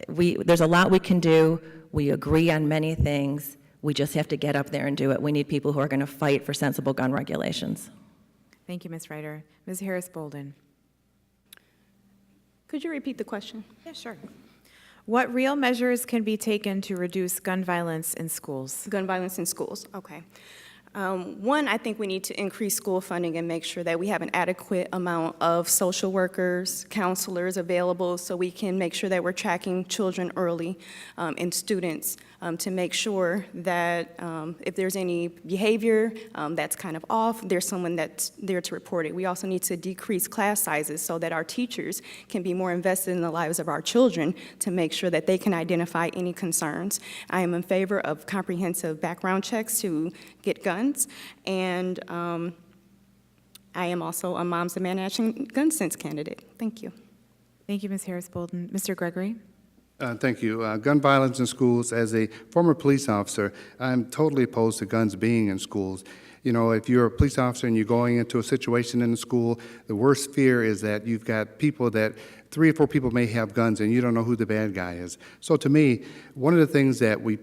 There's a lot we can do. We agree on many things. We just have to get up there and do it. We need people who are going to fight for sensible gun regulations. Thank you, Ms. Ryder. Ms. Harris-Bolden. Could you repeat the question? Yeah, sure. What real measures can be taken to reduce gun violence in schools? Gun violence in schools, okay. One, I think we need to increase school funding and make sure that we have an adequate amount of social workers, counselors available so we can make sure that we're tracking children early and students to make sure that if there's any behavior that's kind of off, there's someone that's there to report it. We also need to decrease class sizes so that our teachers can be more invested in the lives of our children to make sure that they can identify any concerns. I am in favor of comprehensive background checks to get guns, and I am also a Moms Demand Action Gun Sense candidate. Thank you. Thank you, Ms. Harris-Bolden. Mr. Gregory? Thank you. Gun violence in schools, as a former police officer, I'm totally opposed to guns being in schools. You know, if you're a police officer and you're going into a situation in the school, the worst fear is that you've got people that 3 or 4 people may have guns and you don't know who the bad guy is. So to me, one of the things that we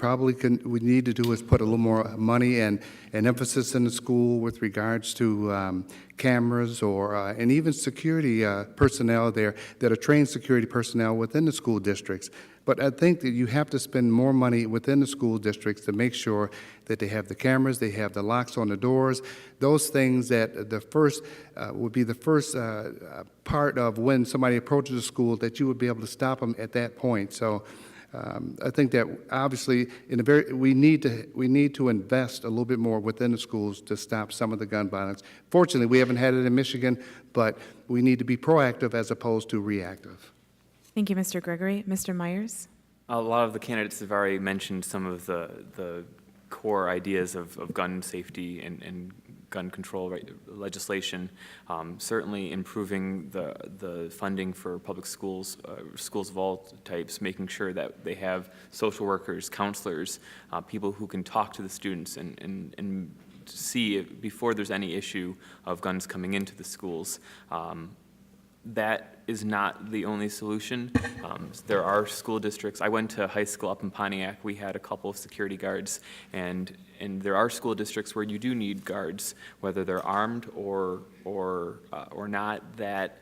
need to do is put a little more money and emphasis in the school with regards to cameras or and even security personnel there that are trained security personnel within the school districts. But I think that you have to spend more money within the school districts to make sure that they have the cameras, they have the locks on the doors, those things that the first would be the first part of when somebody approaches a school that you would be able to stop them at that point. So I think that obviously we need to invest a little bit more within the schools to stop some of the gun violence. Fortunately, we haven't had it in Michigan, but we need to be proactive as opposed to reactive. Thank you, Mr. Gregory. Mr. Myers? A lot of the candidates have already mentioned some of the core ideas of gun safety and gun control legislation. Certainly improving the funding for public schools, schools of all types, making sure that they have social workers, counselors, people who can talk to the students and see if, before there's any issue of guns coming into the schools. That is not the only solution. There are school districts. I went to high school up in Pontiac. We had a couple of security guards, and there are school districts where you do need guards, whether they're armed or not. That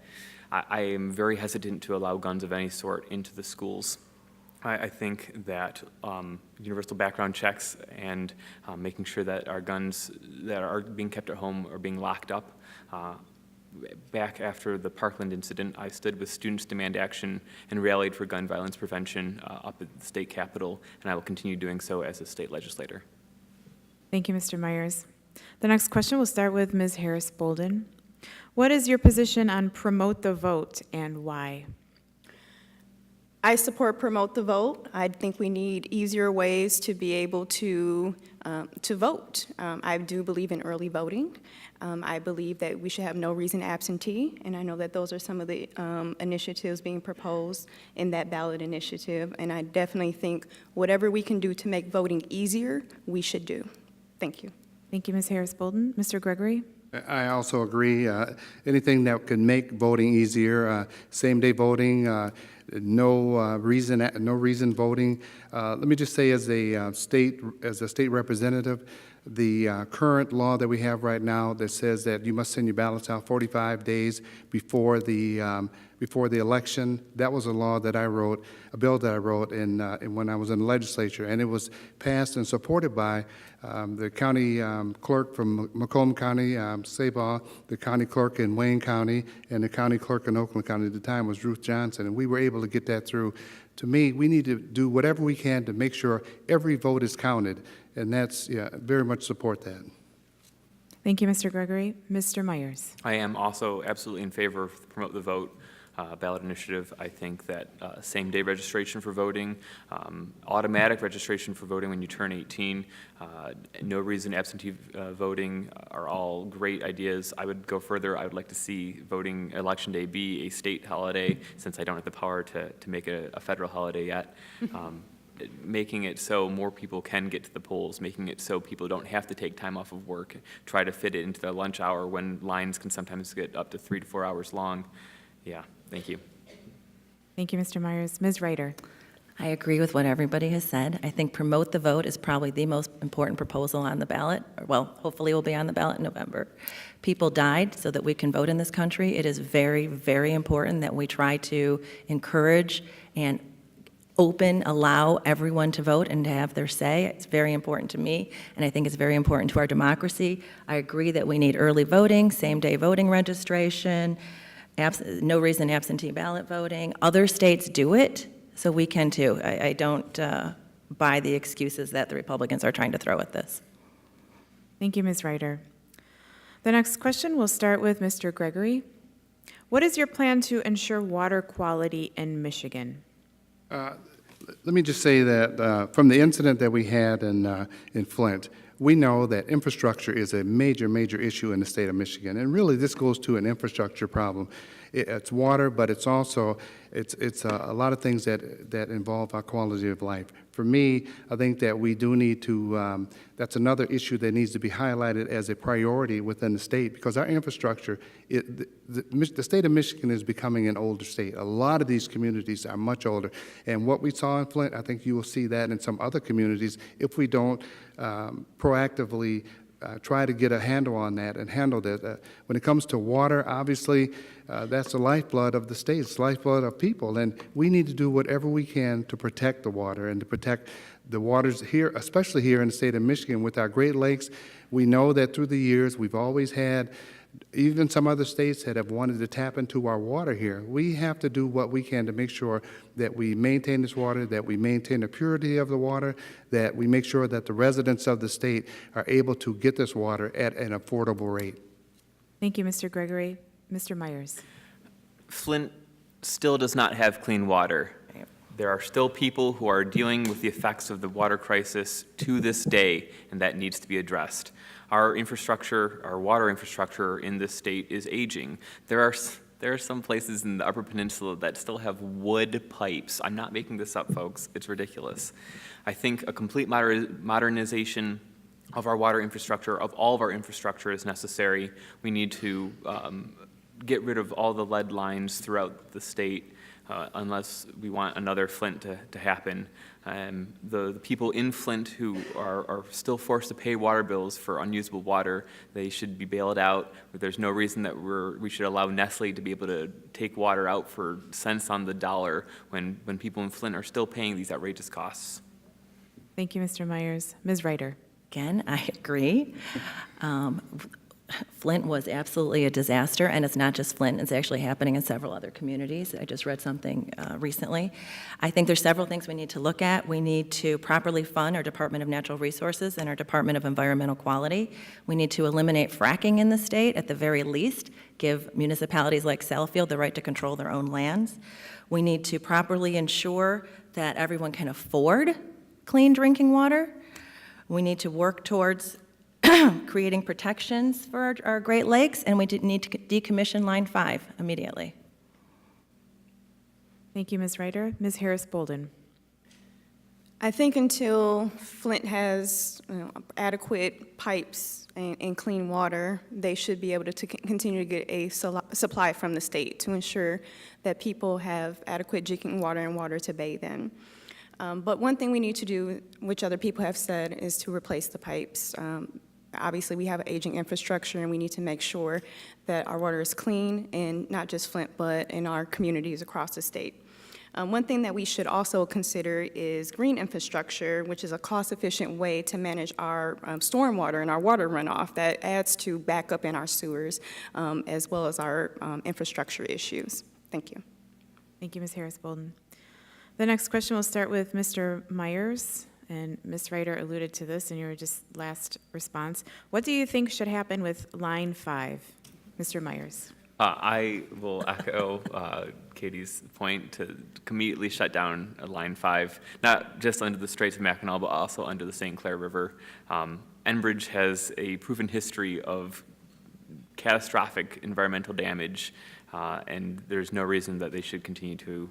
I am very hesitant to allow guns of any sort into the schools. I think that universal background checks and making sure that our guns that are being kept at home are being locked up. Back after the Parkland incident, I stood with Students Demand Action and rallied for gun violence prevention up at the state capitol, and I will continue doing so as a state legislator. Thank you, Mr. Myers. The next question will start with Ms. Harris-Bolden. What is your position on Promote the Vote and why? I support Promote the Vote. I think we need easier ways to be able to vote. I do believe in early voting. I believe that we should have no reason absentee, and I know that those are some of the initiatives being proposed in that ballot initiative, and I definitely think whatever we can do to make voting easier, we should do. Thank you. Thank you, Ms. Harris-Bolden. Mr. Gregory? I also agree. Anything that can make voting easier, same-day voting, no reason voting. Let me just say, as a state representative, the current law that we have right now that says that you must send your ballots out 45 days before the election. That was a law that I wrote, a bill that I wrote when I was in the legislature, and it was passed and supported by the county clerk from Macomb County, Sabaw, the county clerk in Wayne County, and the county clerk in Oakland County at the time was Ruth Johnson, and we were able to get that through. To me, we need to do whatever we can to make sure every vote is counted, and that's, very much support that. Thank you, Mr. Gregory. Mr. Myers? I am also absolutely in favor of Promote the Vote ballot initiative. I think that same-day registration for voting, automatic registration for voting when you turn 18, no reason absentee voting are all great ideas. I would go further. I would like to see voting Election Day be a state holiday, since I don't have the power to make it a federal holiday yet. Making it so more people can get to the polls, making it so people don't have to take time off of work, try to fit it into their lunch hour when lines can sometimes get up to 3 to 4 hours long. Yeah, thank you. Thank you, Mr. Myers. Ms. Ryder? I agree with what everybody has said. I think promote the vote is probably the most important proposal on the ballot. Well, hopefully will be on the ballot in November. People died so that we can vote in this country. It is very, very important that we try to encourage and allow everyone to vote and to have their say. It's very important to me, and I think it's very important to our democracy. I agree that we need early voting, same-day voting registration, no reason absentee ballot voting. Other states do it, so we can too. I don't buy the excuses that the Republicans are trying to throw at this. Thank you, Ms. Ryder. The next question will start with Mr. Gregory. What is your plan to ensure water quality in Michigan? Let me just say that from the incident that we had in Flint, we know that infrastructure is a major, major issue in the state of Michigan. And really, this goes to an infrastructure problem. It's water, but it's also, it's a lot of things that involve our quality of life. For me, I think that we do need to, that's another issue that needs to be highlighted as a priority within the state, because our infrastructure, the state of Michigan is becoming an older state. A lot of these communities are much older. And what we saw in Flint, I think you will see that in some other communities if we don't proactively try to get a handle on that and handle that. When it comes to water, obviously, that's the lifeblood of the state. It's the lifeblood of people, and we need to do whatever we can to protect the water and to protect the waters here, especially here in the state of Michigan with our Great Lakes. We know that through the years, we've always had even some other states that have wanted to tap into our water here. We have to do what we can to make sure that we maintain this water, that we maintain the purity of the water, that we make sure that the residents of the state are able to get this water at an affordable rate. Thank you, Mr. Gregory. Mr. Myers. Flint still does not have clean water. There are still people who are dealing with the effects of the water crisis to this day, and that needs to be addressed. Our infrastructure, our water infrastructure in this state is aging. There are some places in the Upper Peninsula that still have wood pipes. I'm not making this up, folks. It's ridiculous. I think a complete modernization of our water infrastructure, of all of our infrastructure, is necessary. We need to get rid of all the lead lines throughout the state, unless we want another Flint to happen. The people in Flint who are still forced to pay water bills for unusable water, they should be bailed out. There's no reason that we should allow Nestle to be able to take water out for cents on the dollar when people in Flint are still paying these outrageous costs. Thank you, Mr. Myers. Ms. Ryder. Again, I agree. Flint was absolutely a disaster, and it's not just Flint. It's actually happening in several other communities. I just read something recently. I think there's several things we need to look at. We need to properly fund our Department of Natural Resources and our Department of Environmental Quality. We need to eliminate fracking in the state, at the very least, give municipalities like Southfield the right to control their own lands. We need to properly ensure that everyone can afford clean drinking water. We need to work towards creating protections for our Great Lakes, and we need to decommission Line 5 immediately. Thank you, Ms. Ryder. Ms. Harris-Bolden. I think until Flint has adequate pipes and clean water, they should be able to continue to get a supply from the state to ensure that people have adequate drinking water and water to bathe in. But one thing we need to do, which other people have said, is to replace the pipes. Obviously, we have an aging infrastructure, and we need to make sure that our water is clean, and not just Flint, but in our communities across the state. One thing that we should also consider is green infrastructure, which is a cost-efficient way to manage our stormwater and our water runoff that adds to backup in our sewers, as well as our infrastructure issues. Thank you. Thank you, Ms. Harris-Bolden. The next question will start with Mr. Myers. And Ms. Ryder alluded to this in your just last response. What do you think should happen with Line 5? Mr. Myers. I will echo Katie's point to immediately shut down Line 5, not just under the Straits of Mackinac, but also under the St. Clair River. Enbridge has a proven history of catastrophic environmental damage, and there's no reason that they should continue to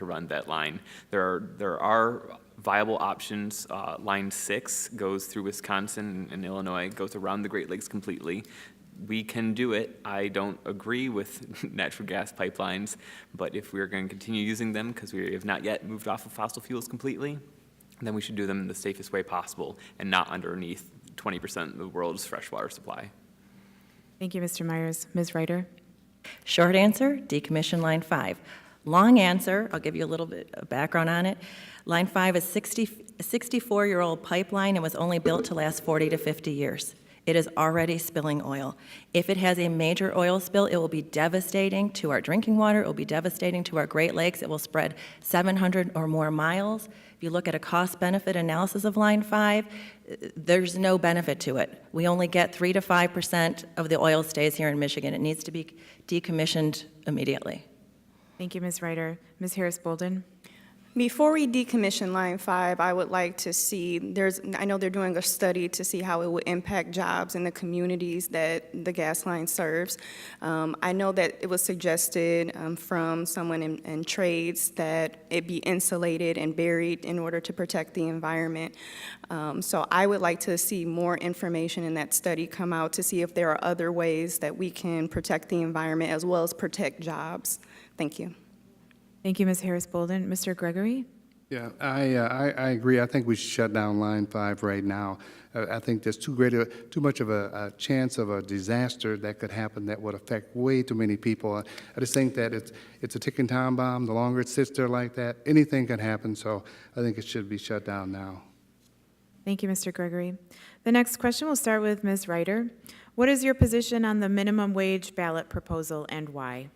run that line. There are viable options. Line 6 goes through Wisconsin and Illinois, goes around the Great Lakes completely. we can do it. I don't agree with natural gas pipelines, but if we're going to continue using them because we have not yet moved off of fossil fuels completely, then we should do them in the safest way possible and not underneath 20% of the world's freshwater supply. Thank you, Mr. Myers. Ms. Ryder? Short answer, decommission Line 5. Long answer, I'll give you a little bit of background on it. Line 5 is a 64-year-old pipeline and was only built to last 40 to 50 years. It is already spilling oil. If it has a major oil spill, it will be devastating to our drinking water, it will be devastating to our Great Lakes, it will spread 700 or more miles. If you look at a cost-benefit analysis of Line 5, there's no benefit to it. We only get 3 to 5% of the oil stays here in Michigan. It needs to be decommissioned immediately. Thank you, Ms. Ryder. Ms. Harris-Bolden? Before we decommission Line 5, I would like to see, I know they're doing a study to see how it would impact jobs in the communities that the gas line serves. I know that it was suggested from someone in trades that it be insulated and buried in order to protect the environment. So I would like to see more information in that study come out to see if there are other ways that we can protect the environment as well as protect jobs. Thank you. Thank you, Ms. Harris-Bolden. Mr. Gregory? Yeah, I agree. I think we should shut down Line 5 right now. I think there's too much of a chance of a disaster that could happen that would affect way too many people. I just think that it's a ticking time bomb. The longer it sits there like that, anything can happen, so I think it should be shut down now. Thank you, Mr. Gregory. The next question will start with Ms. Ryder. What is your position on the minimum wage ballot proposal and why?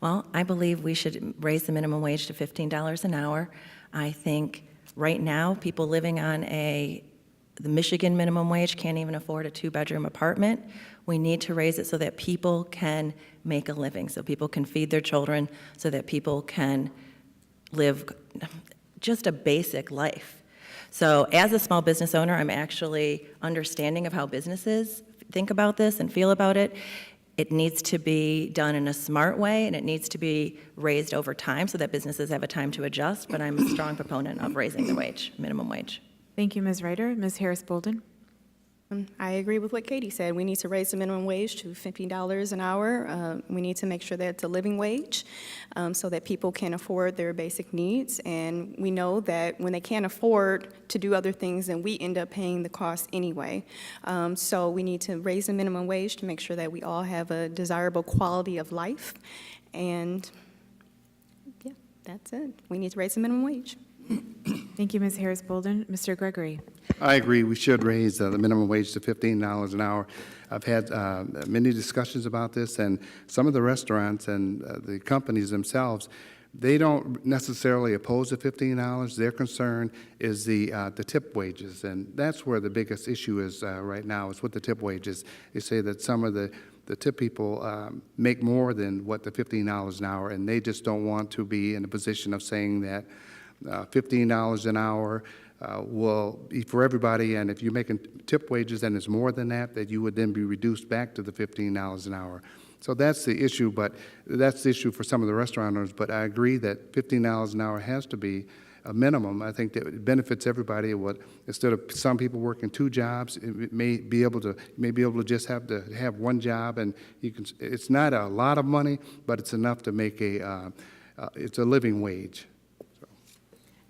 Well, I believe we should raise the minimum wage to $15 an hour. I think right now, people living on the Michigan minimum wage can't even afford a 2-bedroom apartment. We need to raise it so that people can make a living, so people can feed their children, so that people can live just a basic life. So as a small business owner, I'm actually understanding of how businesses think about this and feel about it. It needs to be done in a smart way, and it needs to be raised over time so that businesses have a time to adjust, but I'm a strong proponent of raising the wage, minimum wage. Thank you, Ms. Ryder. Ms. Harris-Bolden? I agree with what Katie said. We need to raise the minimum wage to $15 an hour. We need to make sure that it's a living wage so that people can afford their basic needs. And we know that when they can't afford to do other things, then we end up paying the cost anyway. So we need to raise the minimum wage to make sure that we all have a desirable quality of life. And yeah, that's it. We need to raise the minimum wage. Thank you, Ms. Harris-Bolden. Mr. Gregory? I agree. We should raise the minimum wage to $15 an hour. I've had many discussions about this, and some of the restaurants and the companies themselves, they don't necessarily oppose the $15. Their concern is the tip wages, and that's where the biggest issue is right now, is with the tip wages. They say that some of the tip people make more than what the $15 an hour, and they just don't want to be in a position of saying that $15 an hour will be for everybody, and if you're making tip wages and it's more than that, that you would then be reduced back to the $15 an hour. So that's the issue, but that's the issue for some of the restaurant owners. But I agree that $15 an hour has to be a minimum. I think that it benefits everybody. Instead of some people working 2 jobs, it may be able to just have one job, and you can. It's not a lot of money, but it's enough to make it's a living wage.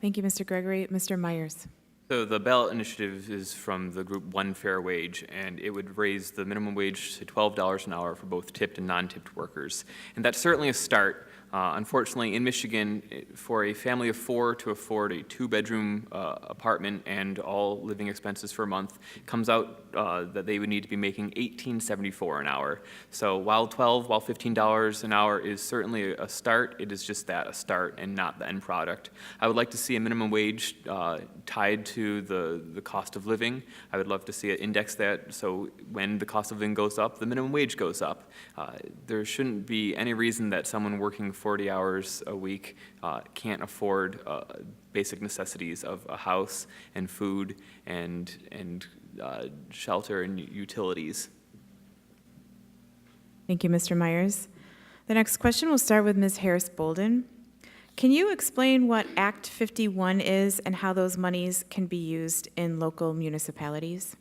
Thank you, Mr. Gregory. Mr. Myers? So the ballot initiative is from the group One Fair Wage, and it would raise the minimum wage to $12 an hour for both tipped and non-tipped workers. And that's certainly a start. Unfortunately, in Michigan, for a family of 4 to afford a 2-bedroom apartment and all living expenses for a month, comes out that they would need to be making $18.74 an hour. So while $15 an hour is certainly a start, it is just that, a start, and not the end product. I would like to see a minimum wage tied to the cost of living. I would love to see it index that, so when the cost of living goes up, the minimum wage goes up. There shouldn't be any reason that someone working 40 hours a week can't afford basic necessities of a house and food and shelter and utilities. Thank you, Mr. Myers. The next question will start with Ms. Harris-Bolden. Can you explain what Act 51 is and how those monies can be used in local municipalities?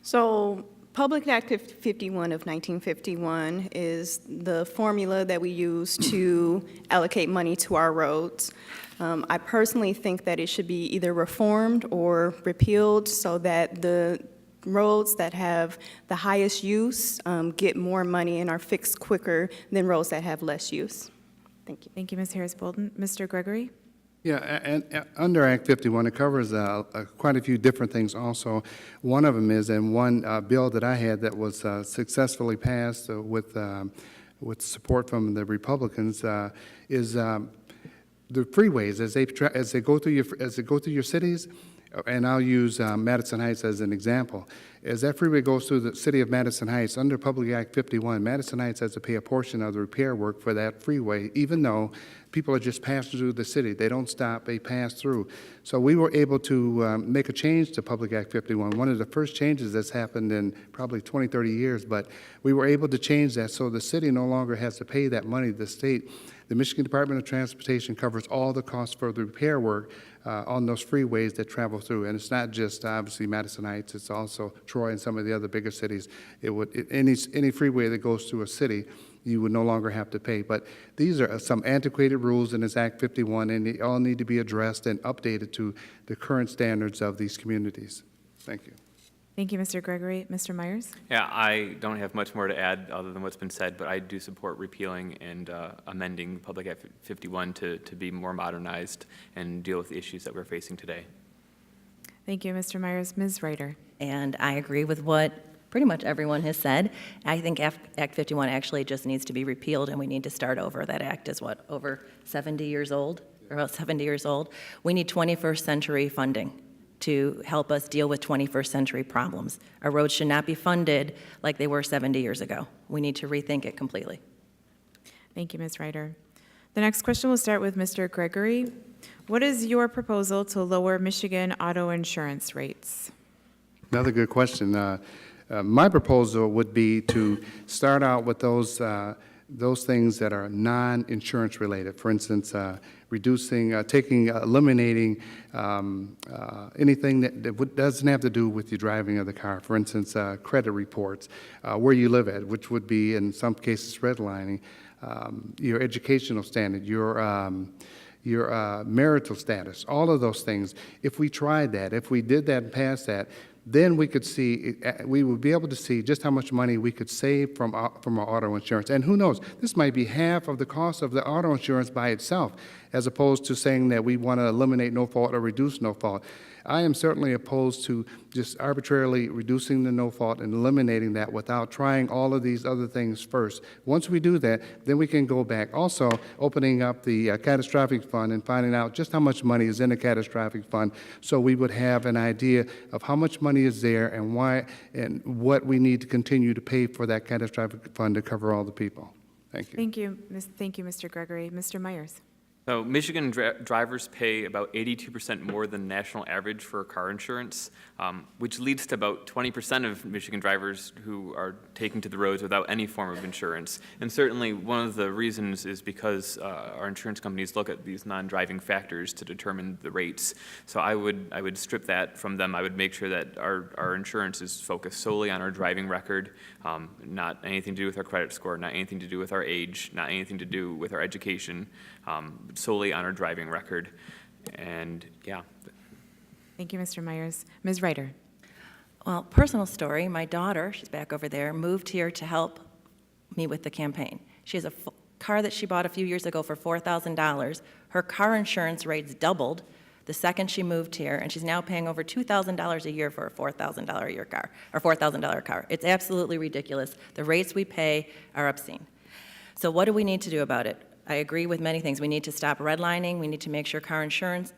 So Public Act 51 of 1951 is the formula that we use to allocate money to our roads. I personally think that it should be either reformed or repealed so that the roads that have the highest use get more money and are fixed quicker than roads that have less use. Thank you. Thank you, Ms. Harris-Bolden. Mr. Gregory? Yeah, and under Act 51, it covers quite a few different things also. One of them is, and one bill that I had that was successfully passed with support from the Republicans, is the freeways as they go through your cities. And I'll use Madison Heights as an example. As that freeway goes through the city of Madison Heights, under Public Act 51, Madison Heights has to pay a portion of the repair work for that freeway, even though people are just passing through the city. They don't stop, they pass through. So we were able to make a change to Public Act 51, one of the first changes that's happened in probably 20, 30 years, but we were able to change that so the city no longer has to pay that money to the state. The Michigan Department of Transportation covers all the costs for the repair work on those freeways that travel through. And it's not just, obviously, Madison Heights, it's also Troy and some of the other bigger cities. Any freeway that goes through a city, you would no longer have to pay. But these are some antiquated rules in this Act 51, and they all need to be addressed and updated to the current standards of these communities. Thank you. Thank you, Mr. Gregory. Mr. Myers? Yeah, I don't have much more to add other than what's been said, but I do support repealing and amending Public Act 51 to be more modernized and deal with the issues that we're facing today. Thank you, Mr. Myers. Ms. Ryder? And I agree with what pretty much everyone has said. I think Act 51 actually just needs to be repealed, and we need to start over. That act is, what, over 70 years old, or about 70 years old? We need 21st century funding to help us deal with 21st century problems. Our roads should not be funded like they were 70 years ago. We need to rethink it completely. Thank you, Ms. Ryder. The next question will start with Mr. Gregory. What is your proposal to lower Michigan auto insurance rates? Another good question. My proposal would be to start out with those things that are non-insurance related. For instance, eliminating anything that doesn't have to do with your driving of the car. For instance, credit reports, where you live at, which would be in some cases redlining, your educational standard, your marital status, all of those things. If we tried that, if we did that and passed that, then we would be able to see just how much money we could save from our auto insurance. And who knows, this might be half of the cost of the auto insurance by itself, as opposed to saying that we want to eliminate no fault or reduce no fault. I am certainly opposed to just arbitrarily reducing the no fault and eliminating that without trying all of these other things first. Once we do that, then we can go back. Also, opening up the catastrophic fund and finding out just how much money is in the catastrophic fund, so we would have an idea of how much money is there and why and what we need to continue to pay for that catastrophic fund to cover all the people. Thank you. Thank you, Mr. Gregory. Mr. Myers? So Michigan drivers pay about 82% more than national average for car insurance, which leads to about 20% of Michigan drivers who are taking to the roads without any form of insurance. And certainly one of the reasons is because our insurance companies look at these non-driving factors to determine the rates. So I would strip that from them. I would make sure that our insurance is focused solely on our driving record, not anything to do with our credit score, not anything to do with our age, not anything to do with our education. Solely on our driving record. And yeah. Thank you, Mr. Myers. Ms. Ryder? Well, personal story, my daughter, she's back over there, moved here to help me with the campaign. She has a car that she bought a few years ago for $4,000. Her car insurance rates doubled the second she moved here, and she's now paying over $2,000 a year for a $4,000 a year car, or $4,000 car. It's absolutely ridiculous. The rates we pay are obscene. So what do we need to do about it? I agree with many things. We need to stop redlining. We need to make sure insurance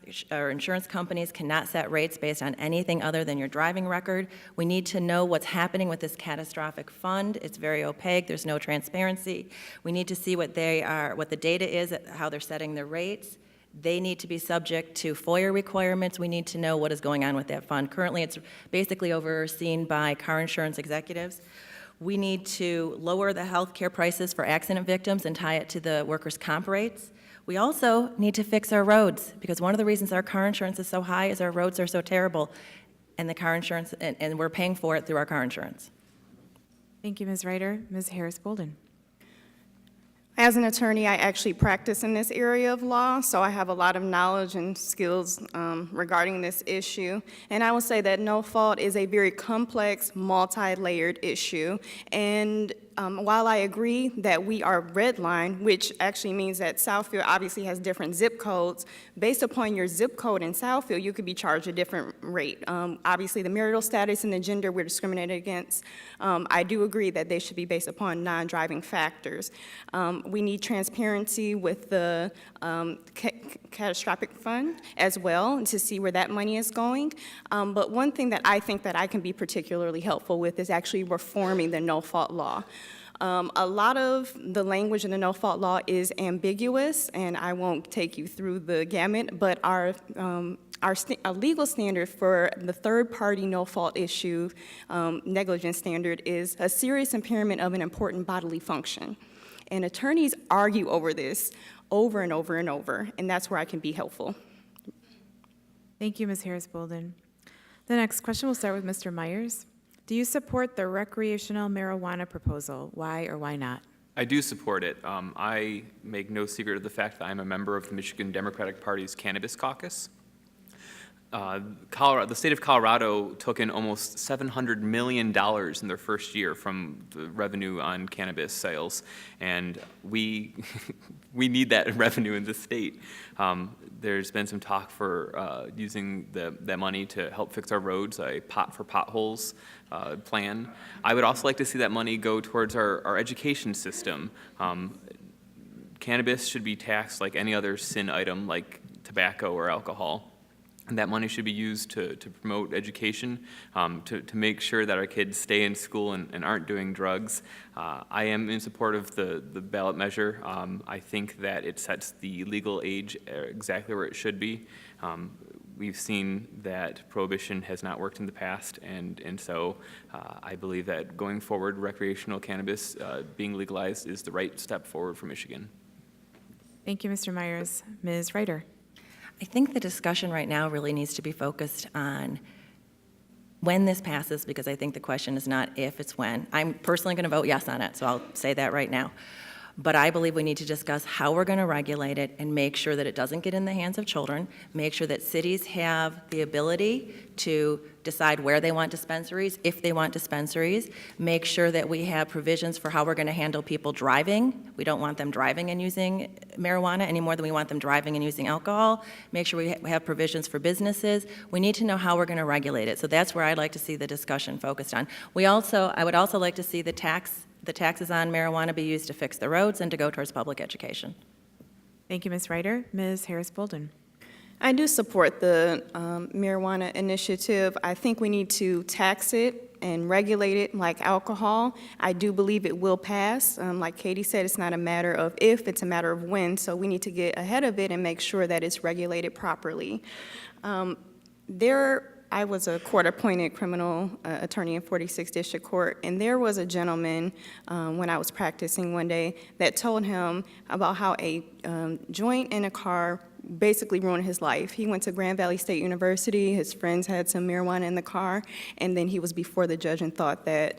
companies cannot set rates based on anything other than your driving record. We need to know what's happening with this catastrophic fund. It's very opaque. There's no transparency. We need to see what the data is, how they're setting the rates. They need to be subject to FOIA requirements. We need to know what is going on with that fund. Currently, it's basically overseen by car insurance executives. We need to lower the health care prices for accident victims and tie it to the workers' comp rates. We also need to fix our roads, because one of the reasons our car insurance is so high is our roads are so terrible, and the car insurance, and we're paying for it through our car insurance. Thank you, Ms. Ryder. Ms. Harris Bolden. As an attorney, I actually practice in this area of law, so I have a lot of knowledge and skills regarding this issue. And I will say that no fault is a very complex, multi-layered issue. And while I agree that we are redline, which actually means that Southfield obviously has different zip codes, based upon your zip code in Southfield, you could be charged a different rate. Obviously, the marital status and the gender we're discriminated against, I do agree that they should be based upon non-driving factors. We need transparency with the catastrophic fund as well to see where that money is going. But one thing that I think that I can be particularly helpful with is actually reforming the no-fault law. A lot of the language in the no-fault law is ambiguous, and I won't take you through the gamut, but our legal standard for the third-party no-fault issue negligence standard is a serious impairment of an important bodily function. And attorneys argue over this over and over and over, and that's where I can be helpful. Thank you, Ms. Harris Bolden. The next question will start with Mr. Myers. Do you support the recreational marijuana proposal? Why or why not? I do support it. I make no secret of the fact that I'm a member of the Michigan Democratic Party's Cannabis Caucus. The state of Colorado took in almost $700 million in their first year from the revenue on cannabis sales, and we need that revenue in the state. There's been some talk for using that money to help fix our roads, a pot for potholes plan. I would also like to see that money go towards our education system. Cannabis should be taxed like any other sin item like tobacco or alcohol. And that money should be used to promote education, to make sure that our kids stay in school and aren't doing drugs. I am in support of the ballot measure. I think that it sets the legal age exactly where it should be. We've seen that prohibition has not worked in the past, and so I believe that going forward, recreational cannabis being legalized is the right step forward for Michigan. Thank you, Mr. Myers. Ms. Ryder. I think the discussion right now really needs to be focused on when this passes, because I think the question is not if, it's when. I'm personally going to vote yes on it, so I'll say that right now. But I believe we need to discuss how we're going to regulate it and make sure that it doesn't get in the hands of children, make sure that cities have the ability to decide where they want dispensaries, if they want dispensaries, make sure that we have provisions for how we're going to handle people driving. We don't want them driving and using marijuana any more than we want them driving and using alcohol. Make sure we have provisions for businesses. We need to know how we're going to regulate it. So that's where I'd like to see the discussion focused on. I would also like to see the taxes on marijuana be used to fix the roads and to go towards public education. Thank you, Ms. Ryder. Ms. Harris Bolden. I do support the marijuana initiative. I think we need to tax it and regulate it like alcohol. I do believe it will pass. Like Katie said, it's not a matter of if, it's a matter of when, so we need to get ahead of it and make sure that it's regulated properly. I was a court-appointed criminal attorney in 46th District Court, and there was a gentleman when I was practicing one day that told him about how a joint in a car basically ruined his life. He went to Grand Valley State University, his friends had some marijuana in the car, and then he was before the judge and thought that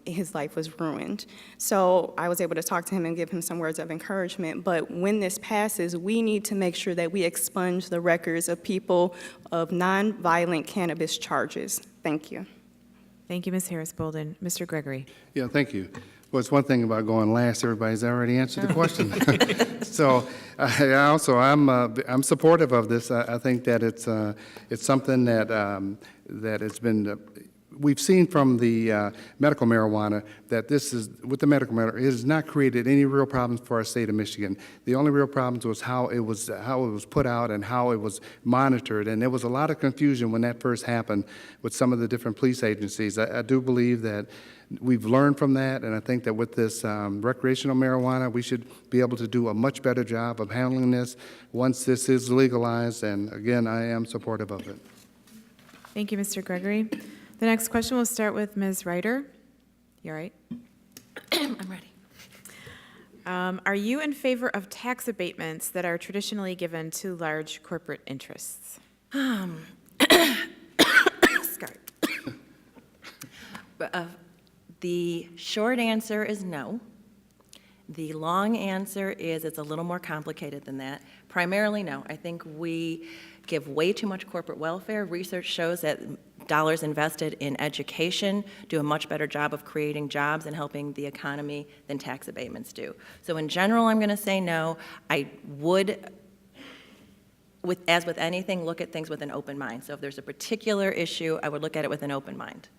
his life was ruined. So I was able to talk to him and give him some words of encouragement, but when this passes, we need to make sure that we expunge the records of people of nonviolent cannabis charges. Thank you. Thank you, Ms. Harris Bolden. Mr. Gregory. Yeah, thank you. Well, it's one thing about going last, everybody's already answered the question. So I'm supportive of this. I think that it's something that has been, we've seen from the medical marijuana that this is, with the medical marijuana, it has not created any real problems for our state of Michigan. The only real problems was how it was put out and how it was monitored. And there was a lot of confusion when that first happened with some of the different police agencies. I do believe that we've learned from that, and I think that with this recreational marijuana, we should be able to do a much better job of handling this once this is legalized, and again, I am supportive of it. Thank you, Mr. Gregory. The next question will start with Ms. Ryder. You all right? I'm ready. Are you in favor of tax abatements that are traditionally given to large corporate interests? Sorry. The short answer is no. The long answer is it's a little more complicated than that. Primarily, no. I think we give way too much corporate welfare. Research shows that dollars invested in education do a much better job of creating jobs and helping the economy than tax abatements do. So in general, I'm going to say no. I would, as with anything, look at things with an open mind. So if there's a particular issue, I would look at it with an open mind.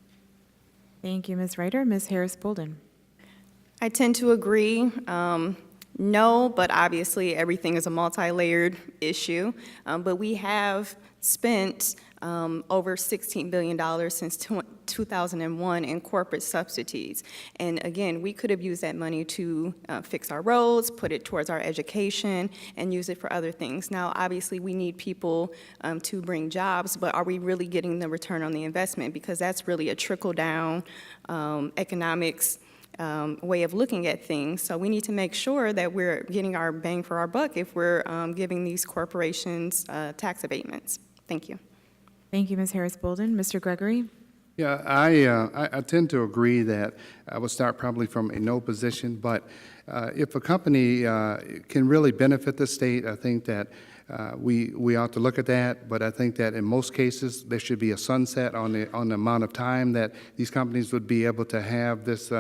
Thank you, Ms. Ryder. Ms. Harris-Bolden. I tend to agree. No, but obviously everything is a multi-layered issue. But we have spent over $16 billion since 2001 in corporate subsidies. And again, we could have used that money to fix our roads, put it towards our education, and use it for other things. Now, obviously, we need people to bring jobs, but are we really getting the return on the investment? Because that's really a trickle-down economics way of looking at things. So we need to make sure that we're getting our bang for our buck if we're giving these corporations tax abatements. Thank you. Thank you, Ms. Harris-Bolden. Mr. Gregory? Yeah, I tend to agree that I would start probably from a no position, but if a company can really benefit the state, I think that we ought to look at that, but I think that in most cases, there should be a sunset on the amount of time that these companies would be able to have this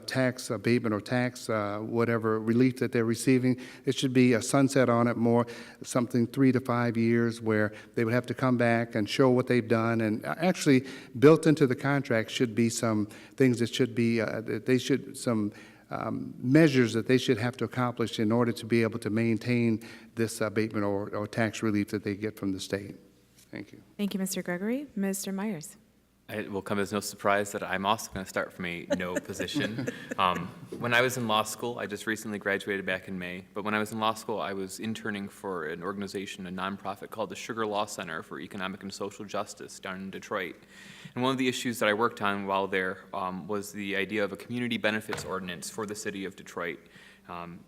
tax abatement or tax whatever relief that they're receiving. It should be a sunset on it, more something 3 to 5 years, where they would have to come back and show what they've done. And actually, built into the contract should be some things that should be measures that they should have to accomplish in order to be able to maintain this abatement or tax relief that they get from the state. Thank you. Thank you, Mr. Gregory. Mr. Myers? It will come as no surprise that I'm also going to start from a no position. When I was in law school, I just recently graduated back in May, but when I was in law school, I was interning for an organization, a nonprofit called the Sugar Law Center for Economic and Social Justice down in Detroit. And one of the issues that I worked on while there was the idea of a community benefits ordinance for the city of Detroit,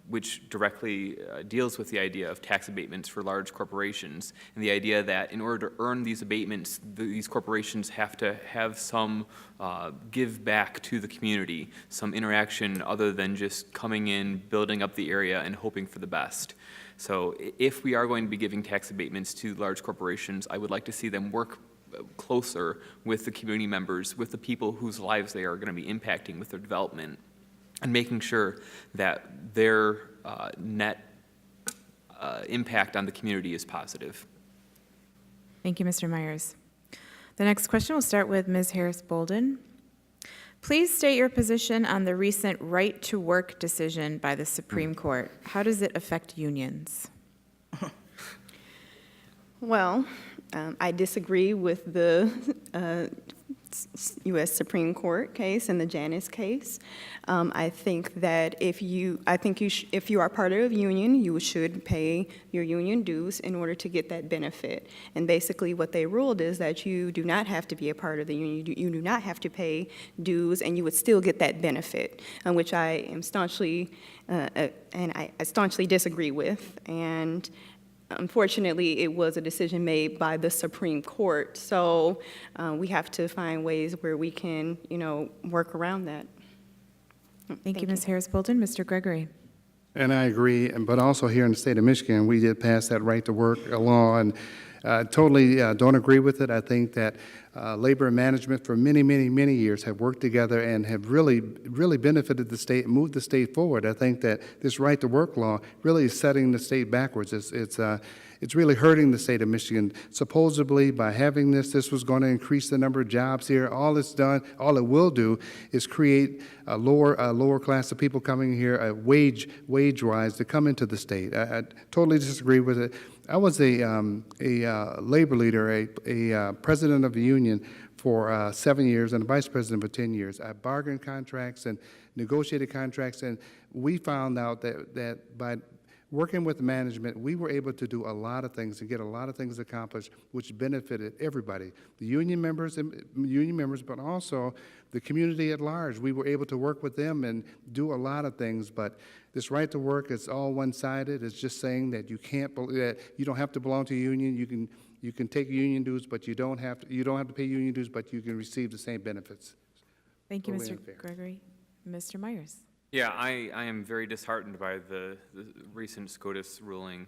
which directly deals with the idea of tax abatements for large corporations, and the idea that in order to earn these abatements, these corporations have to have some give back to the community, some interaction other than just coming in, building up the area, and hoping for the best. So if we are going to be giving tax abatements to large corporations, I would like to see them work closer with the community members, with the people whose lives they are going to be impacting with their development, and making sure that their net impact on the community is positive. Thank you, Mr. Myers. The next question will start with Ms. Harris-Bolden. Please state your position on the recent right-to-work decision by the Supreme Court. How does it affect unions? Well, I disagree with the U.S. Supreme Court case and the Janus case. I think that if you are part of a union, you should pay your union dues in order to get that benefit. And basically what they ruled is that you do not have to be a part of the union, you do not have to pay dues, and you would still get that benefit, which I am staunchly, I staunchly disagree with. And unfortunately, it was a decision made by the Supreme Court, so we have to find ways where we can, work around that. Thank you, Ms. Harris-Bolden. Mr. Gregory? And I agree, but also here in the state of Michigan, we did pass that right-to-work law, and totally don't agree with it. I think that labor and management for many, many, many years have worked together and have really, really benefited the state and moved the state forward. I think that this right-to-work law really is setting the state backwards. It's really hurting the state of Michigan. Supposedly, by having this was going to increase the number of jobs here. All it will do is create a lower class of people coming here, wage-wise, to come into the state. I totally disagree with it. I was a labor leader, a president of a union for 7 years and a vice president for 10 years. I bargained contracts and negotiated contracts, and we found out that by working with management, we were able to do a lot of things and get a lot of things accomplished, which benefited everybody, the union members, but also the community at large. We were able to work with them and do a lot of things, but this right to work is all one-sided. It's just saying that that you don't have to belong to a union. You can take union dues, but you don't have to pay union dues, but you can receive the same benefits. Thank you, Totally Mr. unfair. Gregory. Mr. Myers? Yeah, I am very disheartened by the recent SCOTUS ruling.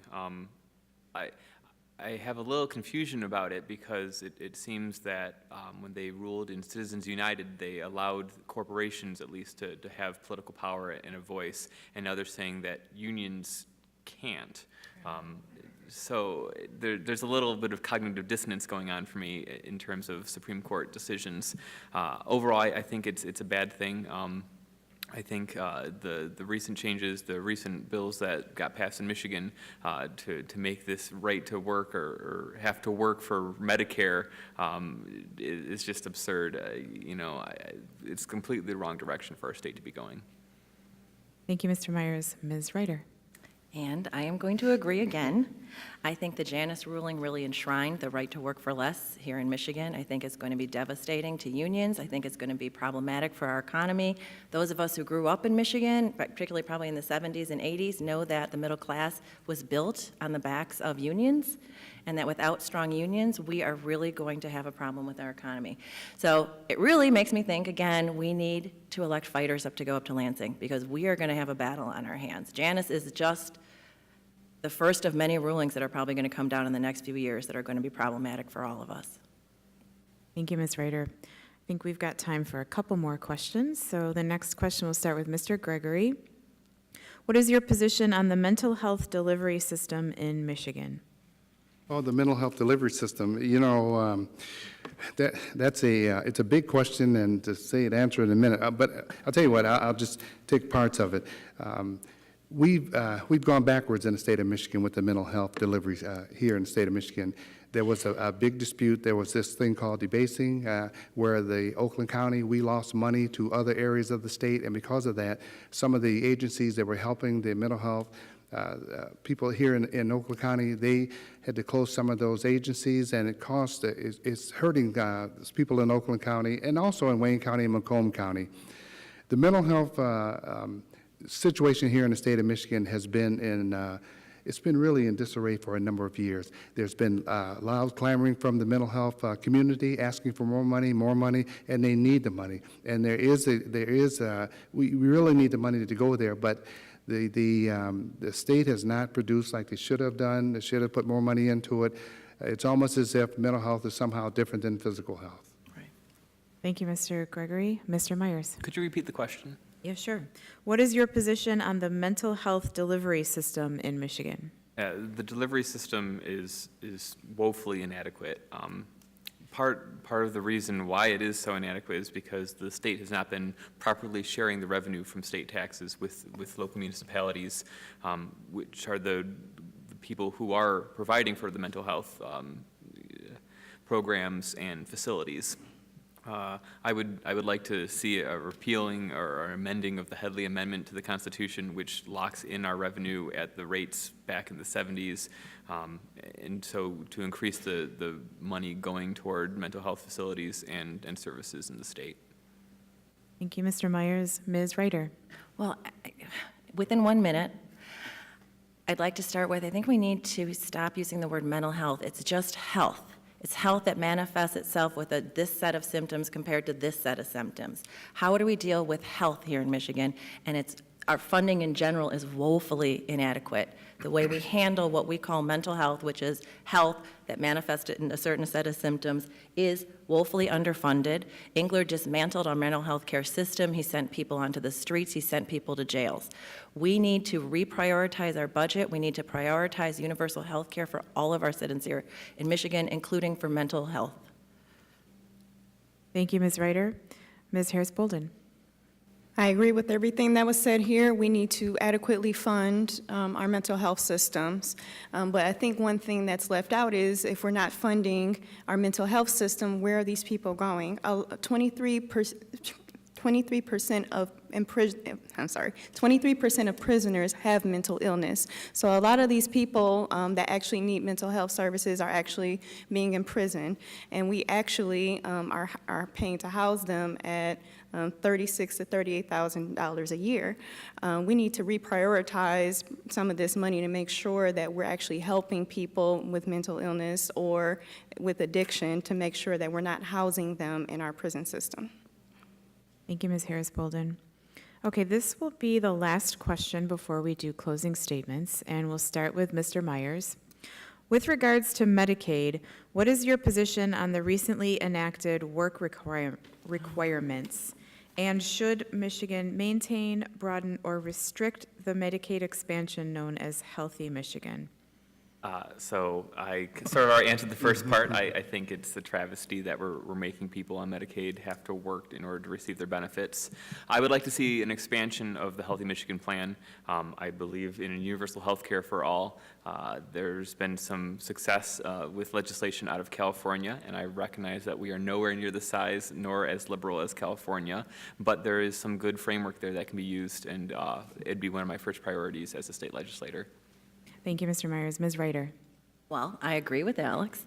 I have a little confusion about it because it seems that when they ruled in Citizens United, they allowed corporations at least to have political power and a voice, and now they're saying that unions can't. So there's a little bit of cognitive dissonance going on for me in terms of Supreme Court decisions. Overall, I think it's a bad thing. I think the recent changes, the recent bills that got passed in Michigan to make this right to work or have to work for Medicare is just absurd. It's completely the wrong direction for our state to be going. Thank you, Mr. Myers. Ms. Ryder? And I am going to agree again. I think the Janus ruling really enshrined the right to work for less here in Michigan. I think it's going to be devastating to unions. I think it's going to be problematic for our economy. Those of us who grew up in Michigan, particularly probably in the 70s and 80s, know that the middle class was built on the backs of unions, and that without strong unions, we are really going to have a problem with our economy. So it really makes me think, again, we need to elect fighters to go up to Lansing, because we are going to have a battle on our hands. Janus is just the first of many rulings that are probably going to come down in the next few years that are going to be problematic for all of us. Thank you, Ms. Ryder. I think we've got time for a couple more questions. So the next question will start with Mr. Gregory. What is your position on the mental health delivery system in Michigan? Oh, the mental health delivery system, it's a big question, and to say it, answer it in a minute. But I'll tell you what, I'll just take parts of it. We've gone backwards in the state of Michigan with the mental health delivery here in the state of Michigan. There was a big dispute. There was this thing called debasing, where the Oakland County, we lost money to other areas of the state, and because of that, some of the agencies that were helping the mental health people here in Oakland County, they had to close some of those agencies, and it cost, it's hurting people in Oakland County and also in Wayne County and Macomb County. The mental health situation here in the state of Michigan has been it's been really in disarray for a number of years. There's been loud clamoring from the mental health community asking for more money, and they need the money. And we really need the money to go there, but the state has not produced like they should have done. They should have put more money into it. It's almost as if mental health is somehow different than physical health. Thank you, Mr. Gregory. Mr. Myers? Could you repeat the question? Yeah, sure. What is your position on the mental health delivery system in Michigan? The delivery system is woefully inadequate. Part of the reason why it is so inadequate is because the state has not been properly sharing the revenue from state taxes with local municipalities, which are the people who are providing for the mental health programs and facilities. I would like to see a repealing or amending of the Headley Amendment to the Constitution, which locks in our revenue at the rates back in the 70s, and so to increase the money going toward mental health facilities and services in the state. Thank you, Mr. Myers. Ms. Ryder? Well, within 1 minute, I'd like to start with, I think we need to stop using the word mental health. It's just health. It's health that manifests itself with this set of symptoms compared to this set of symptoms. How do we deal with health here in Michigan? And our funding in general is woefully inadequate. The way we handle what we call mental health, which is health that manifests in a certain set of symptoms, is woefully underfunded. Engler dismantled our mental health care system. He sent people onto the streets. He sent people to jails. We need to reprioritize our budget. We need to prioritize universal health care for all of our citizens here in Michigan, including for mental health. Thank you, Ms. Ryder. Ms. Harris-Bolden? I agree with everything that was said here. We need to adequately fund our mental health systems. But I think one thing that's left out is if we're not funding our mental health system, where are these people going? 23% of prisoners have mental illness. So a lot of these people that actually need mental health services are actually being imprisoned, and we actually are paying to house them at $36,000 to $38,000 a year. We need to reprioritize some of this money to make sure that we're actually helping people with mental illness or with addiction to make sure that we're not housing them in our prison system. Thank you, Ms. Harris-Bolden. Okay, this will be the last question before we do closing statements, and we'll start with Mr. Myers. With regards to Medicaid, what is your position on the recently enacted work requirements? And should Michigan maintain, broaden, or restrict the Medicaid expansion known as Healthy Michigan? So I sort of already answered the first part. I think it's a travesty that we're making people on Medicaid have to work in order to receive their benefits. I would like to see an expansion of the Healthy Michigan Plan. I believe in universal health care for all. There's been some success with legislation out of California, and I recognize that we are nowhere near the size nor as liberal as California, but there is some good framework there that can be used, and it'd be one of my first priorities as a state legislator. Thank you, Mr. Myers. Ms. Ryder. Well, I agree with Alex.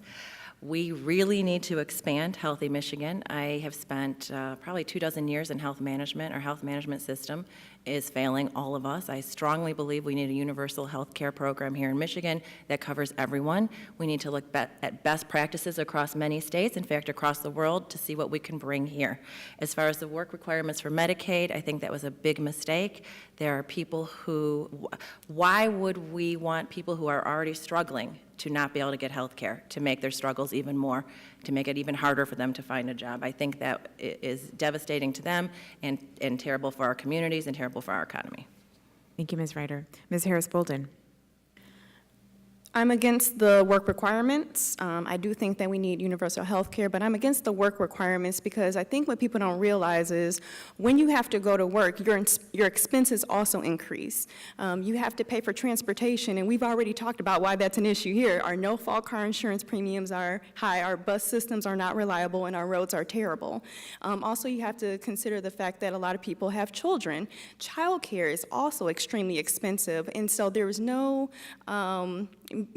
We really need to expand Healthy Michigan. I have spent probably 24 years in health management. Our health management system is failing all of us. I strongly believe we need a universal health care program here in Michigan that covers everyone. We need to look at best practices across many states, in fact, across the world, to see what we can bring here. As far as the work requirements for Medicaid, I think that was a big mistake. There are people who, why would we want people who are already struggling to not be able to get health care, to make their struggles even more, to make it even harder for them to find a job? I think that is devastating to them and terrible for our communities and terrible for our economy. Thank you, Ms. Ryder. Ms. Harris-Bolden. I'm against the work requirements. I do think that we need universal health care, but I'm against the work requirements because I think what people don't realize is when you have to go to work, your expenses also increase. You have to pay for transportation, and we've already talked about why that's an issue here. Our no-fault car insurance premiums are high, our bus systems are not reliable, and our roads are terrible. Also, you have to consider the fact that a lot of people have children. Childcare is also extremely expensive, and so there is no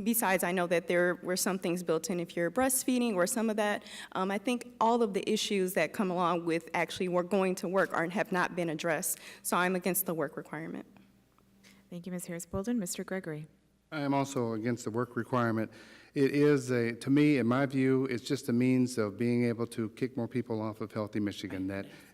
besides, I know that there were some things built in if you're breastfeeding or some of that. I think all of the issues that come along with actually going to work have not been addressed. So I'm against the work requirement. Thank you, Ms. Harris-Bolden. Mr. Gregory. I am also against the work requirement. It is, to me, in my view, it's just a means of being able to kick more people off of Healthy Michigan.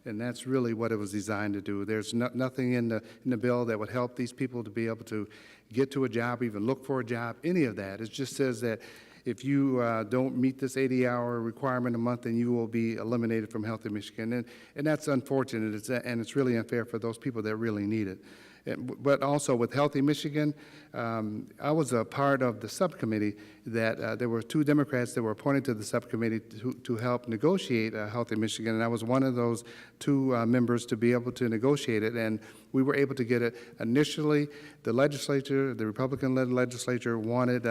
And that's really what it was designed to do. There's nothing in the bill that would help these people to be able to get to a job, even look for a job, any of that. It just says that if you don't meet this 80-hour requirement a month, then you will be eliminated from Healthy Michigan. And that's unfortunate, and it's really unfair for those people that really need it. But also with Healthy Michigan, I was a part of the subcommittee that there were 2 Democrats that were appointed to the subcommittee to help negotiate Healthy Michigan, and I was one of those 2 members to be able to negotiate it, and we were able to get it. Initially, the legislature, the Republican-led legislature, wanted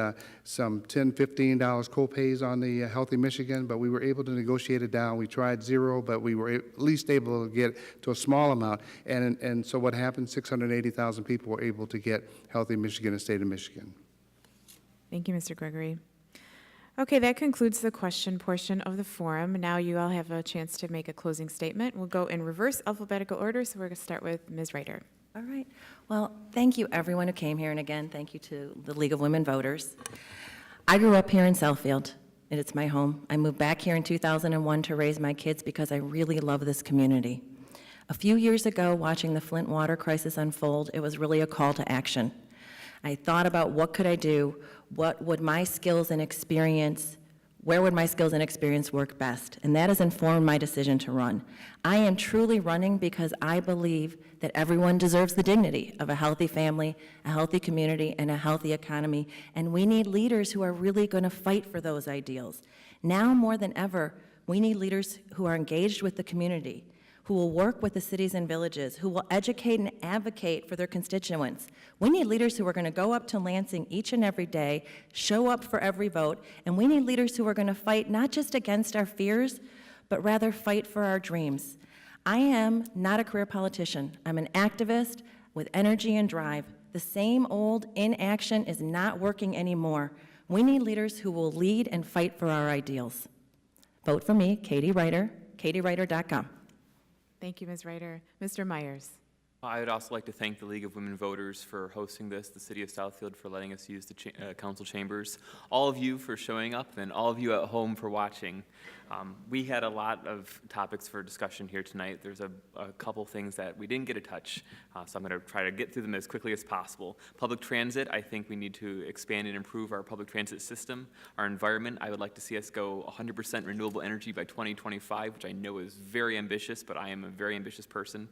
some $10, $15 co-pays on the Healthy Michigan, but we were able to negotiate it down. We tried 0, but we were at least able to get to a small amount, and so what happened, 680,000 people were able to get Healthy Michigan in the state of Michigan. Thank you, Mr. Gregory. Okay, that concludes the question portion of the forum. Now you all have a chance to make a closing statement. We'll go in reverse alphabetical order, so we're going to start with Ms. Ryder. All right. Well, thank you, everyone who came here, and again, thank you to the League of Women Voters. I grew up here in Southfield, and it's my home. I moved back here in 2001 to raise my kids because I really love this community. A few years ago, watching the Flint water crisis unfold, it was really a call to action. I thought about what could I do, what would my skills and experience, where would my skills and experience work best? And that has informed my decision to run. I am truly running because I believe that everyone deserves the dignity of a healthy family, a healthy community, and a healthy economy, and we need leaders who are really going to fight for those ideals. Now more than ever, we need leaders who are engaged with the community, who will work with the cities and villages, who will educate and advocate for their constituents. We need leaders who are going to go up to Lansing each and every day, show up for every vote, and we need leaders who are going to fight not just against our fears, but rather fight for our dreams. I am not a career politician. I'm an activist with energy and drive. The same old inaction is not working anymore. We need leaders who will lead and fight for our ideals. Vote for me, Katie Ryder, katieryder.com. Thank you, Ms. Ryder. Mr. Myers. I would also like to thank the League of Women Voters for hosting this, the City of Southfield for letting us use the council chambers, all of you for showing up, and all of you at home for watching. We had a lot of topics for discussion here tonight. There's a couple things that we didn't get to touch, so I'm going to try to get through them as quickly as possible. Public transit, I think we need to expand and improve our public transit system. Our environment, I would like to see us go 100% renewable energy by 2025, which I know is very ambitious, but I am a very ambitious person.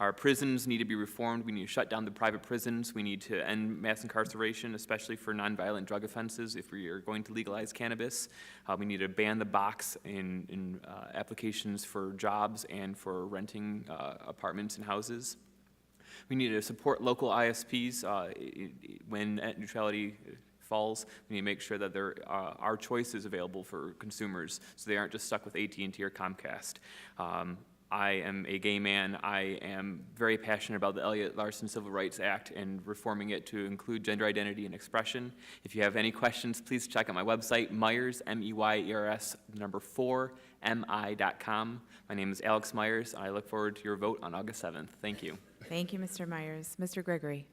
Our prisons need to be reformed. We need to shut down the private prisons. We need to end mass incarceration, especially for nonviolent drug offenses. If we are going to legalize cannabis, we need to ban the box in applications for jobs and for renting apartments and houses. We need to support local ISPs when net neutrality falls. We need to make sure that there are choices available for consumers so they aren't just stuck with AT&T or Comcast. I am a gay man. I am very passionate about the Elliott Larson Civil Rights Act and reforming it to include gender identity and expression. If you have any questions, please check out my website, Myers, M-E-Y-E-R-S, 4, mi.com. My name is Alex Myers. I look forward to your vote on August 7th. Thank you. Thank you, Mr. Myers. Mr. Gregory.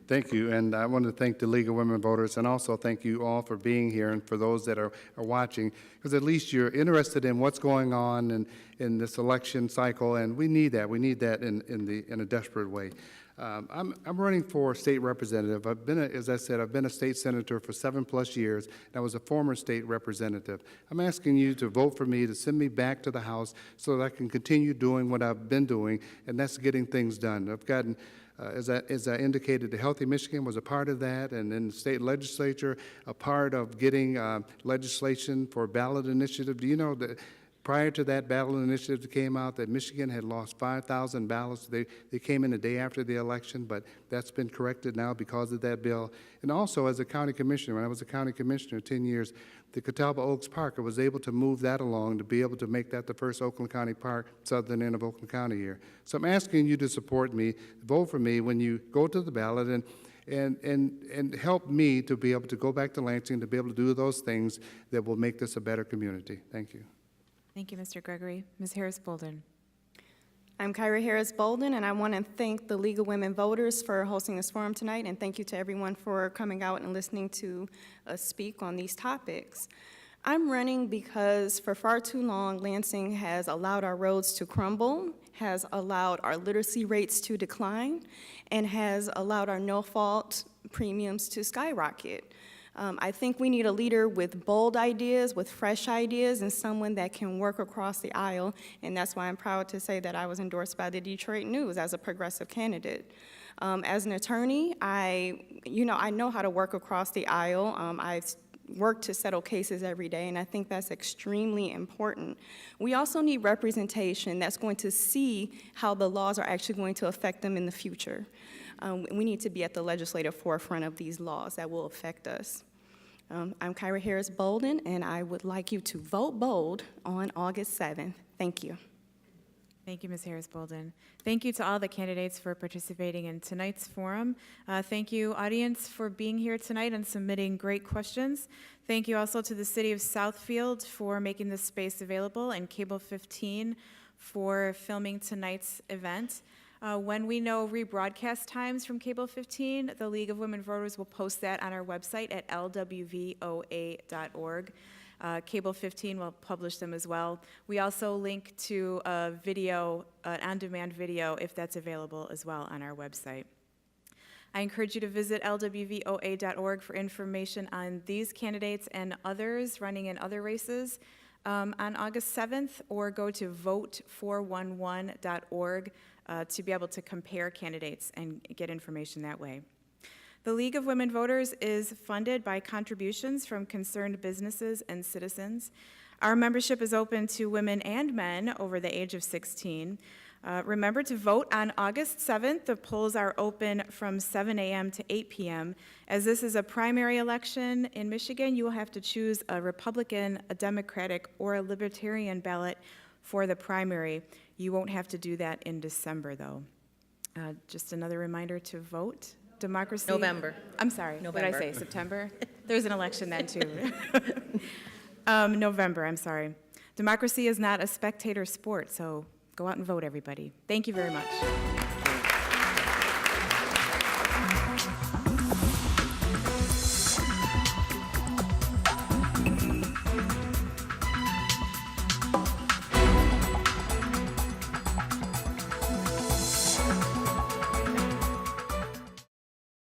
Thank you, and I want to thank the League of Women Voters, and also thank you all for being here, and for those that are watching, because at least you're interested in what's going on in this election cycle, and we need that. We need that in a desperate way. I'm running for state representative. As I said, I've been a state senator for 7+ years, and I was a former state representative. I'm asking you to vote for me, to send me back to the House so that I can continue doing what I've been doing, and that's getting things done. I've gotten as I indicated, the Healthy Michigan was a part of that, and in the state legislature, a part of getting legislation for ballot initiative. Do you know that prior to that ballot initiative that came out, that Michigan had lost 5,000 ballots? They came in the day after the election, but that's been corrected now because of that bill. And also, as a county commissioner, when I was a county commissioner 10 years, the Catawba Oaks Park, I was able to move that along to be able to make that the first Oakland County park, southern end of Oakland County here. So I'm asking you to support me, vote for me when you go to the ballot, and help me to be able to go back to Lansing, to be able to do those things that will make this a better community. Thank you. Thank you, Mr. Gregory. Ms. Harris-Bolden. I'm Kyra Harris-Bolden, and I want to thank the League of Women Voters for hosting this forum tonight, and thank you to everyone for coming out and listening to us speak on these topics. I'm running because for far too long, Lansing has allowed our roads to crumble, has allowed our literacy rates to decline, and has allowed our no-fault premiums to skyrocket. I think we need a leader with bold ideas, with fresh ideas, and someone that can work across the aisle, and that's why I'm proud to say that I was endorsed by the Detroit News as a progressive candidate. As an attorney, I know how to work across the aisle. I've worked to settle cases every day, and I think that's extremely important. We also need representation that's going to see how the laws are actually going to affect them in the future. We need to be at the legislative forefront of these laws that will affect us. I'm Kyra Harris-Bolden, and I would like you to vote bold on August 7th. Thank you. Thank you, Ms. Harris-Bolden. Thank you to all the candidates for participating in tonight's forum. Thank you, audience, for being here tonight and submitting great questions. Thank you also to the City of Southfield for making this space available, and Cable 15 for filming tonight's event. When we know rebroadcast times from Cable 15, the League of Women Voters will post that on our website at lwvoa.org. Cable 15 will publish them as well. We also link to a video, an on-demand video, if that's available as well on our website. I encourage you to visit lwvoa.org for information on these candidates and others running in other races on August 7th, or go to vote411.org to be able to compare candidates and get information that way. The League of Women Voters is funded by contributions from concerned businesses and citizens. Our membership is open to women and men over the age of 16. Remember to vote on August 7th. The polls are open from 7 a.m. to 8 p.m. As this is a primary election in Michigan, you will have to choose a Republican, a Democratic, or a Libertarian ballot for the primary. You won't have to do that in December, though. Just another reminder to vote. Democracy. November. I'm sorry. November. What did I say? September? There's an election then, too. November, I'm sorry. Democracy is not a spectator sport, so go out and vote, everybody. Thank you very much.